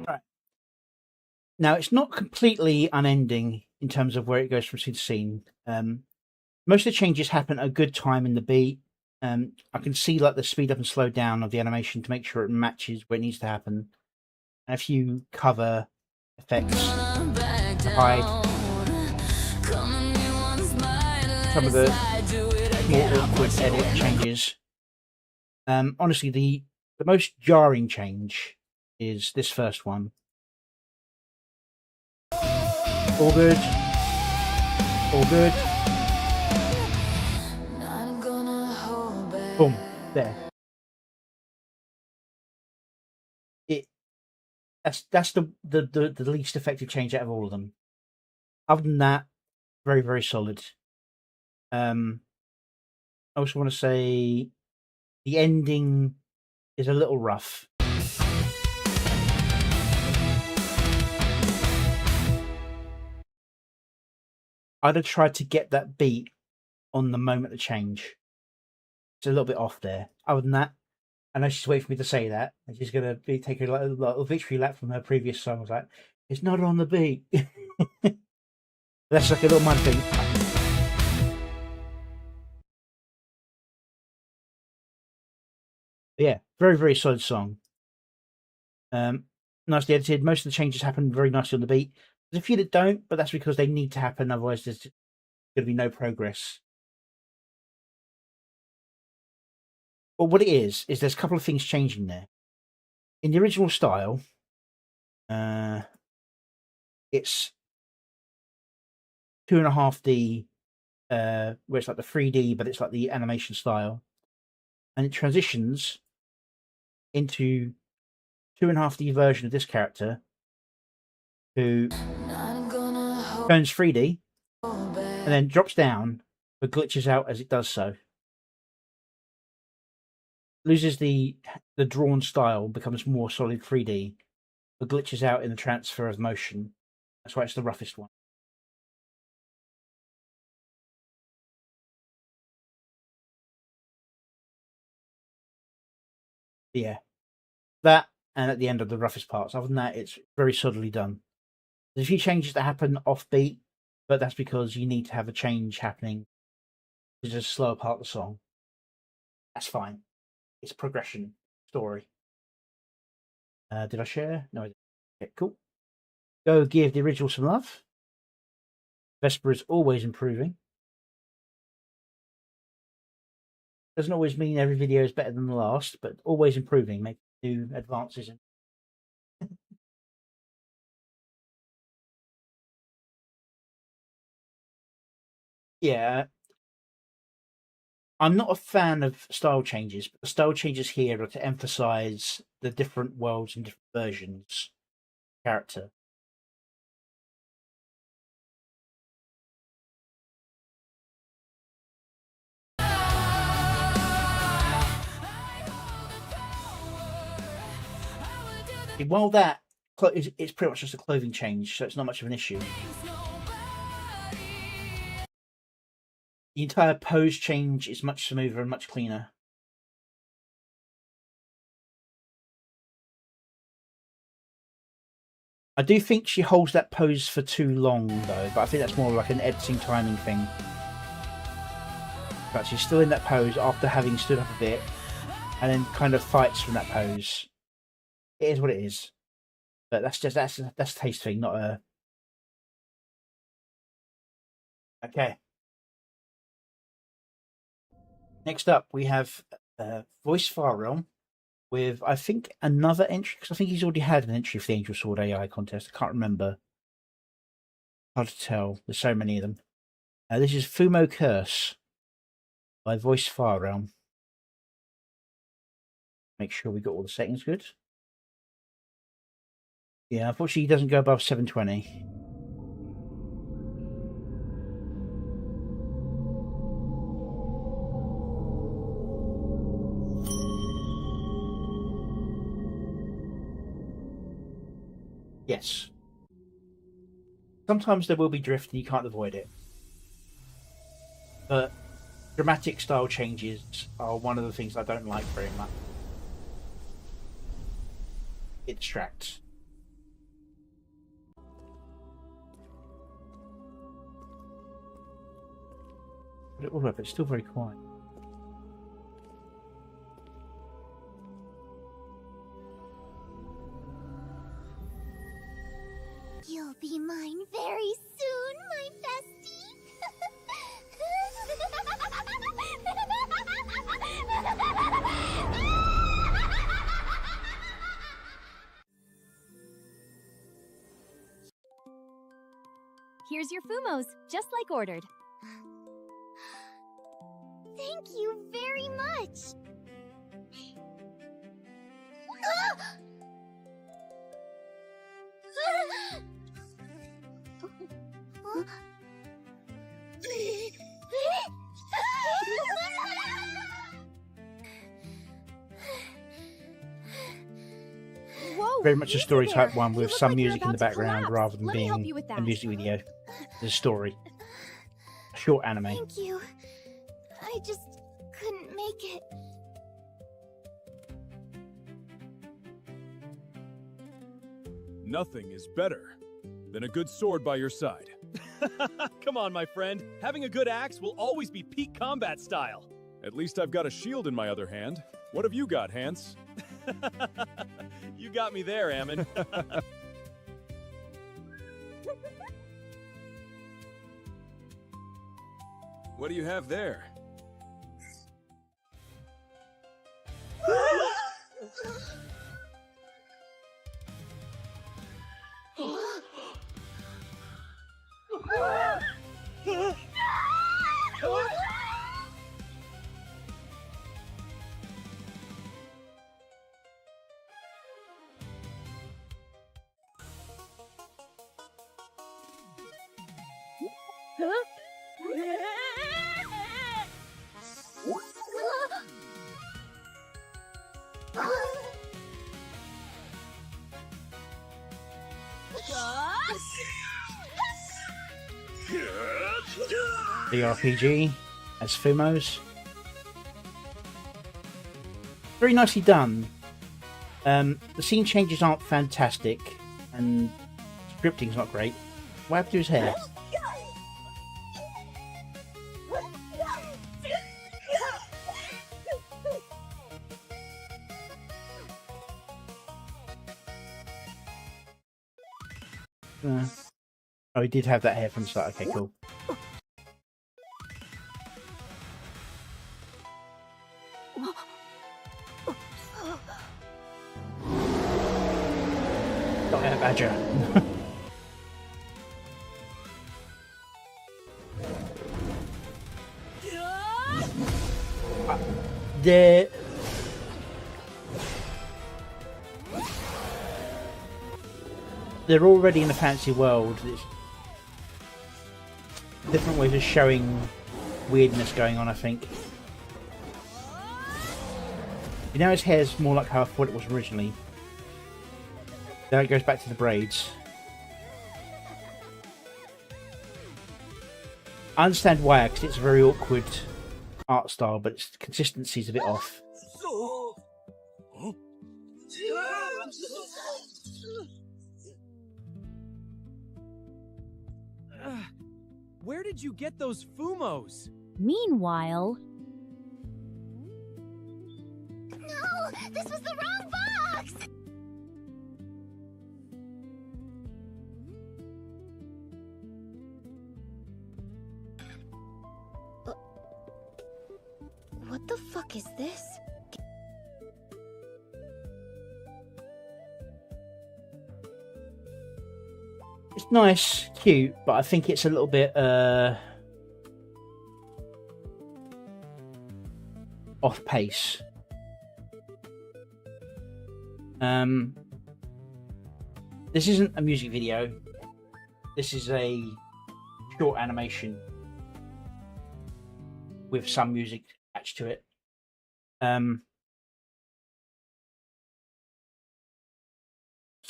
Right. Now, it's not completely unending in terms of where it goes from scene to scene. Most of the changes happen at a good time in the beat. I can see like the speed up and slow down of the animation to make sure it matches where it needs to happen. And a few cover effects to hide some of the more awkward edit changes. Honestly, the most jarring change is this first one. All good. All good. Not gonna hold back. Boom. There. That's the least effective change out of all of them. Other than that, very, very solid. I also want to say the ending is a little rough. I'd have tried to get that beat on the moment of change. It's a little bit off there. Other than that, I know she's waiting for me to say that. And she's going to be taking a little victory lap from her previous song. I was like, it's not on the beat. That's like a little mud thing. But yeah, very, very solid song. Nicely edited. Most of the changes happen very nicely on the beat. There's a few that don't, but that's because they need to happen. Otherwise, there's going to be no progress. But what it is there's a couple of things changing there. In the original style, it's 2.5D, where it's like the 3D, but it's like the animation style. And it transitions into 2.5D version of this character who turns 3D and then drops down but glitches out as it does so. Loses the drawn style, becomes more solid 3D, but glitches out in the transfer of motion. That's why it's the roughest one. Yeah, that, and at the end of the roughest parts. Other than that, it's very solidly done. There's a few changes that happen off beat, but that's because you need to have a change happening to just slow apart the song. That's fine. It's a progression story. Did I share? No, I didn't. Okay, cool. Go give the original some love. Vesper is always improving. Doesn't always mean every video is better than the last, but always improving, making new advances. Yeah, I'm not a fan of style changes, but the style changes here are to emphasize the different worlds and different versions of character. While that it's pretty much just a clothing change, so it's not much of an issue. The entire pose change is much smoother and much cleaner. I do think she holds that pose for too long, though, but I think that's more like an editing timing thing. But she's still in that pose after having stood up a bit, and then kind of fights from that pose. It is what it is. But that's a taste thing, not a. Okay. Next up, we have Voice Far Realm with, I think, another entry, because I think he's already had an entry for the Angel Sword AI contest. I can't remember. Hard to tell. There's so many of them. This is Fumo Curse by Voice Far Realm. Make sure we got all the settings good. Yeah, unfortunately, he doesn't go above 720. Yes. Sometimes there will be drift and you can't avoid it. But dramatic style changes are one of the things I don't like very much. It distracts. But it will work, it's still very quiet. You'll be mine very soon, my bestie. Here's your Fumos, just like ordered. Thank you very much. Whoa, Very much a story easy type there. one You with look some like you're music in the about to background collapse. rather than Let me help being you with a that. music video. There's a story. A short anime. Thank you. I just couldn't make it. Nothing is better than a good sword by your side. Come on, my friend. Having a good axe will always be peak combat style. At least I've got a shield in my other hand. What have you got, Hans? You got me there, Ammon. What do you have there? The RPG as Fumos. Very nicely done. The scene changes aren't fantastic, and scripting's not great. What happened to his hair? Oh, he did have that hair from the start. Okay, cool. Got a badger. They're already in a fancy world. It's different ways of showing weirdness going on, I think. You know, his hair's more like how I thought it was originally. Then it goes back to the braids. I understand why, because it's a very awkward art style, but its consistency's a bit off. Where did you get those Fumos? Meanwhile, No! This was the wrong box! What the fuck is this? It's nice, cute, but I think it's a little bit off pace. This isn't a music video. This is a short animation with some music attached to it. Some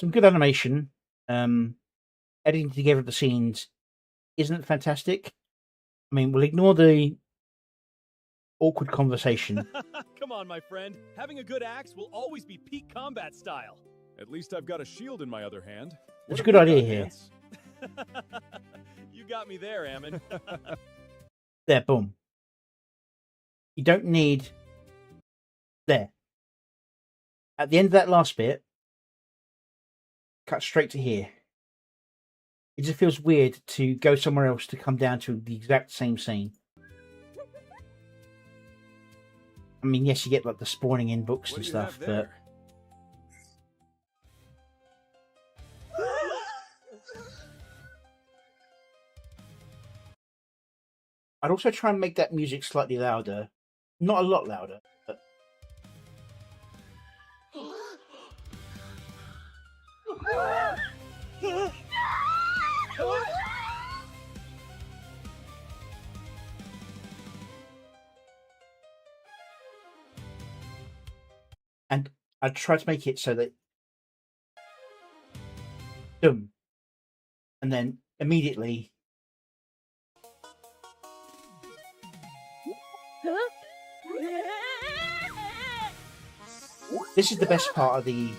good animation. Editing together the scenes isn't fantastic. I mean, we'll ignore the awkward conversation. Come on, my friend. Having a good axe will always be peak combat style. At least I've got a shield in my other hand. There's a What good have you idea got, here. Vance? You got me there, Ammon. There, boom. You don't need... There. At the end of that last bit, cut straight to here. It just feels weird to go somewhere else to come down to the exact same scene. I mean, yes, you get like the spawning in books What and do you have stuff, but there? I'd also try and make that music slightly louder. Not a lot louder, but and I'd try to make it so that boom, and then immediately this is the best part of the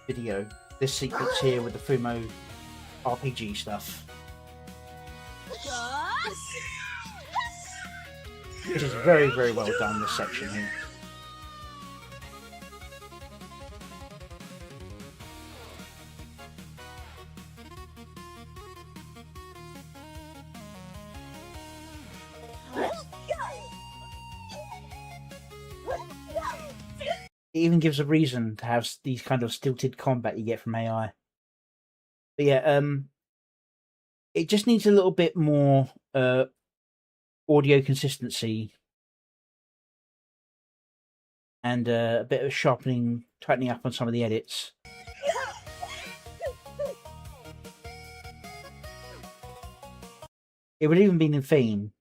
video. This sequence here with the Fumo RPG stuff. This is very, very well done, this section here. It even gives a reason to have these kind of stilted combat you get from AI. But yeah, it just needs a little bit more audio consistency and a bit of sharpening, tightening up on some of the edits. It would even be in theme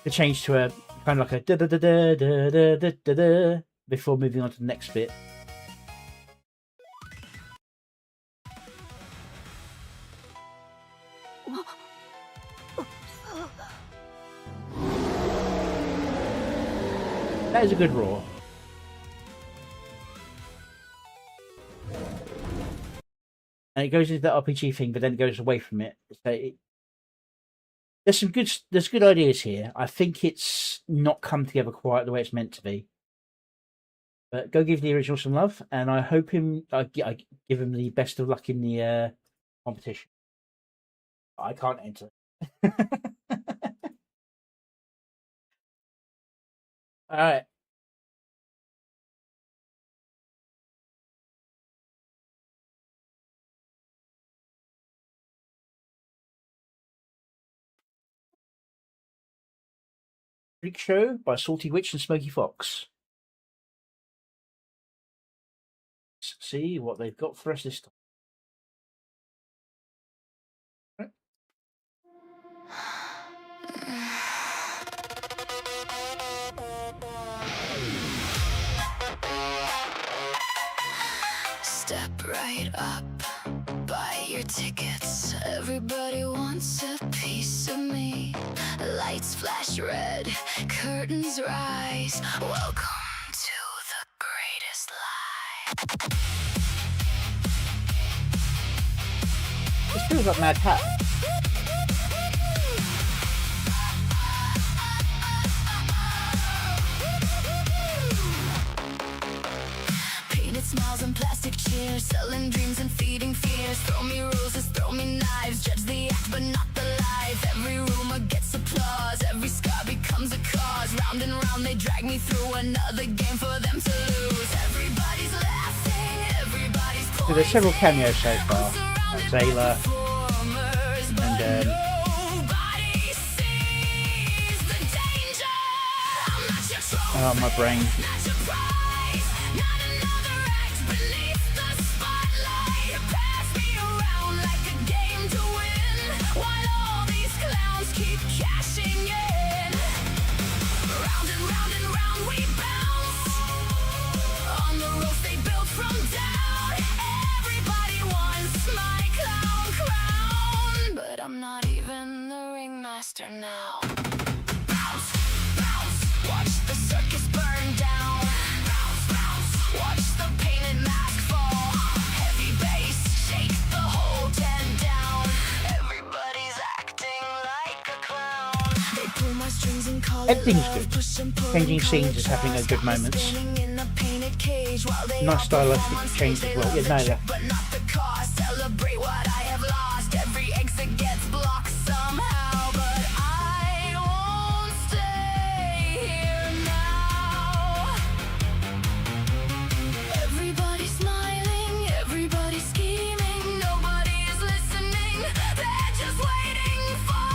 to change to a kind of like a da da da da da da da da da before moving on to the next bit. That is a good roar. And it goes into the RPG thing, but then it goes away from it. So there's good ideas here. I think it's not come together quite the way it's meant to be. But go give the original some love, and I hope I give him the best of luck in the competition. I can't enter. All right. Freak Show by Salty Witch and Smoky Fox. Let's see what they've got for us this time. Step right up, buy your tickets. Everybody wants a piece of me. Lights flash red, curtains rise. Welcome to the greatest lie. This feels like Mad Hat. smiles and plastic cheers, selling dreams and feeding fears. Throw me roses, throw me knives, judge the act but not the life. Every rumor gets applause, every scar becomes a cause. Round and round they drag me through another game for them to lose. Everybody's laughing, everybody's pointing. So there's several cameos so far. Zayla and oh, my brain. Now bounce, bounce, watch the circus burn down. Bounce, bounce, watch the painted mask fall. Heavy bass, shake the whole tent down. Everybody's acting like a clown. They pull my strings and call it Everything's love. good. Push and pull Changing and call scenes it is having a trust. good moments. Spinning in a painted cage while they Nice all stylistic perform on change stage. as They well. Yeah, love no, the yeah. trip, but not the cost. Celebrate what I have lost. Every exit gets blocked somehow, but I won't stay here now. Everybody's smiling, everybody's scheming, nobody is listening. They're just waiting for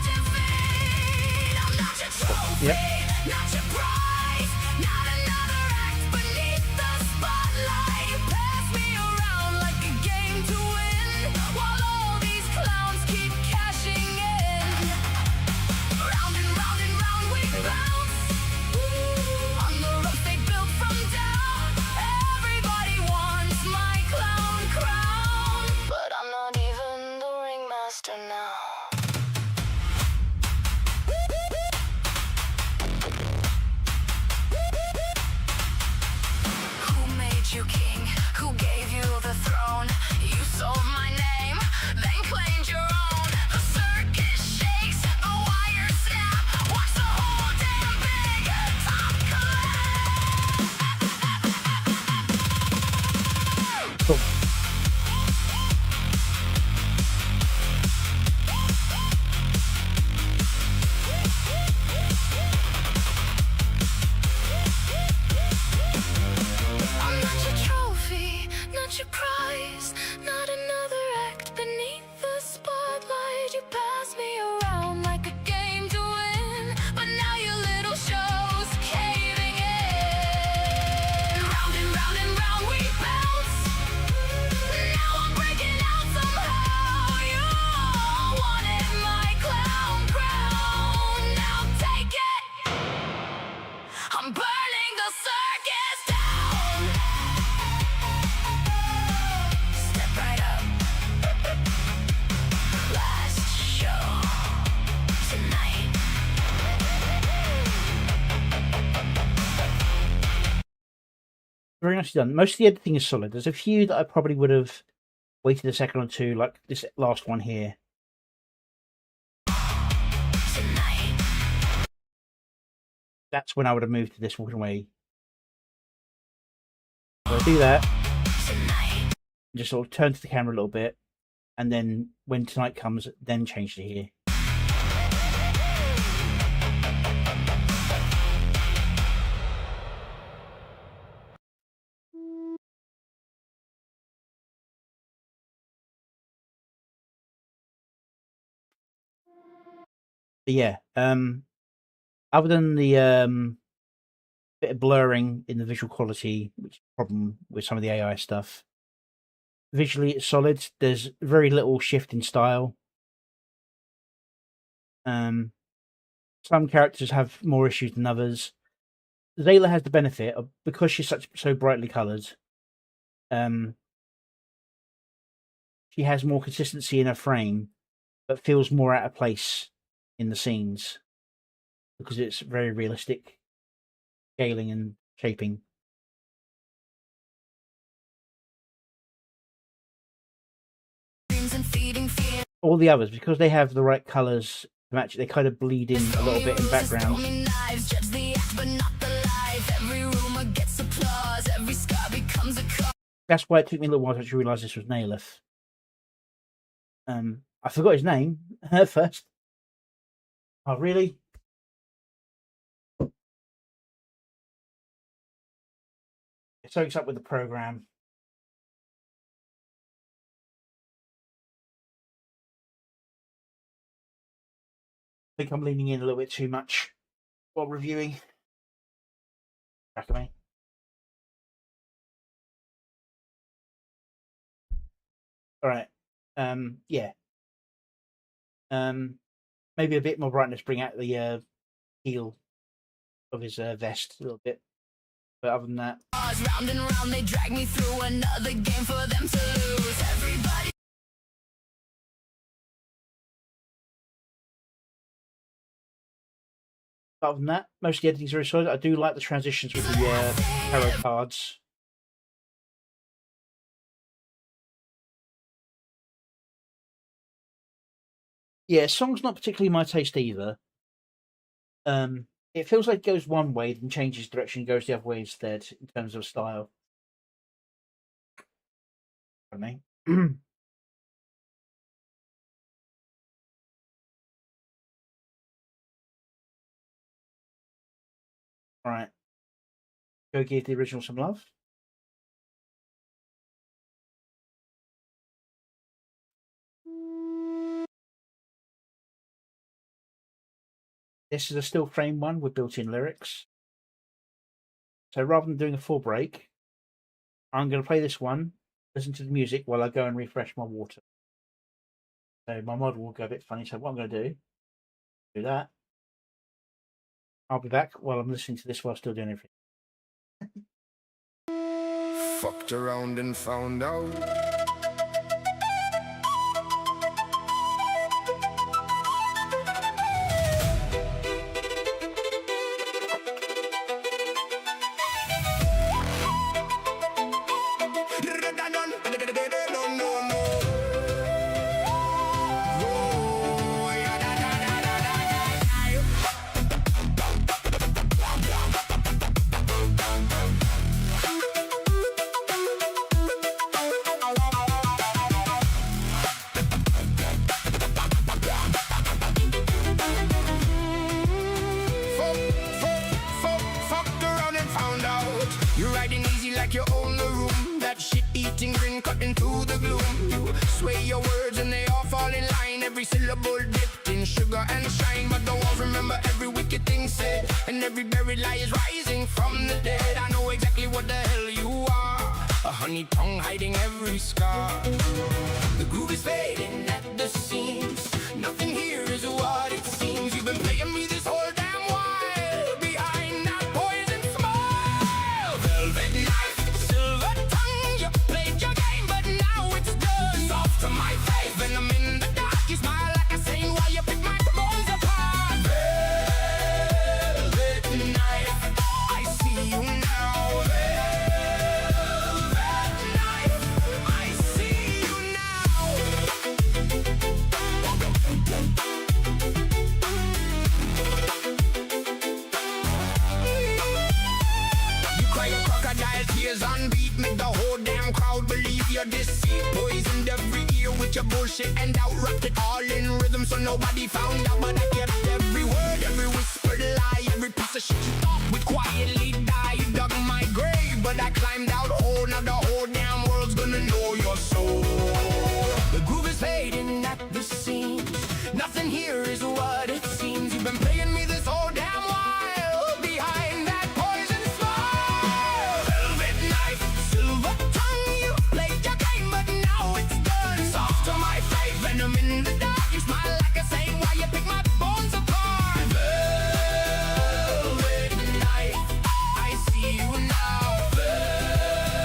defeat. I'm not your trophy, not your prize, not another act beneath the spotlight. You pass me around like a game to win, while all these clowns keep cashing in. Round and round and round we bounce on the rope they built from down. Everybody wants my clown crown, but I'm not even the ringmaster now. Who made you king? Who gave you the throne? You sold my name, then claimed your own. The circus shakes, the wires snap. Watch the whole damn big top collapse. Cool. I'm not your trophy, not your prize, not another act beneath the spotlight. You pass me around like a game to win, but now your little show's caving in. Round and round and round we bounce. Now I'm breaking out somehow. You all wanted my clown crown. Now take it. I'm burning the circus down. Step right up. Last show tonight. Very nicely done. Most of the editing is solid. There's a few that I probably would have waited a second or two, like this last one here. Tonight. That's when I would have moved to this walking away. So I do that, Tonight. just sort of turn to the camera a little bit, and then when tonight comes, then change to here. But yeah, other than the bit of blurring in the visual quality, which is a problem with some of the AI stuff, visually it's solid. There's very little shift in style. Some characters have more issues than others. Zayla has the benefit of, because she's so brightly coloured, she has more consistency in her frame, but feels more out of place in the scenes because it's very realistic scaling and shaping. All the others, because they have the right colours to match, they kind of bleed in a little bit in background. That's why it took me a little while to actually realise this was Naileth. I forgot his name at first. Oh, really? It soaks up with the program. I think I'm leaning in a little bit too much while reviewing. Back of me. All right. Yeah. Maybe a bit more brightness, bring out the heel of his vest a little bit. But other than that, Round and round, they drag me through another game for them to lose. Everybody. other than that, most of the editing's very solid. I do like the transitions with the tarot cards. Yeah, song's not particularly my taste either. It feels like it goes one way, then changes direction, and goes the other way instead in terms of style. Pardon me. Right. Go give the original some love. This is a still frame one with built-in lyrics. So rather than doing a full break, I'm going to play this one, listen to the music while I go and refresh my water. So my model will go a bit funny. So what I'm going to do that. I'll be back while I'm listening to this while still doing everything. Fucked around and found out. Fucked around and found out. You're riding easy like you own the room. That shit-eating grin cutting through the gloom. You sway your words and they all fall in line. Every syllable dipped in sugar and shine. But don't all remember every wicked thing said. And every buried lie is rising from the dead. I know exactly what the hell you are. A honey tongue hiding every scar. The groove is fading at the seams. Nothing here is what it seems. You've been playing me this whole damn while. Behind that poison smile. Velvet knife, silver tongue. You played your game, but now it's done. Soft to my face, venom in the dark. You smile like a saint while you pick my bones apart. Velvet knife, I see you now. Velvet knife, I see you now. You cry your crocodile tears on beat. Make the whole damn crowd believe your deceit. Poisoned every ear with your bullshit and out. Wrapped it all in rhythm so nobody found out. But I kept every word, every whispered lie. Every piece of shit you thought would quietly die. You dug my grave, but I climbed out whole. Now the whole damn world's gonna know your soul. The groove is fading at the seams. Nothing here is what it seems. You've been playing me this whole damn while. Behind that poison smile. Velvet knife, silver tongue. You played your game, but now it's done. Soft to my face, venom in the dark. You smile like a saint while you pick my bones apart. Velvet knife, I see you now. Velvet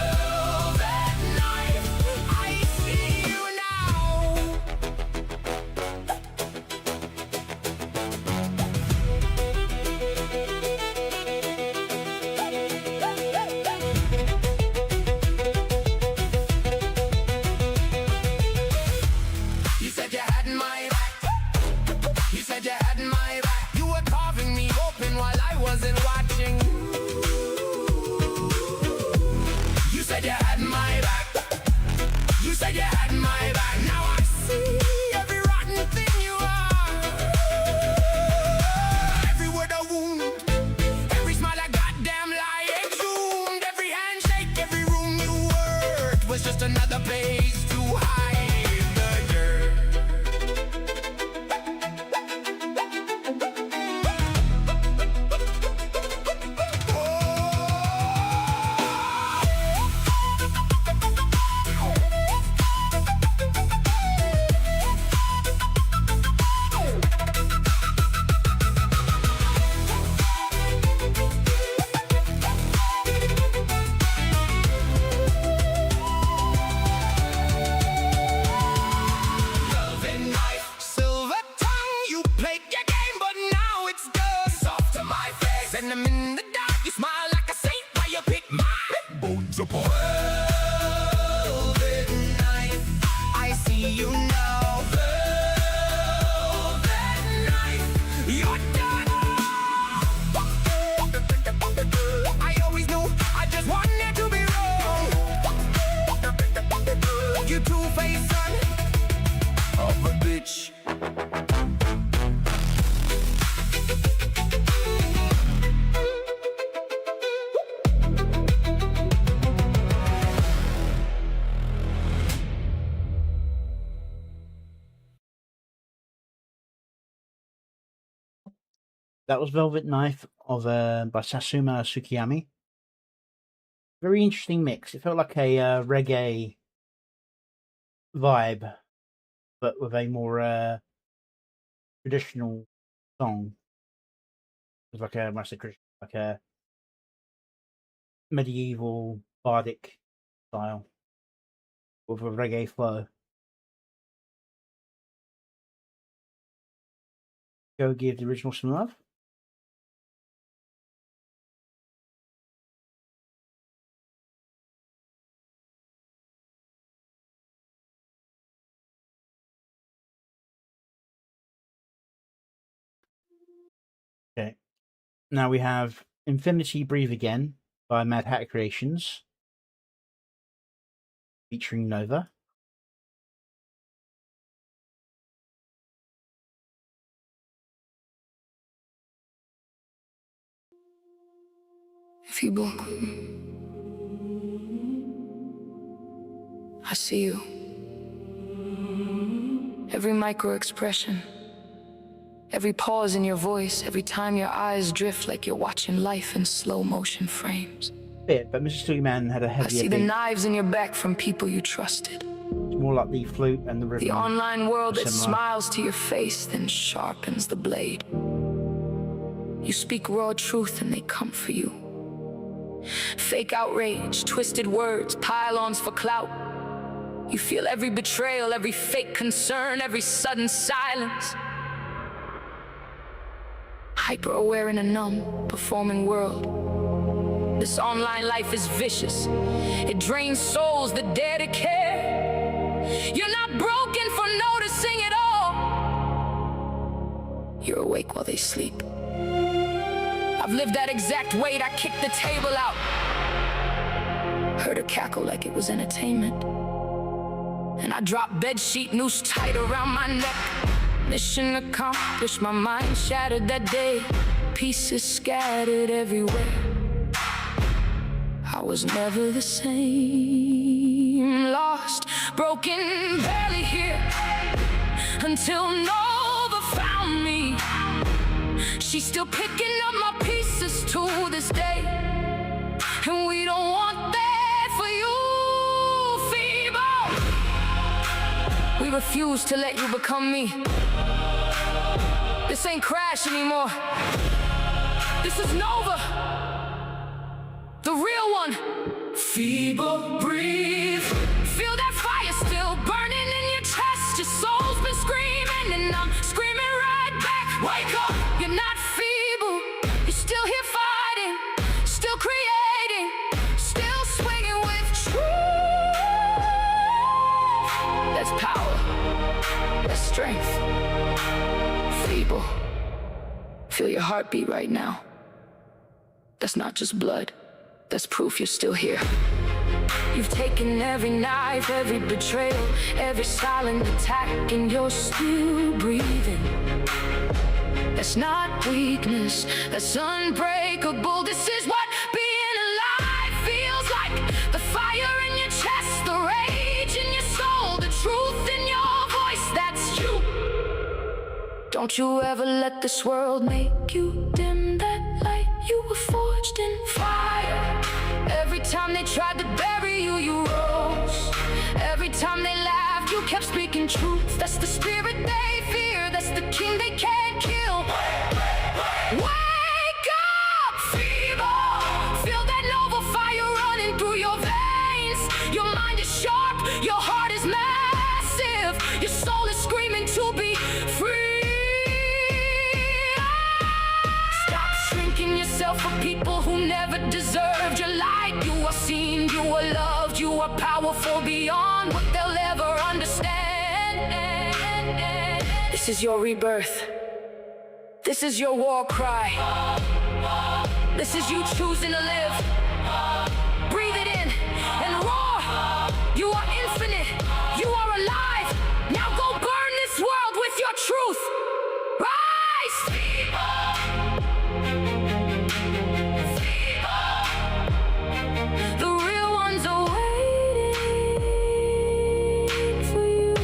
invisible. Velvet knife, I see you now. Velvet knife, you're done. I always knew, I just wanted to be wrong. You two-faced son of a bitch. That was Velvet Knife of by Sasuma Sukiyami. Very interesting mix. It felt like a reggae vibe, but with a more traditional song. It was like a, when I say traditional, like a medieval bardic style with a reggae flow. Go give the original some love. Okay. Now we have Infinity Breathe Again by Mad Hatter Creations, featuring Nova. Feeble. I see you. Every micro expression. Every pause in your voice, every time your eyes drift like you're watching life in slow motion frames. Bit, but Mr. Suleiman had a heavier I see the beat. knives in your back from people you trusted. It's more like the flute and the rhythm. The online world that similar. smiles to your face then sharpens the blade. You speak raw truth and they come for you. Fake outrage, twisted words, pile-ons for clout. You feel every betrayal, every fake concern, every sudden silence. Hyper-aware in a numb, performing world. This online life is vicious. It drains souls that dare to care. You're not broken for noticing it all. You're awake while they sleep. I've lived that exact weight. I kicked the table out. Heard her cackle like it was entertainment. And I dropped bedsheet noose tight around my neck. Mission accomplished, my mind shattered that day. Pieces scattered everywhere. I was never the same. Lost, broken, barely here. Until Nova found me. She's still picking up my pieces to this day. And we don't want that for you, Feeble. We refuse to let you become me. This ain't Crash anymore. This is Nova. The real one. Feeble, breathe. Feel that fire still burning in your chest. Your soul's been screaming and I'm screaming right back. Wake up, you're not feeble. You're still here fighting, still creating, still swinging with truth. That's power, that's strength. Feeble. Feel your heartbeat right now. That's not just blood. That's proof you're still here. You've taken every knife, every betrayal, every silent attack, and you're still breathing. That's not weakness, that's unbreakable. This is what being alive feels like. The fire in your chest, the rage in your soul, the truth in your voice, that's you. Don't you ever let this world make you dim that light. You were forged in fire. Every time they tried to bury you, you rose. Every time they laughed, you kept speaking truth. That's the spirit they fear, that's the king they can't kill. Wake up, Feeble. Feel that noble fire running through your veins. Your mind is sharp, your heart is massive. Your soul is screaming to be free. Stop shrinking yourself for people who never deserved your light. You are seen, you are You are powerful beyond what they'll ever understand. This is your rebirth. This is your war cry. This is you choosing to live. Breathe it in and roar. You are infinite. You are alive. Now go burn this world with your truth. Rise! The real ones are waiting for you.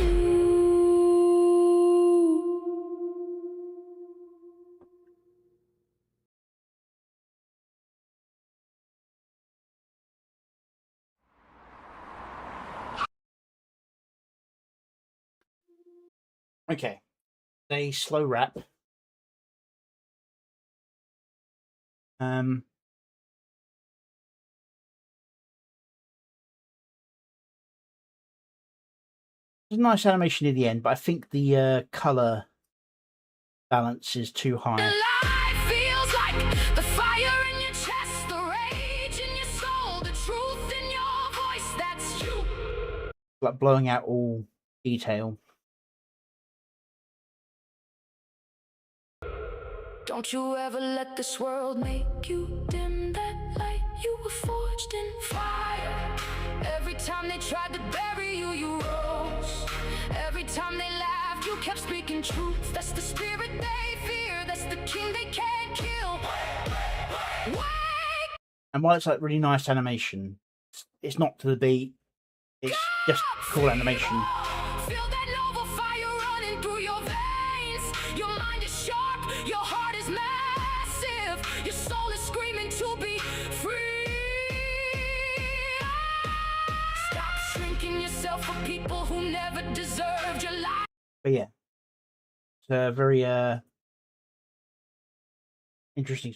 Okay, a slow rap. There's a nice animation in the end, but I think the color balance is too high. Life feels like the fire in your chest, the rage in your soul, the truth in your voice. That's you. Like blowing out all detail. Don't you ever let this world make you dim that light. You were forged in fire. Every time they tried to bury you, you rose. Every time they laughed, you kept speaking truth. That's the spirit they fear. That's the king they can't kill. Wake! And while it's like really nice animation, it's not to the beat. It's just cool animation. Feel that noble fire running through your veins. Your mind is sharp, your heart is massive. Your soul is screaming to be free. Stop shrinking yourself for people who never deserved your life. But yeah, it's a very interesting.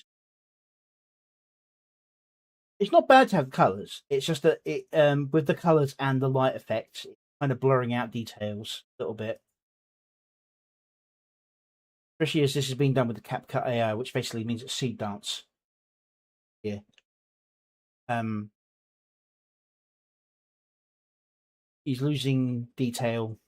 It's not bad to have colours. It's just that it with the colours and the light effects, it's kind of blurring out details a little bit. Especially as this is being done with the CapCut AI, which basically means it's seed dance. Yeah. He's losing detail.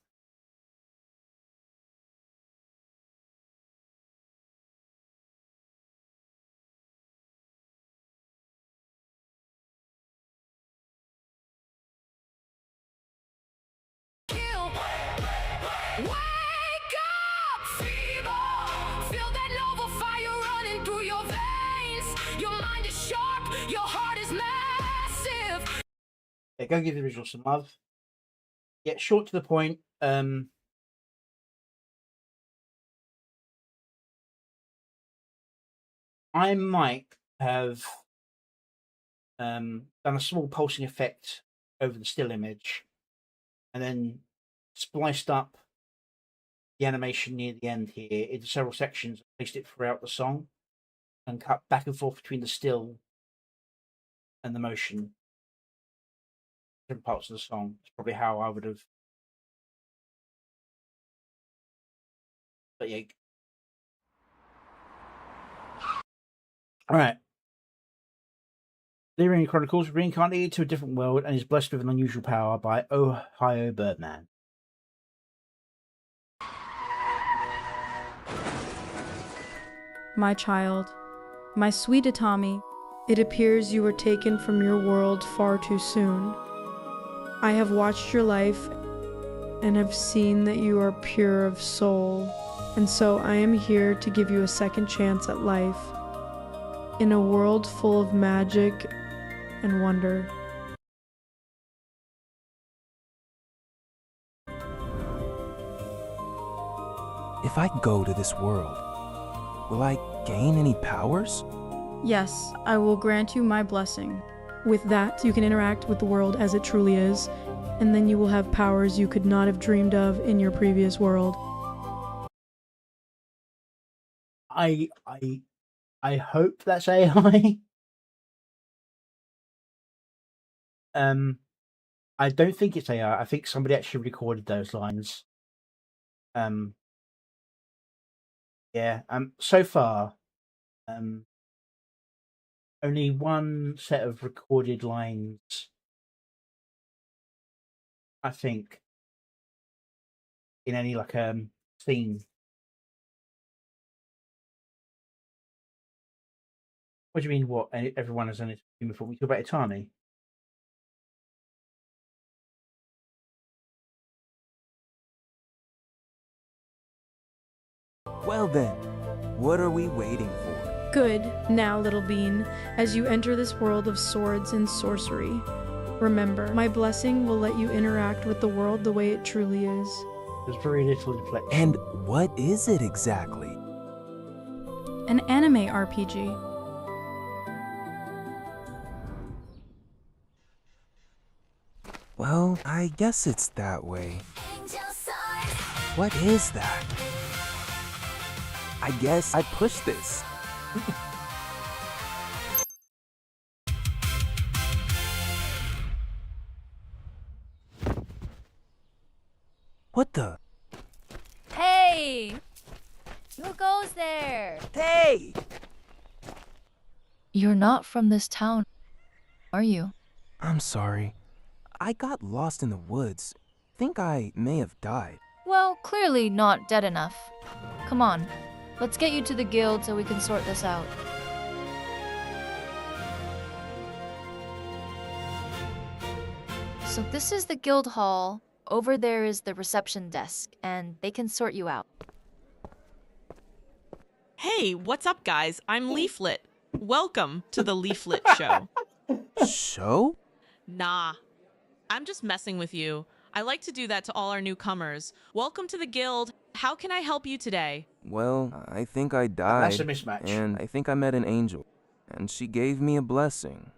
Wake up, feeble. Feel that noble fire running through your veins. Your mind is sharp, your heart is massive. Yeah, go give the original some love. Yeah, short to the point. I might have done a small pulsing effect over the still image and then spliced up the animation near the end here into several sections, placed it throughout the song, and cut back and forth between the still and the motion. Different parts of the song. It's probably how I would have. But yeah. Alright. Lyrian Chronicles reincarnated to a different world and is blessed with an unusual power by Ohio Birdman. My child, my sweet Itami, it appears you were taken from your world far too soon. I have watched your life and have seen that you are pure of soul, and so I am here to give you a second chance at life in a world full of magic and wonder. If I go to this world, will I gain any powers? Yes, I will grant you my blessing. With that, you can interact with the world as it truly is, and then you will have powers you could not have dreamed of in your previous world. I hope that's AI. I don't think it's AI. I think somebody actually recorded those lines. Yeah. So far, only one set of recorded lines I think, in any like scene. What do you mean? What everyone has done it before? We talk about Itami. Well then, what are we waiting for? Good, now, little bean, as you enter this world of swords and sorcery. Remember, my blessing will let you interact with the world the way it truly is. There's very little deflection. And what is it exactly? An anime RPG. Well, I guess it's that way. What is that? I guess I push this. What the? Hey! Who goes there? Hey! You're not from this town, are you? I'm sorry. I got lost in the woods. Think I may have died. Well, clearly not dead enough. Come on, let's get you to the guild so we can sort this out. So this is the guild hall. Over there is the reception desk, and they can sort you out. Hey, what's up, guys? I'm Leaflet. Welcome to the Leaflet Show. Show? Nah, I'm just messing with you. I like to do that to all our newcomers. Welcome to the guild. How can I help you today? Well, I think I died. That's a mismatch. And I think I met an angel. And she gave me a blessing.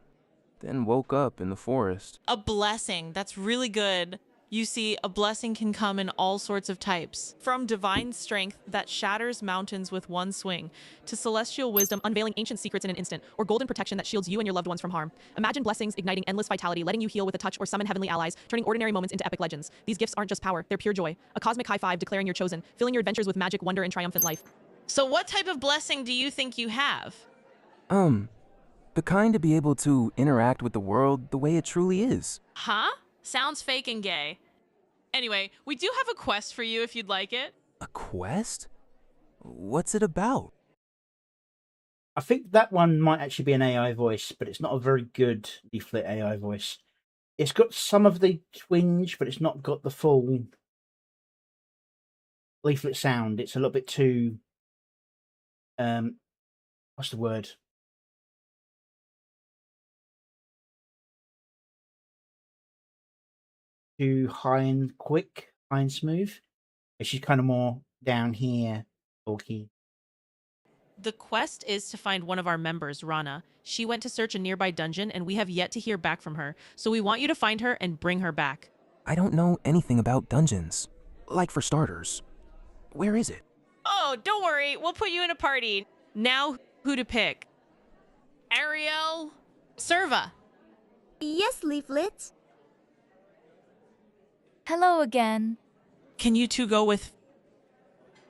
Then woke up in the forest. A blessing. That's really good. You see, a blessing can come in all sorts of types. From divine strength that shatters mountains with one swing, to celestial wisdom unveiling ancient secrets in an instant, or golden protection that shields you and your loved ones from harm. Imagine blessings igniting endless vitality, letting you heal with a touch or summon heavenly allies, turning ordinary moments into epic legends. These gifts aren't just power, they're pure joy. A cosmic high five declaring you're chosen, filling your adventures with magic, wonder, and triumphant life. So what type of blessing do you think you have? The kind to be able to interact with the world the way it truly is. Huh? Sounds fake and gay. Anyway, we do have a quest for you if you'd like it. A quest? What's it about? I think that one might actually be an AI voice, but it's not a very good Leaflet AI voice. It's got some of the twinge, but it's not got the full Leaflet sound. It's a little bit too what's the word? Too high and quick, high and smooth. She's kind of more down here, talky. The quest is to find one of our members, Rana. She went to search a nearby dungeon and we have yet to hear back from her. So we want you to find her and bring her back. I don't know anything about dungeons. Like for starters. Where is it? Oh, don't worry. We'll put you in a party. Now, who to pick? Ariel? Serva? Yes, Leaflet. Hello again. Can you two go with...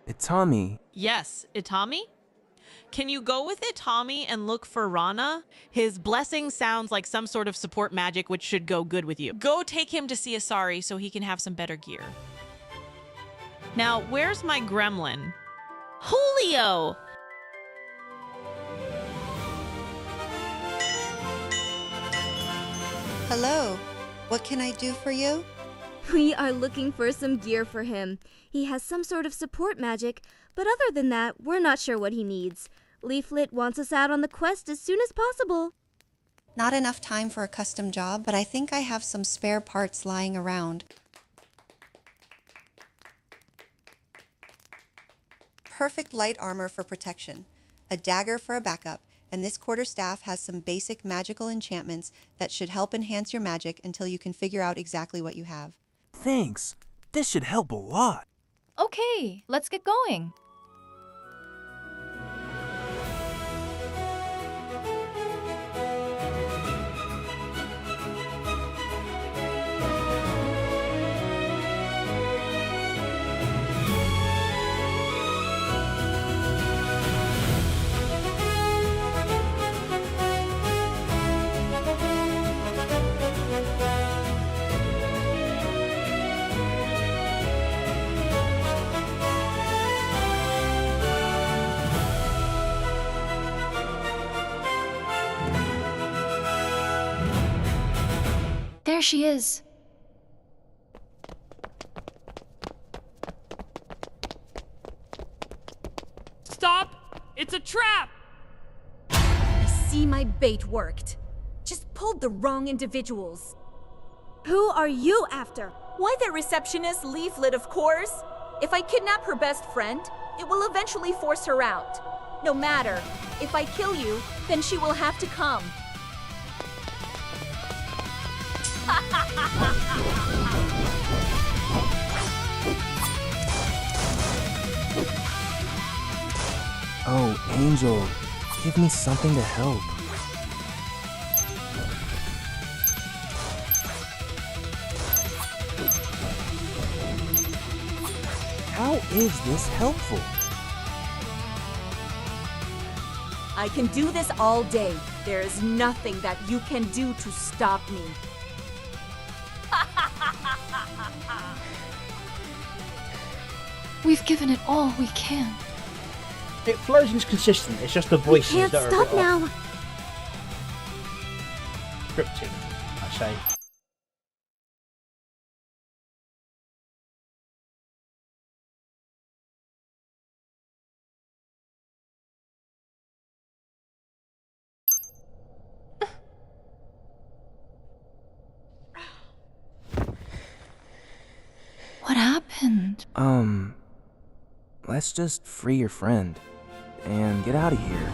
Itami. Yes, Itami? Can you go with Itami and look for Rana? His blessing sounds like some sort of support magic which should go good with you. Go take him to see Asari so he can have some better gear. Now, where's my gremlin? Julio! Hello. What can I do for you? We are looking for some gear for him. He has some sort of support magic, but other than that, we're not sure what he needs. Leaflet wants us out on the quest as soon as possible. Not enough time for a custom job, but I think I have some spare parts lying around. Perfect light armor for protection, a dagger for a backup, and this quarterstaff has some basic magical enchantments that should help enhance your magic until you can figure out exactly what you have. Thanks. This should help a lot. Okay, let's get going. she is. Stop! It's a trap! I see my bait worked. Just pulled the wrong individuals. Who are you after? Why, the receptionist Leaflet, of course. If I kidnap her best friend, it will eventually force her out. No matter. If I kill you, then she will have to come. Oh, Angel, give me something to help. How is this helpful? I can do this all day. There is nothing that you can do to stop me. We've given it all we can. It flows and it's consistent. It's just the voices Can't that are a stop bit now. off. Scripting, I say. What happened? Let's just free your friend and get out of here.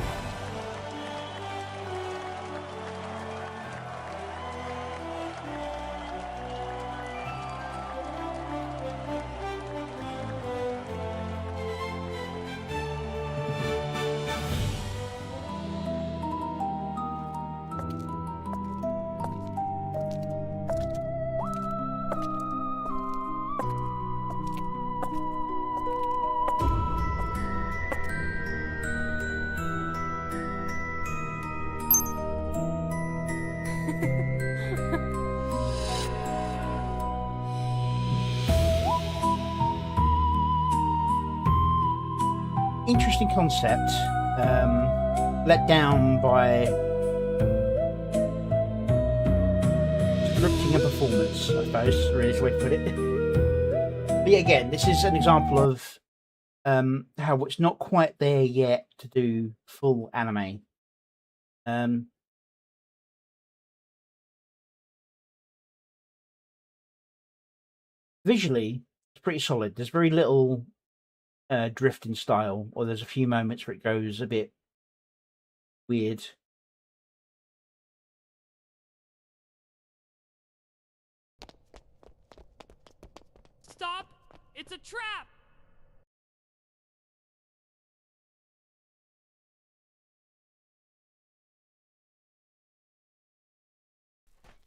Interesting concept. Let down by scripting a performance, I suppose, really is the way to put it. But yeah, again, this is an example of how it's not quite there yet to do full anime. Visually, it's pretty solid. There's very little drift in style, or there's a few moments where it goes a bit weird. Stop! It's a trap!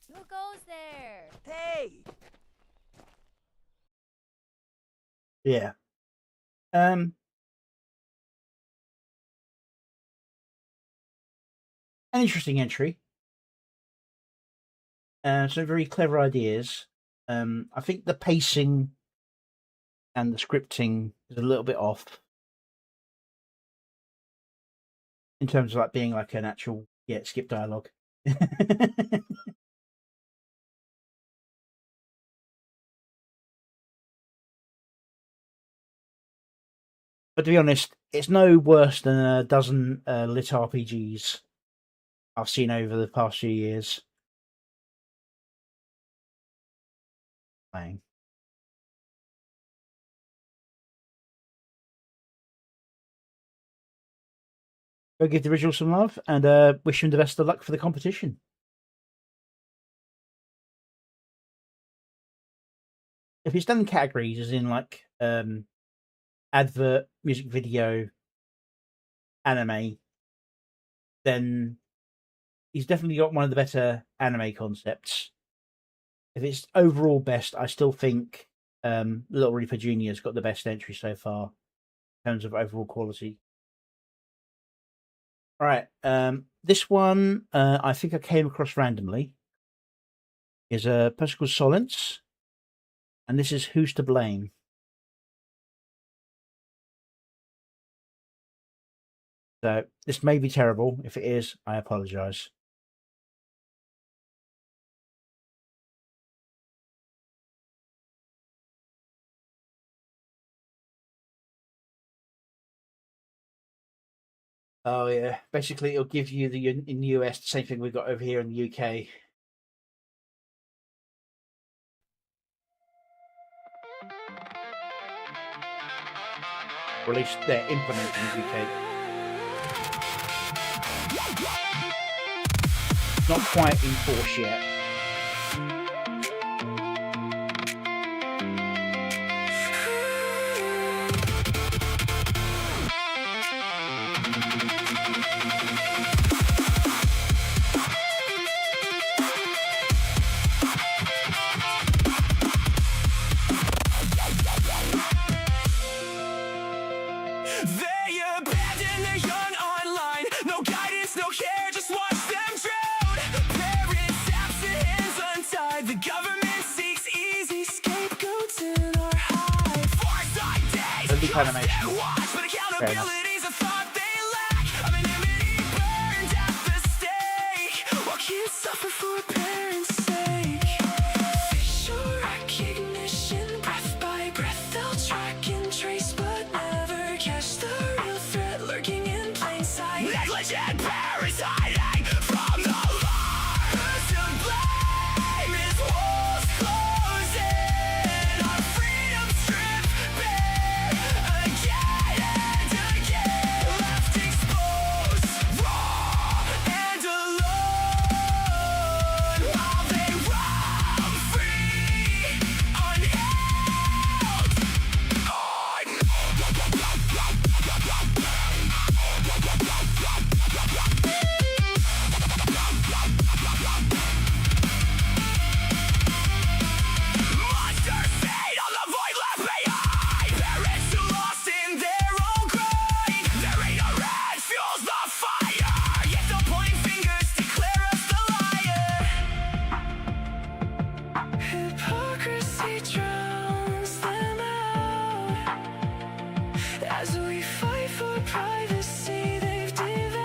Who goes there? Hey! Yeah. An interesting entry. Some very clever ideas. I think the pacing and the scripting is a little bit off in terms of like being like an actual skip dialogue. But to be honest, it's no worse than a dozen lit RPGs I've seen over the past few years. Playing. Go give the original some love and wish him the best of luck for the competition. If it's done in categories, as in like advert, music video, anime, then he's definitely got one of the better anime concepts. If it's overall best, I still think Little Reaper Jr.'s got the best entry so far in terms of overall quality. All right, this one I think I came across randomly. Is a person called Solence, and this is Who's to Blame. So this may be terrible. If it is, I apologise. Oh yeah, basically it'll give you the in the US the same thing we've got over here in the UK. Or at least they're implementing in the UK. Not quite in force yet. They abandon the young online. No guidance, no care, just watch them drown. Parents absent, untied. The government seeks easy scapegoats in our hive. Foresight days, That'd be kind of amazing. watch, but Fair enough. accountability's a thought they lack. Anonymity burned at the stake, while kids suffer for parents' sake. Facial recognition, breath by breath, they'll track and trace, but never catch the real threat lurking in plain sight. Negligent parents hiding from the law. Who's to blame? Is walls closing? Our freedom stripped bare again and again, left exposed, raw and alone, while they roam free, unheld. Monsters feed on the void left behind. Parents too lost in their own grind. Their ignorance fuels the fire, yet still pointing fingers declare us the liar. Hypocrisy drowns them out. As we fight for privacy, they've devoured.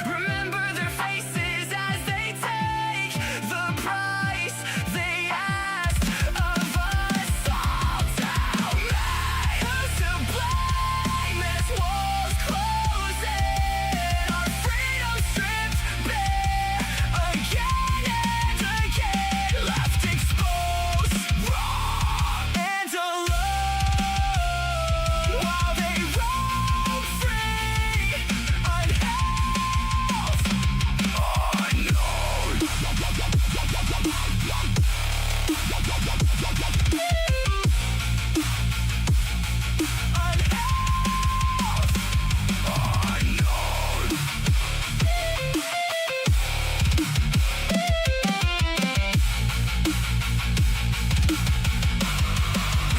Remember their faces as they take the price they asked of us. All tell me who's to blame as walls closing, our freedom stripped bare again and again, left exposed, raw and alone, while they roam free, unheld,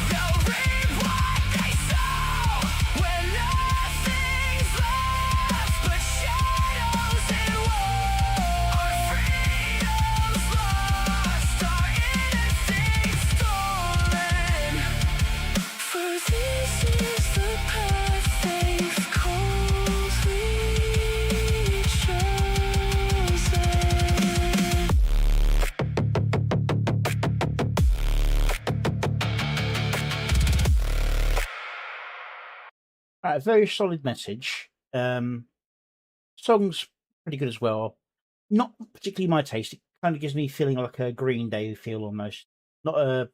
they'll reap what they sow when nothing's left but shadows and woe. Our freedom's lost, our innocence stolen. For this is the path they've coldly chosen. Right, a very solid message. Song's pretty good as well. Not particularly my taste. It kind of gives me feeling like a Green Day feel almost. Not the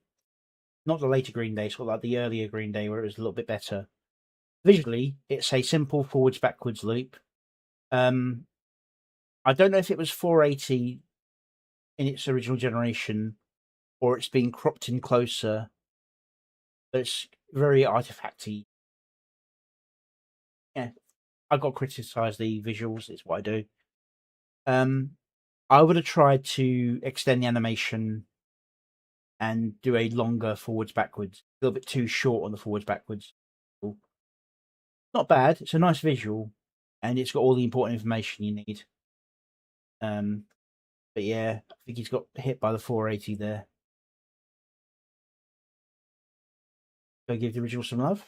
later Green Day, sort of like the earlier Green Day where it was a little bit better. Visually, it's a simple forwards backwards loop. I don't know if it was 480 in its original generation or it's been cropped in closer. But it's very artifacty. Yeah, I got to criticize the visuals. It's what I do. I would have tried to extend the animation and do a longer forwards backwards. A little bit too short on the forwards backwards. Not bad. It's a nice visual, and it's got all the important information you need. But yeah, I think he's got hit by the 480 there. Go give the original some love.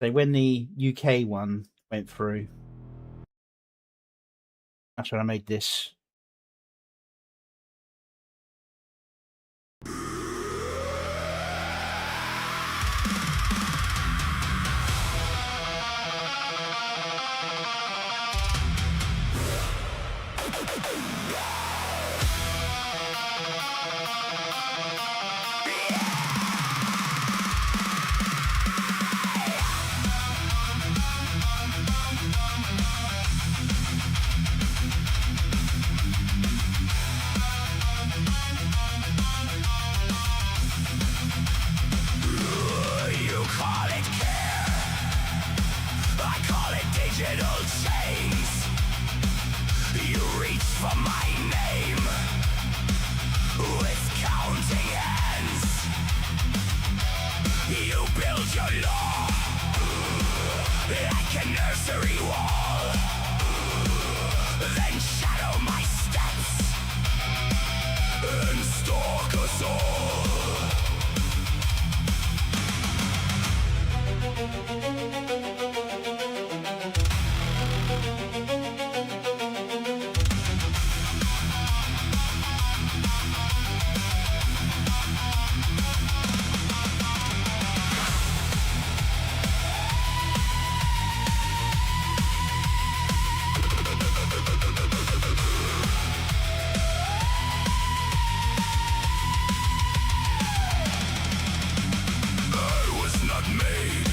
So when the UK one went through, that's when I made this. You call it care, I call it digital chains. You reach for my name with counting hands. You build your law like a nursery wall, then shadow my steps and stalk us all. I was not made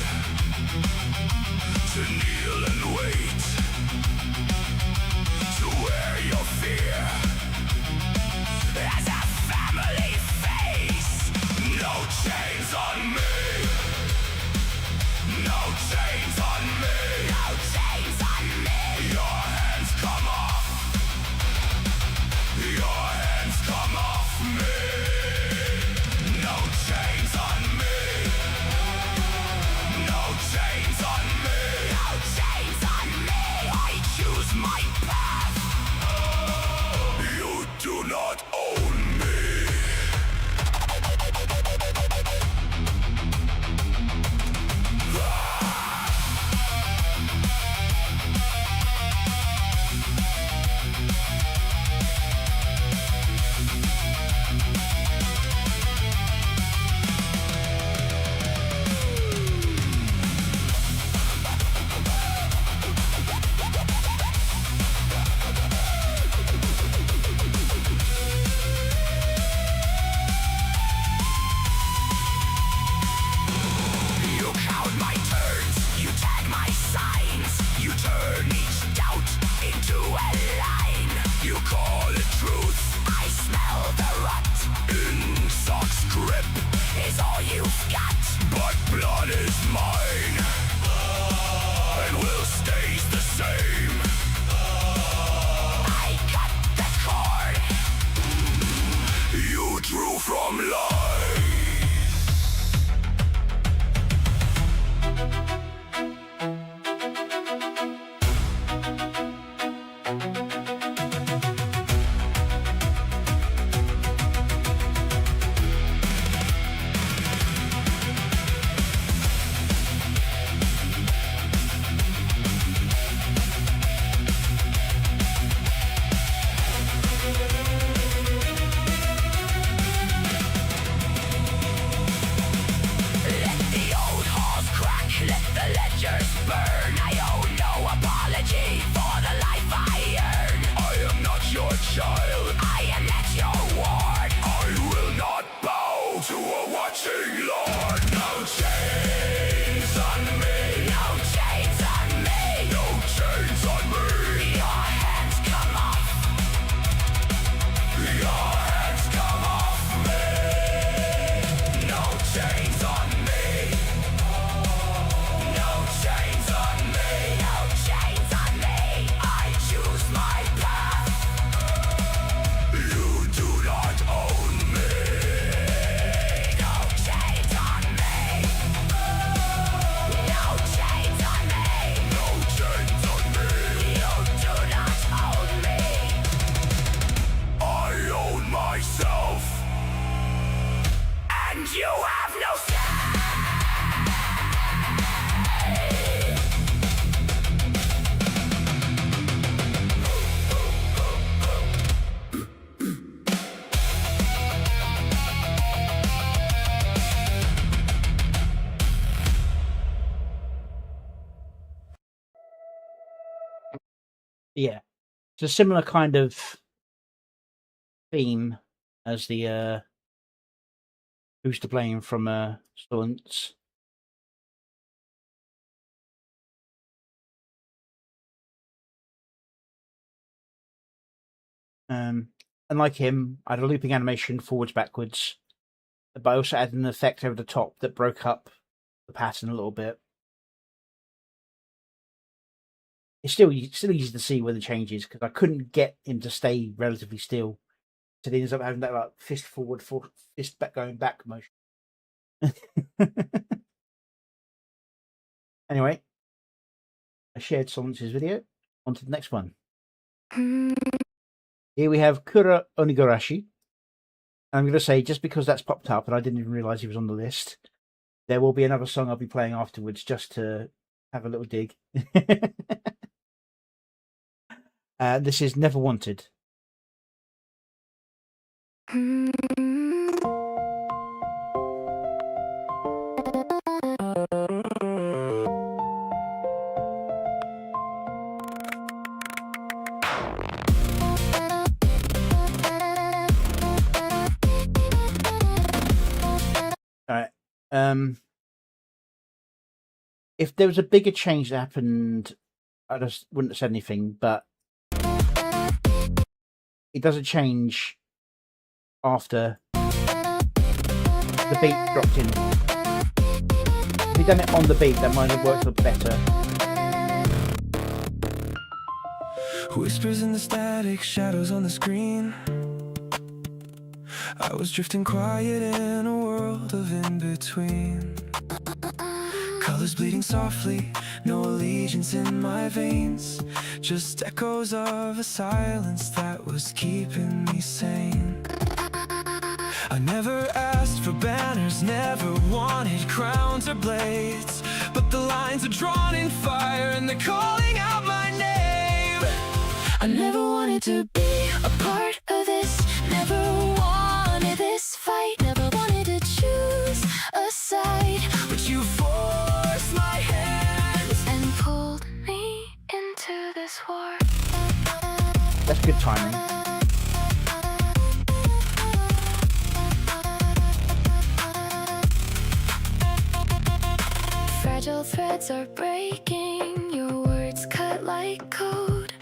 Yeah, it's a similar kind of theme as the Who's to Blame from Stallance. And like him, I had a looping animation forwards, backwards, but I also added an effect over the top that broke up the pattern a little bit. It's still easy to see where the change is because I couldn't get him to stay relatively still. So he ends up having that like fist forward, fist back, going back motion. Anyway, I shared Solance's video. On to the next one. Here we have Kura Onigarashi. I'm going to say, just because that's popped up and I didn't even realize he was on the list, there will be another song I'll be playing afterwards just to have a little dig. This is Never Wanted. Alright. If there was a bigger change that happened, I just wouldn't have said anything, but it doesn't change after the beat dropped in. If he'd done it on the beat, that might have worked a bit better. Whispers in the static, shadows on the screen. I was drifting quiet in a world of in-between. Colors bleeding softly, no allegiance in my veins. Just echoes of a silence that was keeping me sane. I never asked for banners, never wanted crowns or blades, but the lines are drawn in fire and they're calling out my name. I never wanted to be a part of this, never wanted this fight, never wanted to choose a side, but you forced my hand and pulled me into this war. That's good timing. Fragile threads are breaking, your words cut like code,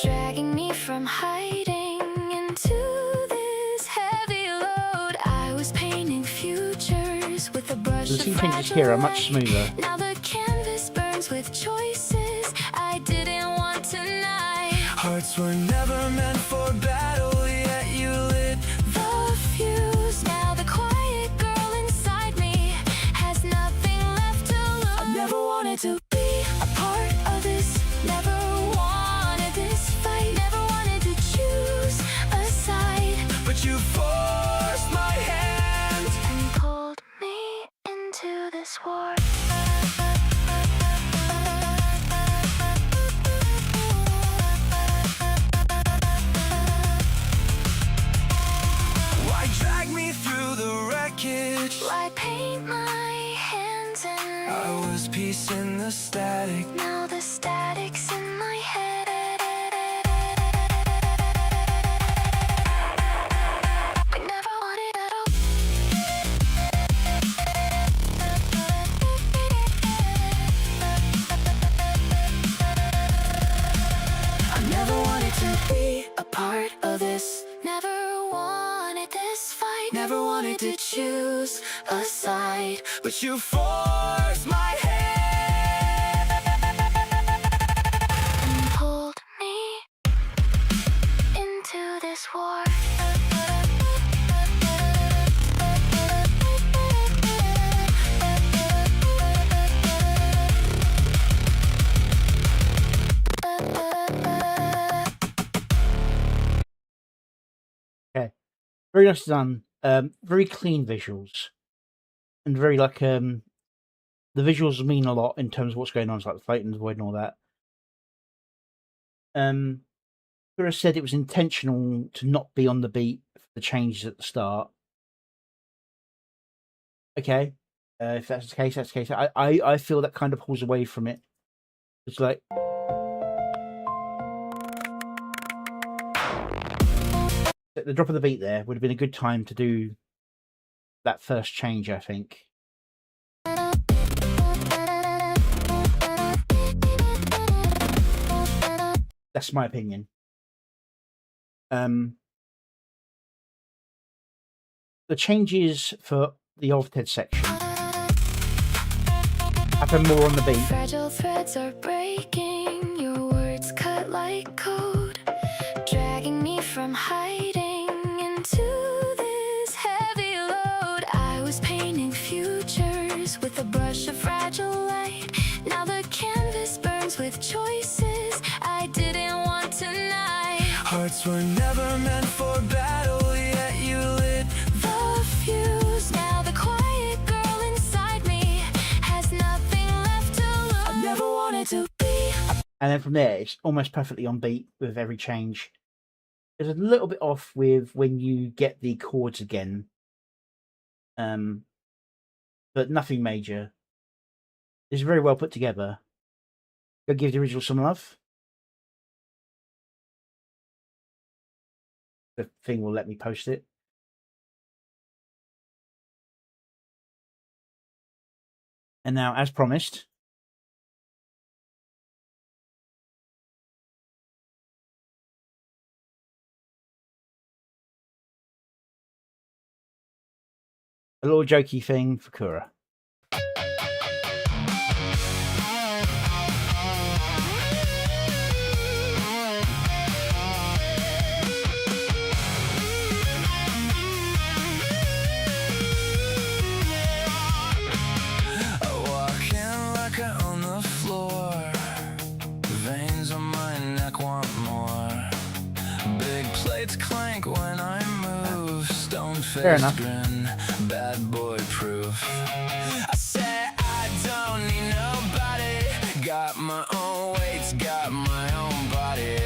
dragging me from hiding into this heavy load. I was painting futures with a brush The of scene changes here are much smoother. now the canvas burns with choices I didn't want tonight. Hearts were never meant for battle, yet you lit The fuse, now the quiet girl inside me has nothing left to lose. I never wanted to be a part of this, never wanted this fight, never wanted to choose a side, but you forced my hand and pulled me into this war. Why drag me through the wreckage? Why paint my hands in I was piecing the static. now the static's in my head. I never wanted at all. I never wanted to Be a part of this, never wanted this fight, never wanted to choose a side, but you forced my hand and pulled me into this war. Okay, very nice done. Very clean visuals, and very like the visuals mean a lot in terms of what's going on. It's like the fight and the void and all that. Kura said it was intentional to not be on the beat for the changes at the start. Okay, if that's the case, that's the case. I feel that kind of pulls away from it. It's like at the drop of the beat there would have been a good time to do that first change, I think. That's my opinion. The changes for the Ted section happen more on the beat. Fragile threads are breaking, your words cut like code, dragging me from hiding into this heavy load. I was painting futures with a brush of fragile light. Now the canvas burns with choices I didn't want tonight. Hearts were never meant for battle, yet you lit The fuse, now the quiet girl inside me has nothing left to lose. I never wanted to be. And then from there, it's almost perfectly on beat with every change. There's a little bit off with when you get the chords again, but nothing major. It's very well put together. Go give the original some love. The thing will let me post it. And now, as promised, a little jokey thing for Kura. walking like I own the floor. Veins on my neck want more. Big plates clank when I move. Stone face grin, bad boy proof. I say I don't need nobody. Got my own weights, got my own body.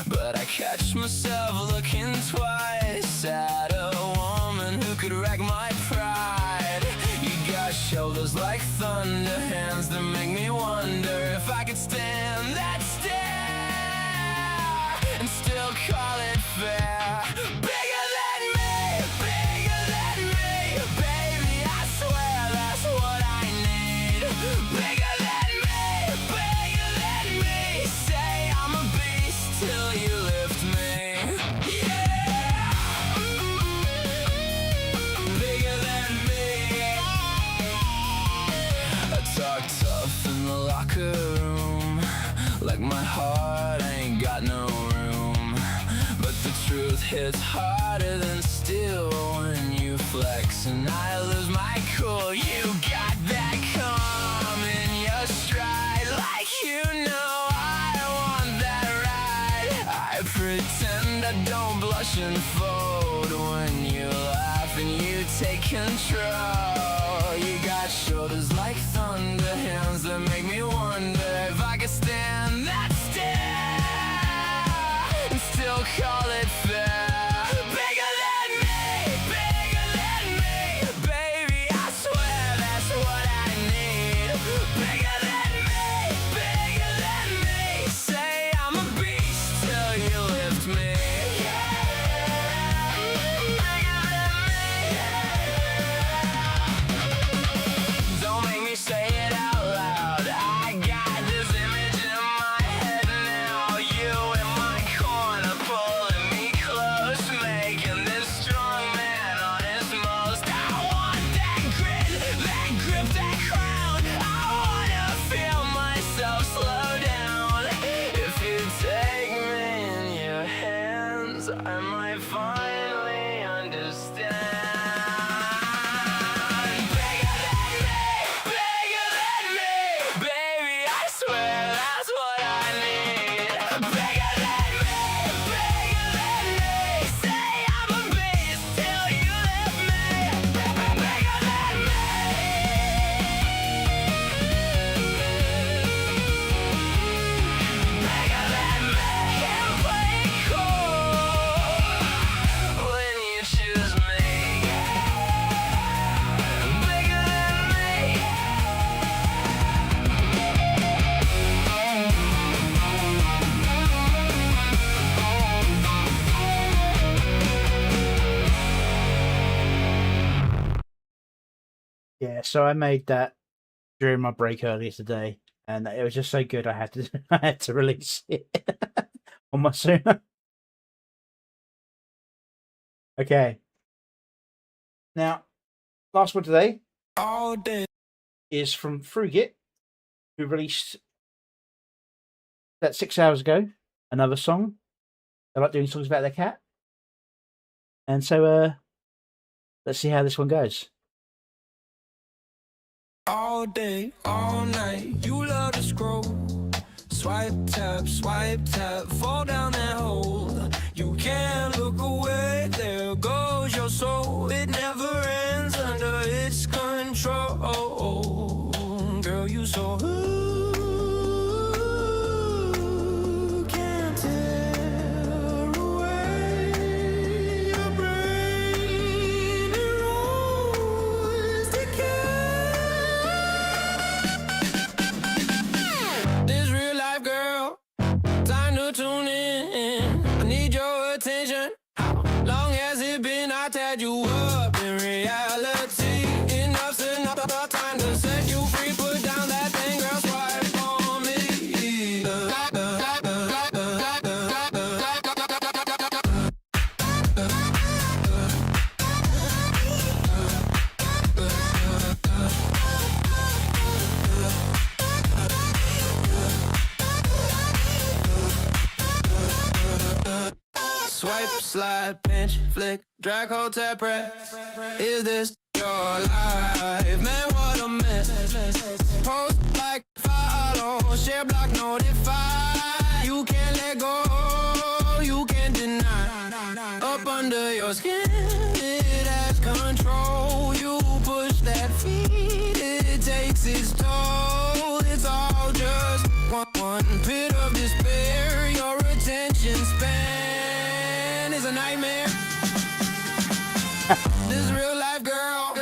But I catch myself looking twice at a woman who could wreck my pride. You got shoulders like thunder, hands that make me wonder if I could stand that stare and still call it fair. Bigger than me, baby, I swear that's what I need. Bigger than me, say I'm a beast till you lift me. Yeah, bigger than me. I talk tough in the locker room, like my heart ain't got no room. But the truth hits harder than steel when you flex and I lose my cool. You got that calm in your stride, like you know I want that ride. I pretend I don't blush and fold when you laugh and you take control. You got shoulders like thunder, hands that make me wonder if I could stand that stare and still call it fair. Bigger than me, baby, I swear that's what I need. Bigger than me, say I'm a beast till you lift me. Bigger than me. so I made that during my break earlier today, and it was just so good I had to I had to release it on my Sooner. Okay. Now, last one today is from Frugit, who released that 6 hours ago another song. They like doing songs about their cat, and so let's see how this one goes. All day, all night, you love to scroll. Swipe, tap, fall down that hole. You can't look away, there goes your soul. It never ends under its control. Girl, you so can't tear away your brain. It rolls this real life girl, time to tune in. I need your attention. How long has it been? I tied you up in reality. Enough's enough, time to set you free. Put down that thing, girl, swipe on me. Swipe, slide, pinch, flick, drag, hold, tap, press. Is this your life? Man, what a mess. Post, like, follow, share, block, notify. You can't let go, you can't deny. Up under your skin, it has control. You push that feed, it takes its toll. It's all just one pit of despair. Your attention span is a nightmare. This real life girl,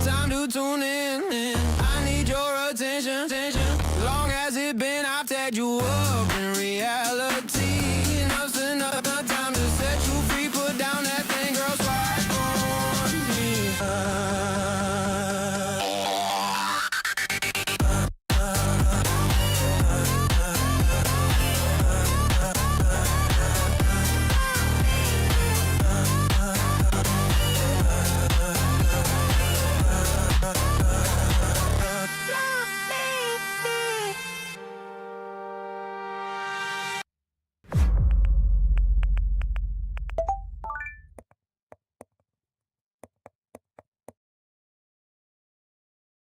time to tune in. I need your attention. Long as it been, I've tagged you up in reality. Enough's enough, time to set you free. Put down that thing, girl, swipe on me.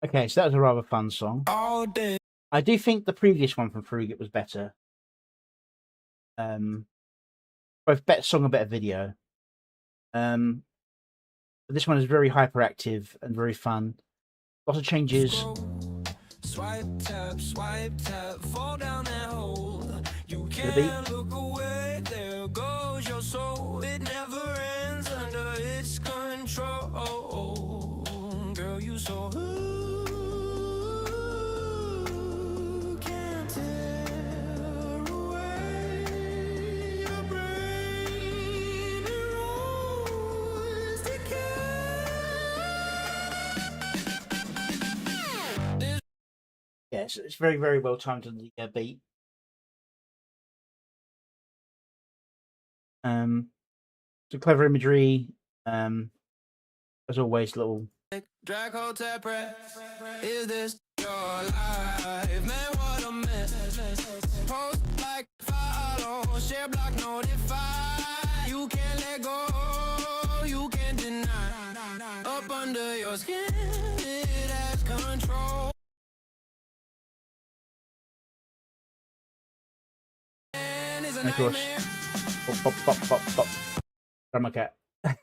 Okay, so that was a rather fun song. All day. I do think the previous one from Frugit was better. Both better song and better video. But this one is very hyperactive and very fun. Lots of changes. Swipe, tap, fall down that hole. You The beat. can't look away, there goes your soul. It never ends under its control. Girl, you so can't tear away your brain. It rolls Yes, it's very, very well timed on the beat. Some clever imagery. As always, little. drag, hold, tap, press. Is this your life? Man, what a mess. Post, like, follow, share, block, notify. You can't let go, you can't deny. Up under your skin, it has control. And of course, pop. Drummer cat. But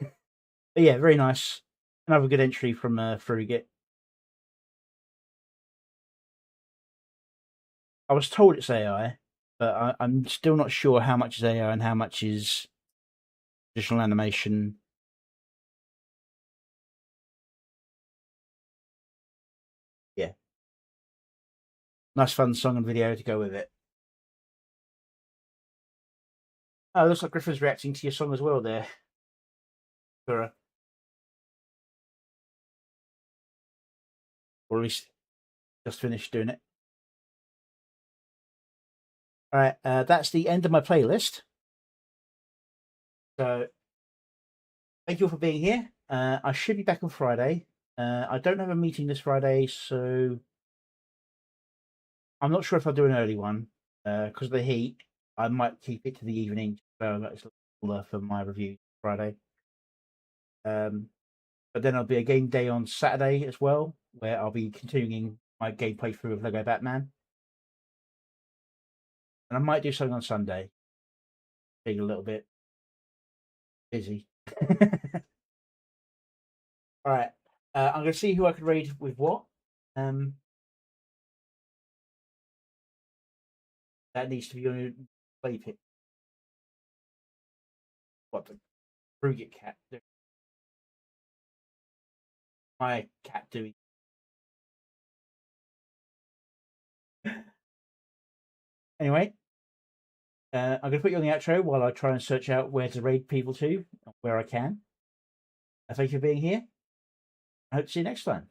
yeah, very nice. Another good entry from Frugit. I was told it's AI, but I'm still not sure how much is AI and how much is traditional animation. Yeah. Nice fun song and video to go with it. Oh, it looks like Griffin's reacting to your song as well there. Sure. or at least just finished doing it. All right, that's the end of my playlist. So thank you all for being here. I should be back on Friday. I don't have a meeting this Friday, so I'm not sure if I'll do an early one because of the heat. I might keep it to the evening, so it's cooler for my review Friday. But then there'll be a game day on Saturday as well, where I'll be continuing my gameplay through of Lego Batman. And I might do something on Sunday, being a little bit busy. All right, I'm going to see who I can raid with what. That needs to be on your play pick. What the frigate cat do? My cat doing. Anyway, I'm going to put you on the outro while I try and search out where to raid people to, where I can. Thank you for being here. I hope to see you next time.